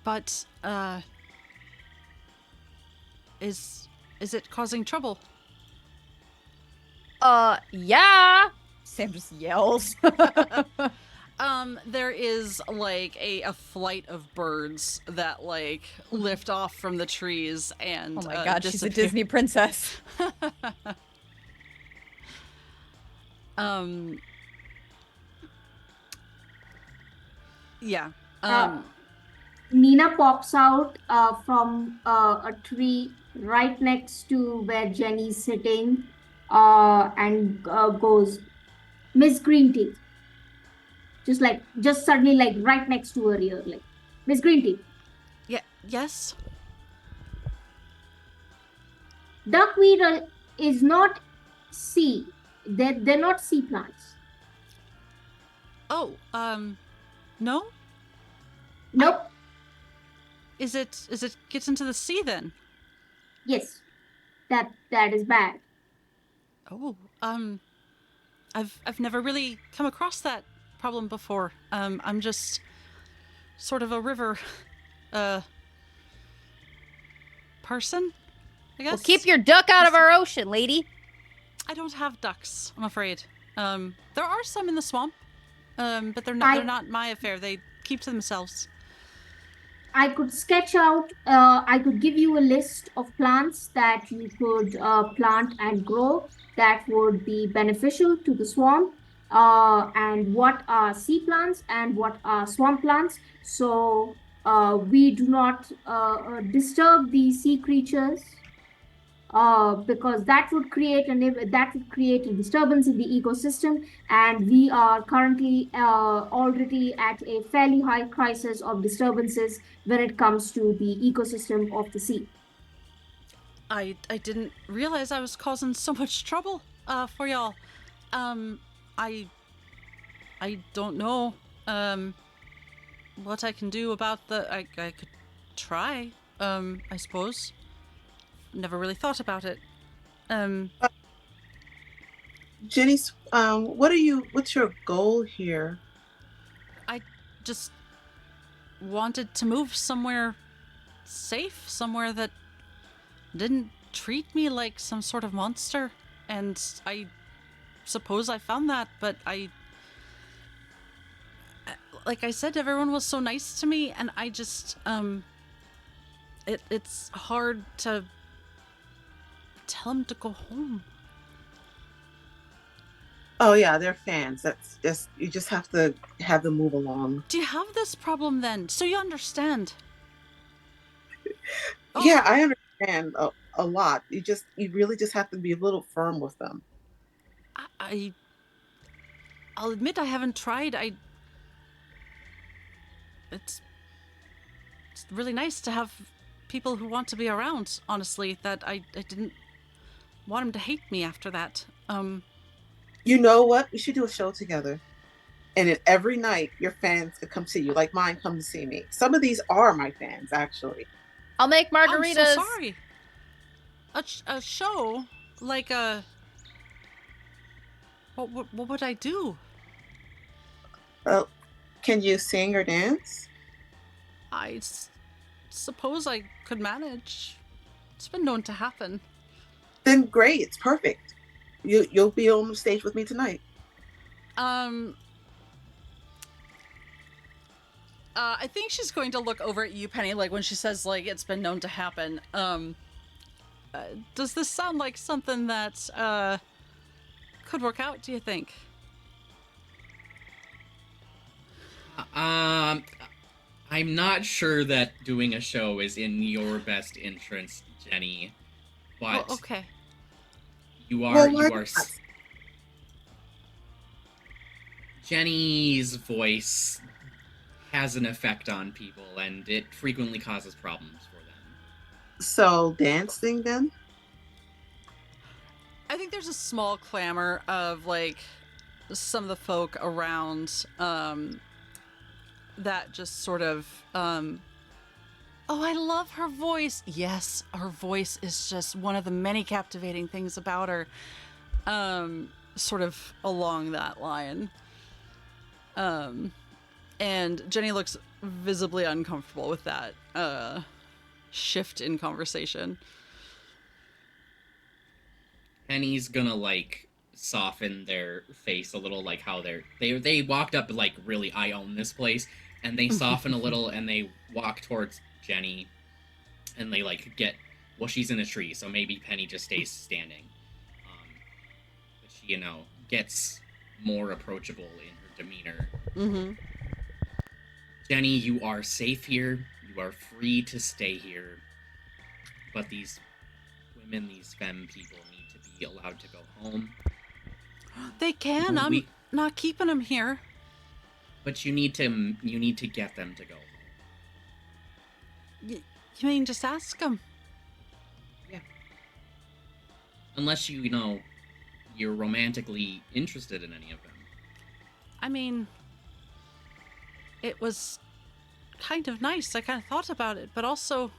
But is it causing trouble? Yeah. Sam just yells. There is like a flight of birds that like lift off from the trees and Oh my god, she's a disappear. Disney princess. Yeah. Nina pops out from a tree right next to where Jenny's sitting and goes, Miss Green Teeth. Just suddenly, like right next to her ear, like, Miss Green Teeth. Yeah. Yes. Duckweed is not sea. They're not sea plants. Oh. No. Nope. Is it gets into the sea then? Yes. That is bad. Oh. I've never really come across that problem before. I'm just sort of a river person, I guess. Well, keep your duck out of our ocean, lady. I don't have ducks, I'm afraid. There are some in the swamp, but they're not my affair. They keep to themselves. I could sketch out, I could give you a list of plants that you could plant and grow that would be beneficial to the swamp, and what are sea plants and what are swamp plants. So we do not disturb the sea creatures. Because that would create a disturbance in the ecosystem, and we are currently already at a fairly high crisis of disturbances when it comes to the ecosystem of the sea. I didn't realize I was causing so much trouble for y'all. I don't know what I can do about I could try, I suppose. Never really thought about it. Jenny's, what's your goal here? I just wanted to move somewhere safe, somewhere that didn't treat me like some sort of monster. And I suppose I found that, but like I said, everyone was so nice to me, and I just, it's hard to tell them to go home. Oh yeah, they're fans. That's just, you just have to have them move along. Do you have this problem then? So you understand? Oh. Yeah, I understand a lot. You really just have to be a little firm with them. I'll admit I haven't tried. It's it's really nice to have people who want to be around, honestly, that I didn't want him to hate me after that. You know what? We should do a show together. And then every night your fans could come see you, like mine come to see me. Some of these are my fans, actually. I'll make margaritas. I'm so sorry. A show? Like a... What would I do? Well, can you sing or dance? I suppose I could manage. It's been known to happen. Then great, it's perfect. You'll be on the stage with me tonight. I think she's going to look over at you, Penny, like when she says, like, it's been known to happen. Does this sound like something that, could work out, do you think? I'm not sure that doing a show is in your best interest, Jenny. But Oh, okay. you are Well, you why are. not? Jenny's voice has an effect on people, and it frequently causes problems for them. So dancing then? I think there's a small clamor of, like, some of the folk around, that just sort of, oh, I love her voice. Yes, her voice is just one of the many captivating things about her. Sort of along that line. And Jenny looks visibly uncomfortable with that, shift in conversation. Penny's gonna like soften their face a little, like how they walked up like, really, I own this place, and they soften a little and they walk towards Jenny, and they like get, well, she's in a tree, so maybe Penny just stays standing. But she, gets more approachable in her demeanor. Mm-hmm. Jenny, you are safe here. You are free to stay here. But these women, these femme people, need to be allowed to go home. They can. I'm not keeping them here. But you need to get them to go home. You mean just ask them? Yeah. Unless you're romantically interested in any of them. I mean, it was kind of nice. I kind of thought about it, but also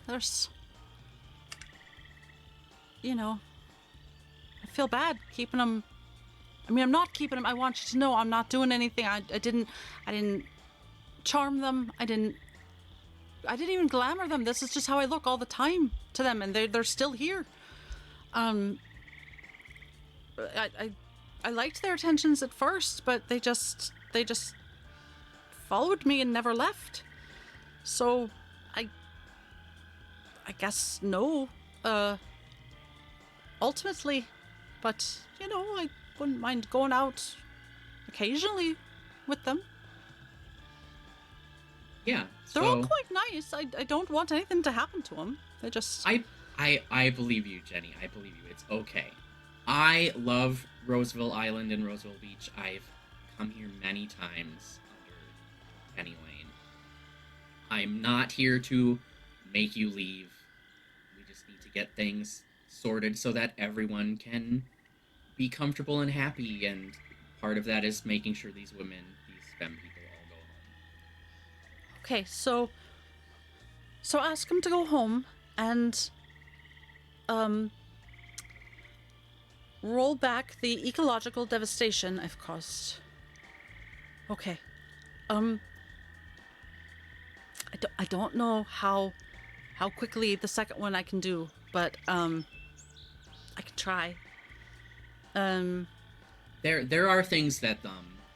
there's, I feel bad keeping them. I mean, I'm not keeping them. I want you to know I'm not doing anything. I didn't charm them. I didn't even glamour them. This is just how I look all the time to them, and they're still here. I liked their attentions at first, but they just followed me and never left. So I guess no. Ultimately, but I wouldn't mind going out occasionally with them. Yeah. They're all quite nice. I don't want anything to happen to them. They just... I believe you, Jenny. I believe you. It's okay. I love Roseville Island and Roseville Beach. I've come here many times under Penny Lane. I'm not here to make you leave. We just need to get things sorted so that everyone can be comfortable and happy, and part of that is making sure these women, these femme people, all go home. Okay, so ask them to go home and roll back the ecological devastation I've caused. Okay. I don't know how quickly the second one I can do, but I can try. There are things that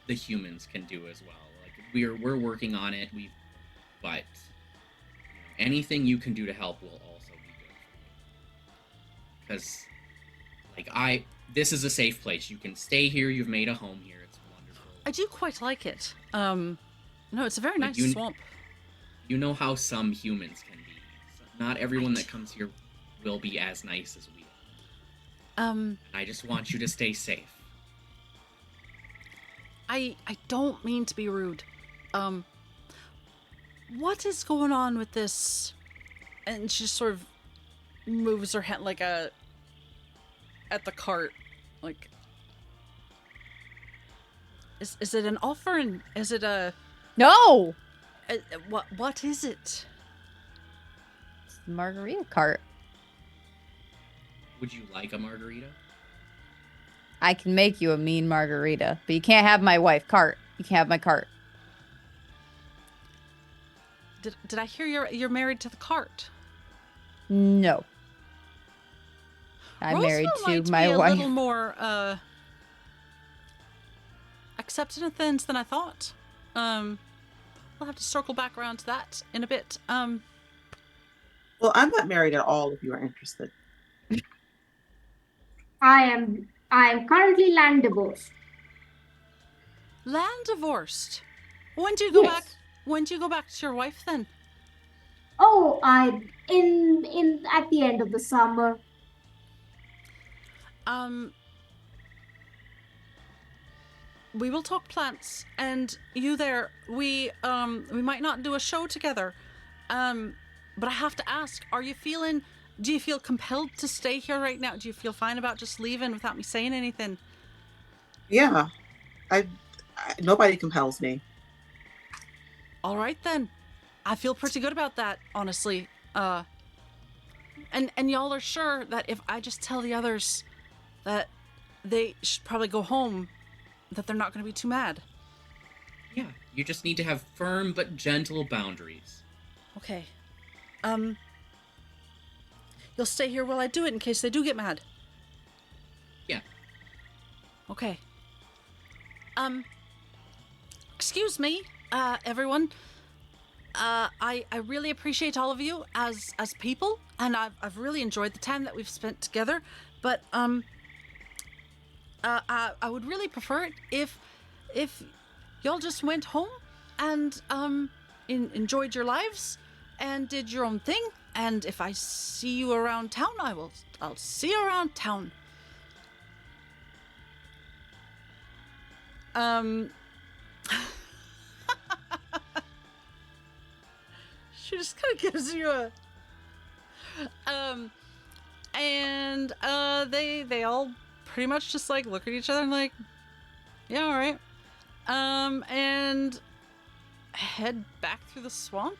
the humans can do as well. Like we're working on it. But anything you can do to help will also be good for you. Because this is a safe place. You can stay here. You've made a home here. It's wonderful. I do quite like it. No, it's a very nice swamp. You know how some humans can be. Not everyone that comes here will be as nice as we are. I just want you to stay safe. I don't mean to be rude. what is going on with this? And she just sort of moves her hand like at the cart, like. Is it an offer? And is it a? No. What is it? It's the margarita cart. Would you like a margarita? I can make you a mean margarita, but you can't have my wife cart. You can't have my cart. Did I hear you're married to the cart? No. I'm married Roseville to might my be wife. a little more accepting of things than I thought. We'll have to circle back around to that in a bit. Well, I'm not married at all. If you are interested. I am currently land divorced. Land divorced. When do you go Yes. back? When do you go back to your wife then? Oh, in at the end of the summer. We will talk plants, and you there. We might not do a show together. But I have to ask, do you feel compelled to stay here right now? Do you feel fine about just leaving without me saying anything? Yeah, nobody compels me. All right then. I feel pretty good about that, honestly. And y'all are sure that if I just tell the others that they should probably go home, that they're not going to be too mad. Yeah, you just need to have firm but gentle boundaries. Okay. You'll stay here while I do it in case they do get mad. Yeah. Okay. Excuse me, everyone. I really appreciate all of you as people, and I've really enjoyed the time that we've spent together. But I would really prefer it if y'all just went home and enjoyed your lives and did your own thing. And if I see you around town, I'll see you around town. She just kind of gives you a and they all pretty much just like look at each other and like, yeah, all right, and head back through the swamp,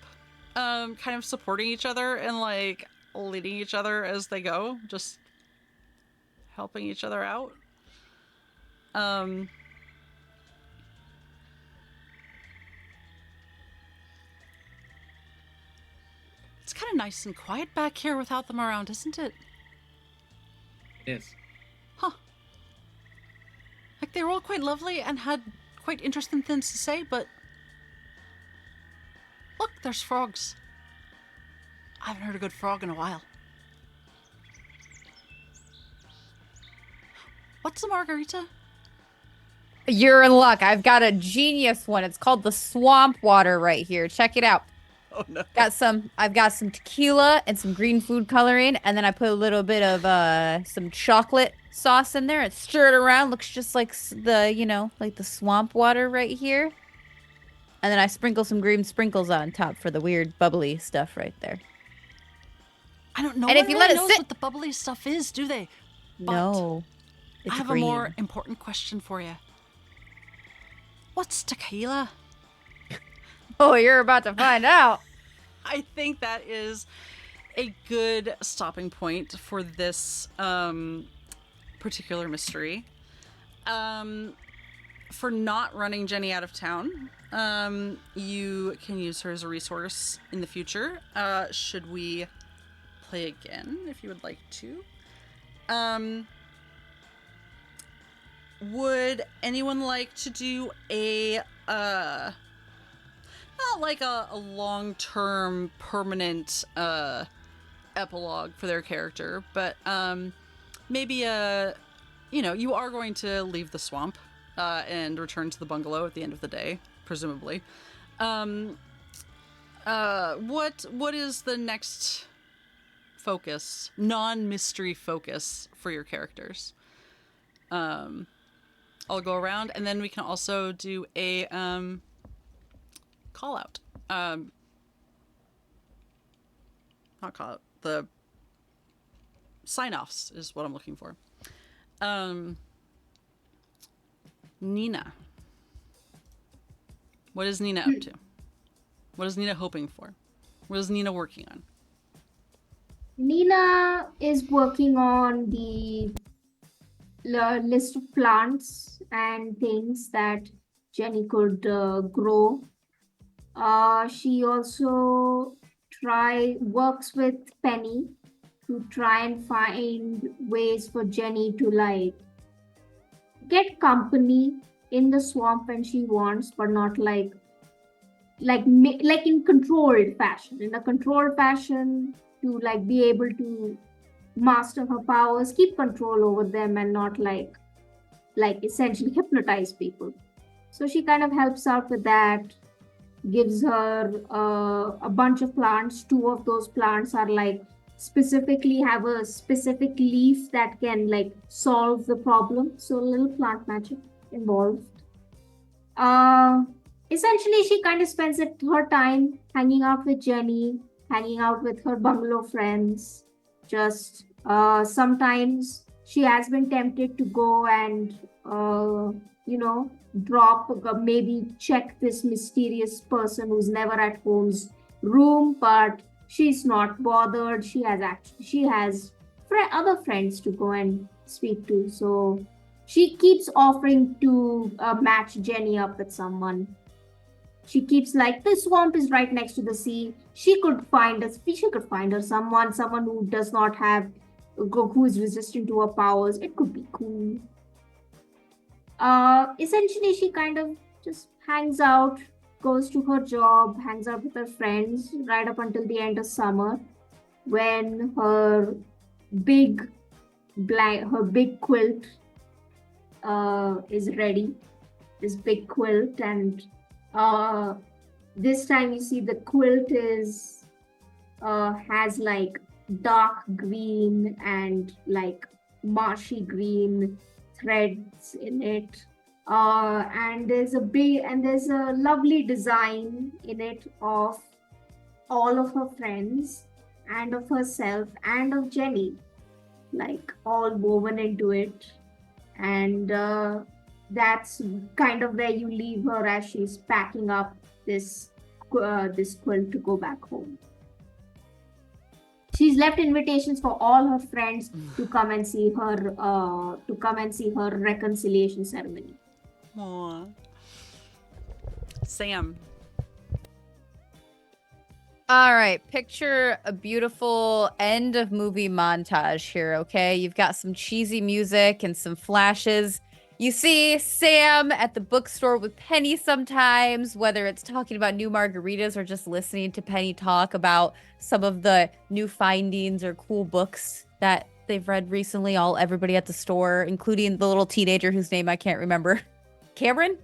kind of supporting each other and like leading each other as they go, just helping each other out. It's kind of nice and quiet back here without them around, isn't it? It is. Huh. Like, they were all quite lovely and had quite interesting things to say, but... Look, there's frogs. I haven't heard a good frog in a while. What's the margarita? You're in luck. I've got a genius one. It's called the swamp water right here. Check it out. Oh, no. I've got some tequila and some green food coloring, and then I put a little bit of some chocolate sauce in there and stir it around. Looks just like like the swamp water right here. And then I sprinkle some green sprinkles on top for the weird bubbly stuff right there. I don't know. And if you let it knows sit- what the bubbly stuff is, do they? But No. It's I have green. a more important question for you. What's tequila? Oh, you're about to find out. I think that is a good stopping point for this particular mystery. For not running Jenny out of town, you can use her as a resource in the future. Should we play again, if you would like to? Would anyone like to do a not like a long-term permanent epilogue for their character, but maybe you are going to leave the swamp and return to the bungalow at the end of the day, presumably. What is the next focus, non-mystery focus for your characters? I'll go around, and then we can also do a call out. not call it, the sign-offs is what I'm looking for. Nina. What is Nina up to? What is Nina hoping for? What is Nina working on? Nina is working on the list of plants and things that Jenny could grow. She also works with Penny to try and find ways for Jenny to like get company in the swamp when she wants, but not like in controlled fashion. In a controlled fashion, to like be able to master her powers, keep control over them, and not like essentially hypnotize people. So she kind of helps out with that, gives her a bunch of plants. Two of those plants are like specifically have a specific leaf that can like solve the problem. So a little plant magic involved. Essentially, she kind of spends her time hanging out with Jenny, hanging out with her bungalow friends. Just sometimes she has been tempted to go and drop maybe check this mysterious person who's never at home's room, but she's not bothered. She has other friends to go and speak to, so she keeps offering to match Jenny up with someone. She keeps like, the swamp is right next to the sea. She could find her someone who does not have, who is resistant to her powers. It could be cool. Essentially, she kind of just hangs out, goes to her job, hangs out with her friends right up until the end of summer, when her big quilt is ready. This big quilt, and this time you see the quilt is has like dark green and like marshy green threads in it, and there's a lovely design in it of all of her friends and of herself and of Jenny, like all woven into it. And that's kind of where you leave her as she's packing up this quilt to go back home. She's left invitations for all her friends to come and see her reconciliation ceremony. Aww. Sam. All right, picture a beautiful end of movie montage here, okay? You've got some cheesy music and some flashes. You see Sam at the bookstore with Penny sometimes, whether it's talking about new margaritas or just listening to Penny talk about some of the new findings or cool books that they've read recently. Everybody at the store, including the little teenager whose name I can't remember. Cameron?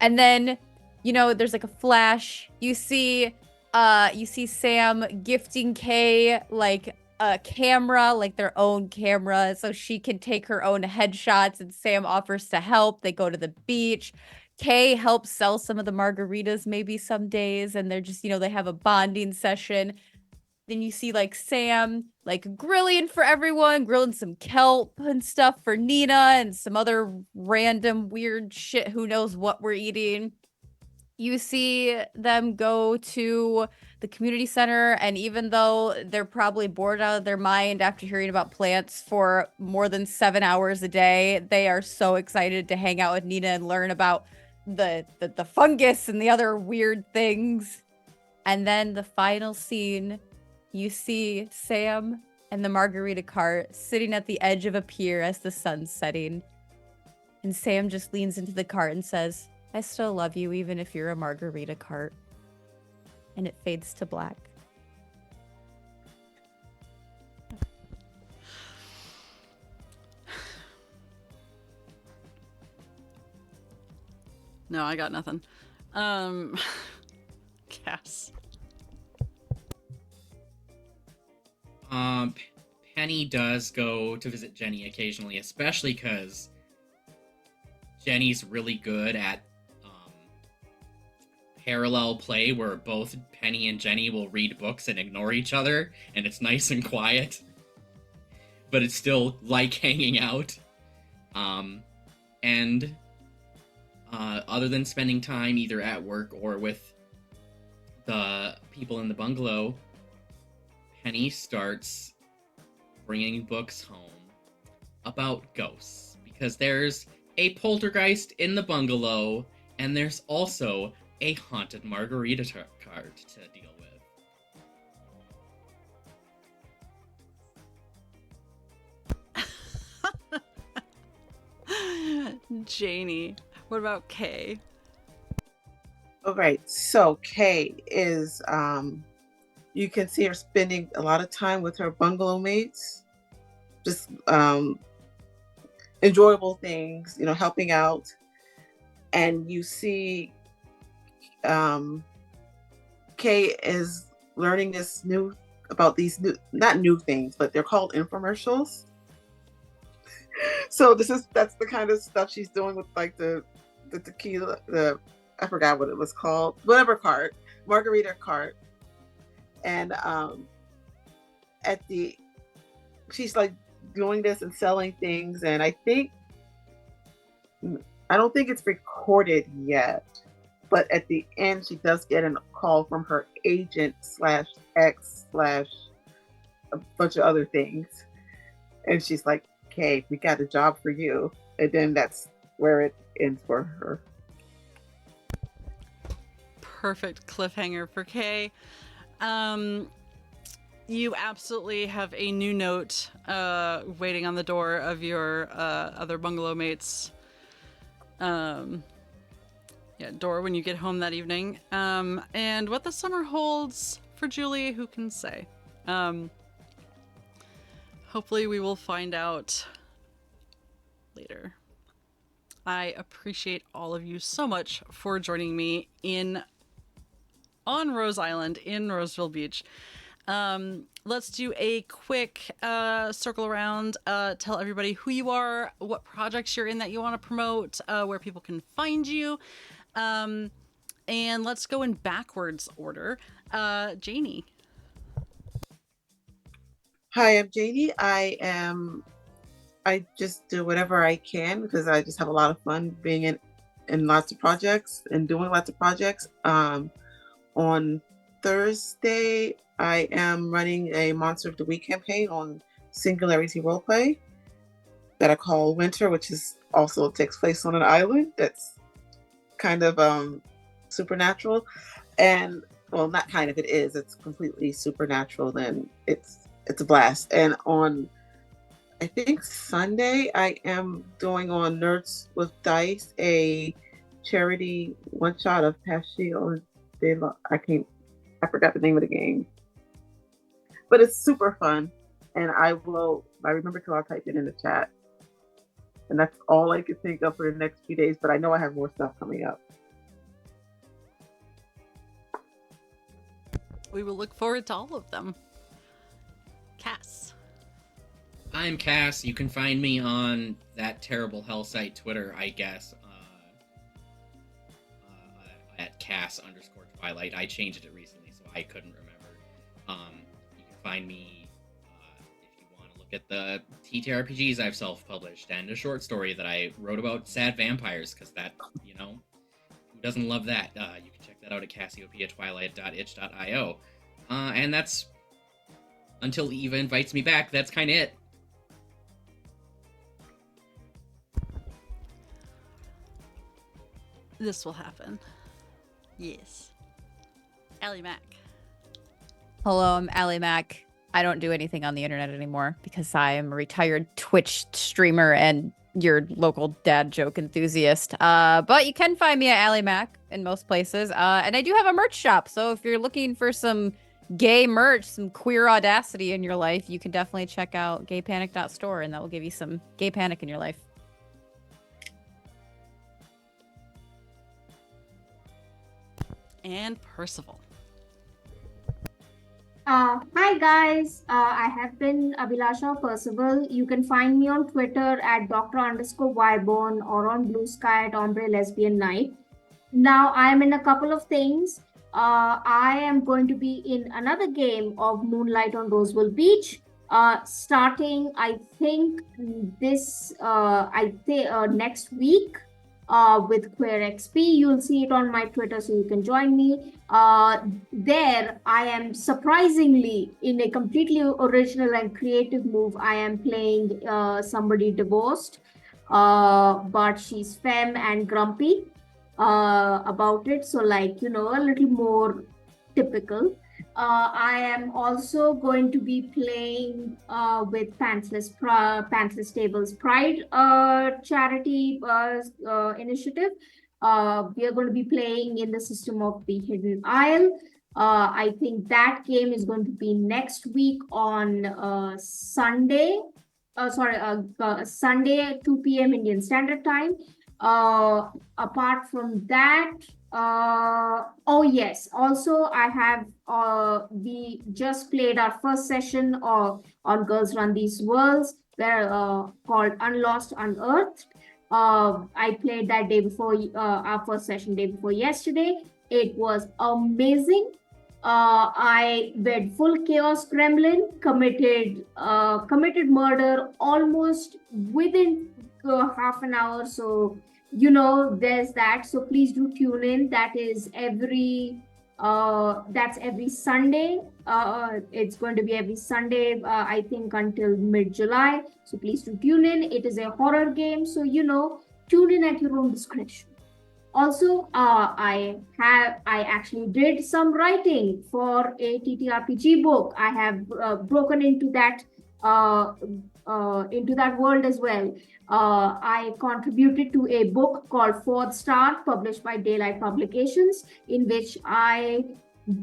And then, there's like a flash. You see Sam gifting Kay like a camera, like their own camera, so she can take her own headshots, and Sam offers to help. They go to the beach. Kay helps sell some of the margaritas maybe some days, and they're just, they have a bonding session. Then you see like Sam like grilling for everyone, grilling some kelp and stuff for Nina and some other random weird shit, who knows what we're eating. You see them go to the community center, and even though they're probably bored out of their mind after hearing about plants for more than 7 hours a day, they are so excited to hang out with Nina and learn about the fungus and the other weird things. And then the final scene, you see Sam and the margarita cart sitting at the edge of a pier as the sun's setting. And Sam just leans into the cart and says, "I still love you, even if you're a margarita cart." And it fades to black. No, I got nothing. Cass. Penny does go to visit Jenny occasionally, especially because Jenny's really good at parallel play where both Penny and Jenny will read books and ignore each other, and it's nice and quiet, but it's still like hanging out. And other than spending time either at work or with the people in the bungalow, Penny starts bringing books home about ghosts, because there's a poltergeist in the bungalow, and there's also a haunted margarita cart to deal with. Janie, what about Kay? All right, so Kay is, you can see her spending a lot of time with her bungalow mates, just enjoyable things, you know, helping out. And you see Kay is learning about these not new things, but they're called infomercials. So that's the kind of stuff she's doing with like the tequila, I forgot what it was called, whatever cart, margarita cart. And she's like doing this and selling things, and I don't think it's recorded yet, but at the end she does get a call from her agent /ex/ a bunch of other things, and she's like, "Okay, we got a job for you," and then that's where it ends for her. Perfect cliffhanger for Kay. You absolutely have a new note waiting on the door of your other bungalow mates' door when you get home that evening. And what the summer holds for Julie, who can say? Hopefully we will find out later. I appreciate all of you so much for joining me on Rose Island in Roseville Beach. Let's do a quick circle around, tell everybody who you are, what projects you're in that you want to promote, where people can find you, and let's go in backwards order. Janie. Hi, I'm Janie. I just do whatever I can because I just have a lot of fun being in lots of projects and doing lots of projects. On Thursday, I am running a Monster of the Week campaign on Singularity Roleplay that I call Winter, which is also takes place on an island that's kind of supernatural. And well, not kind of, it is. It's completely supernatural, and it's a blast. And on, I think Sunday, I am doing on Nerds with Dice a charity one shot of Passion. I forgot the name of the game, but it's super fun, and I remember to, I'll type it in the chat. And that's all I could think of for the next few days, but I know I have more stuff coming up. We will look forward to all of them. Cass. I'm Cass. You can find me on that terrible hell site Twitter, I guess, at Cass_Twilight. I changed it recently, so I couldn't remember. You can find me if you want to look at the TTRPGs I've self-published and a short story that I wrote about sad vampires, because that, you know, who doesn't love that? You can check that out at CassiopeiaTwilight.itch.io. And that's, until Eva invites me back, that's kind of it. This will happen. Yes. Allie Mack. Hello, I'm Allie Mack. I don't do anything on the internet anymore because I am a retired Twitch streamer and your local dad joke enthusiast. But you can find me at Allie Mack in most places. And I do have a merch shop. So if you're looking for some gay merch, some queer audacity in your life, you can definitely check out gaypanic.store, and that will give you some gay panic in your life. And Percival. Hi guys, I have been Abhilasha Percival. You can find me on Twitter at Dr_Ybone or on Blue Sky at Ombre Lesbian Night. now I'm in a couple of things. I am going to be in another game of Moonlight on Roseville Beach. Starting, I think next week. With Queer XP, you'll see it on my Twitter, so you can join me. There, I am surprisingly in a completely original and creative move. I am playing somebody divorced, but she's femme and grumpy about it. So, like, a little more typical. I am also going to be playing with Pantsless Tables Pride charity initiative. We are going to be playing in the system of the Hidden Isle. I think that game is going to be next week on Sunday. Sunday at 2 p.m. Indian Standard Time. Apart from that, oh yes, also I have we just played our first session on Girls Run These Worlds, where called Unlost Unearthed. I played that day before our first session day before yesterday. It was amazing. I went full chaos gremlin, committed murder almost within half an hour. So there's that. So please do tune in. That's every Sunday. It's going to be every Sunday, I think, until mid-July. So please do tune in. It is a horror game, so tune in at your own discretion. Also, I actually did some writing for a TTRPG book. I have broken into that world as well. I contributed to a book called Fourth Star, published by Daylight Publications, in which I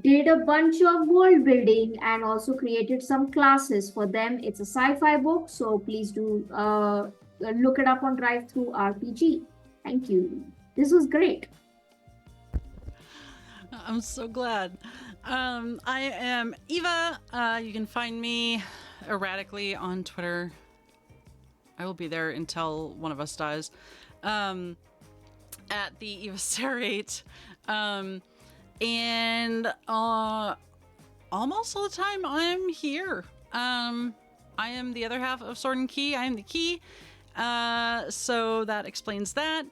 did a bunch of world building and also created some classes for them. It's a sci-fi book, so please do look it up on Drive-Thru RPG. Thank you. This was great. I'm so glad. I am Eva. You can find me erratically on Twitter. I will be there until one of us dies. At the Eva Starate. And almost all the time I'm here. I am the other half of Sword and Key. I am the key. So that explains that.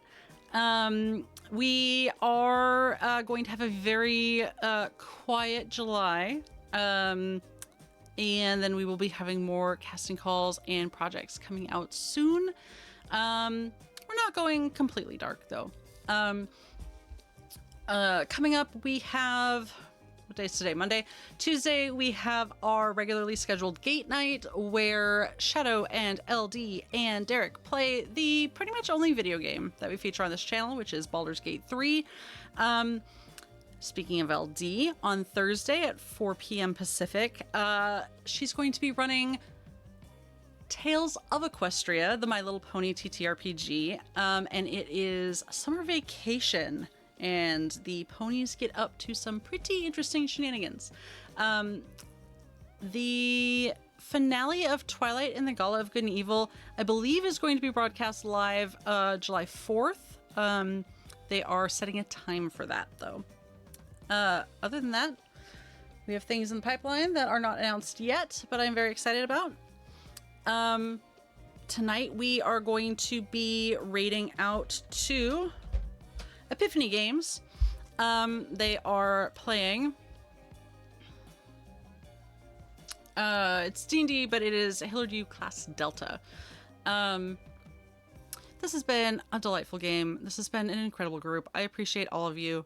We are going to have a very quiet July. And then we will be having more casting calls and projects coming out soon. We're not going completely dark though. Coming up, we have, what day is today? Monday. Tuesday, we have our regularly scheduled Gate Night where Shadow and LD and Derek play the pretty much only video game that we feature on this channel, which is Baldur's Gate 3. Speaking of LD, on Thursday at 4 p.m. Pacific, she's going to be running Tales of Equestria, the My Little Pony TTRPG, and it is summer vacation, and the ponies get up to some pretty interesting shenanigans. The finale of Twilight and the Gala of Good and Evil, I believe, is going to be broadcast live July 4th. They are setting a time for that, though. Other than that, we have things in the pipeline that are not announced yet, but I'm very excited about. Tonight we are going to be raiding out to Epiphany Games. They are playing it's D&D, but it is Hillardew Class Delta. This has been a delightful game. This has been an incredible group. I appreciate all of you.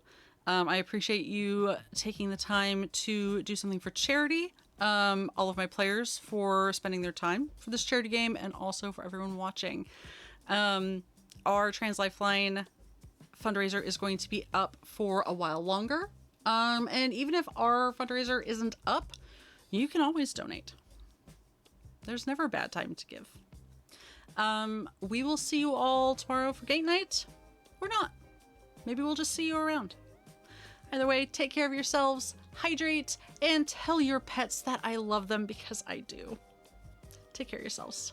I appreciate you taking the time to do something for charity. All of my players for spending their time for this charity game, and also for everyone watching. Our Trans Lifeline fundraiser is going to be up for a while longer. And even if our fundraiser isn't up, you can always donate. There's never a bad time to give. We will see you all tomorrow for Gate Night. Or not. Maybe we'll just see you around. Either way, take care of yourselves, hydrate, and tell your pets that I love them, because I do. Take care of yourselves.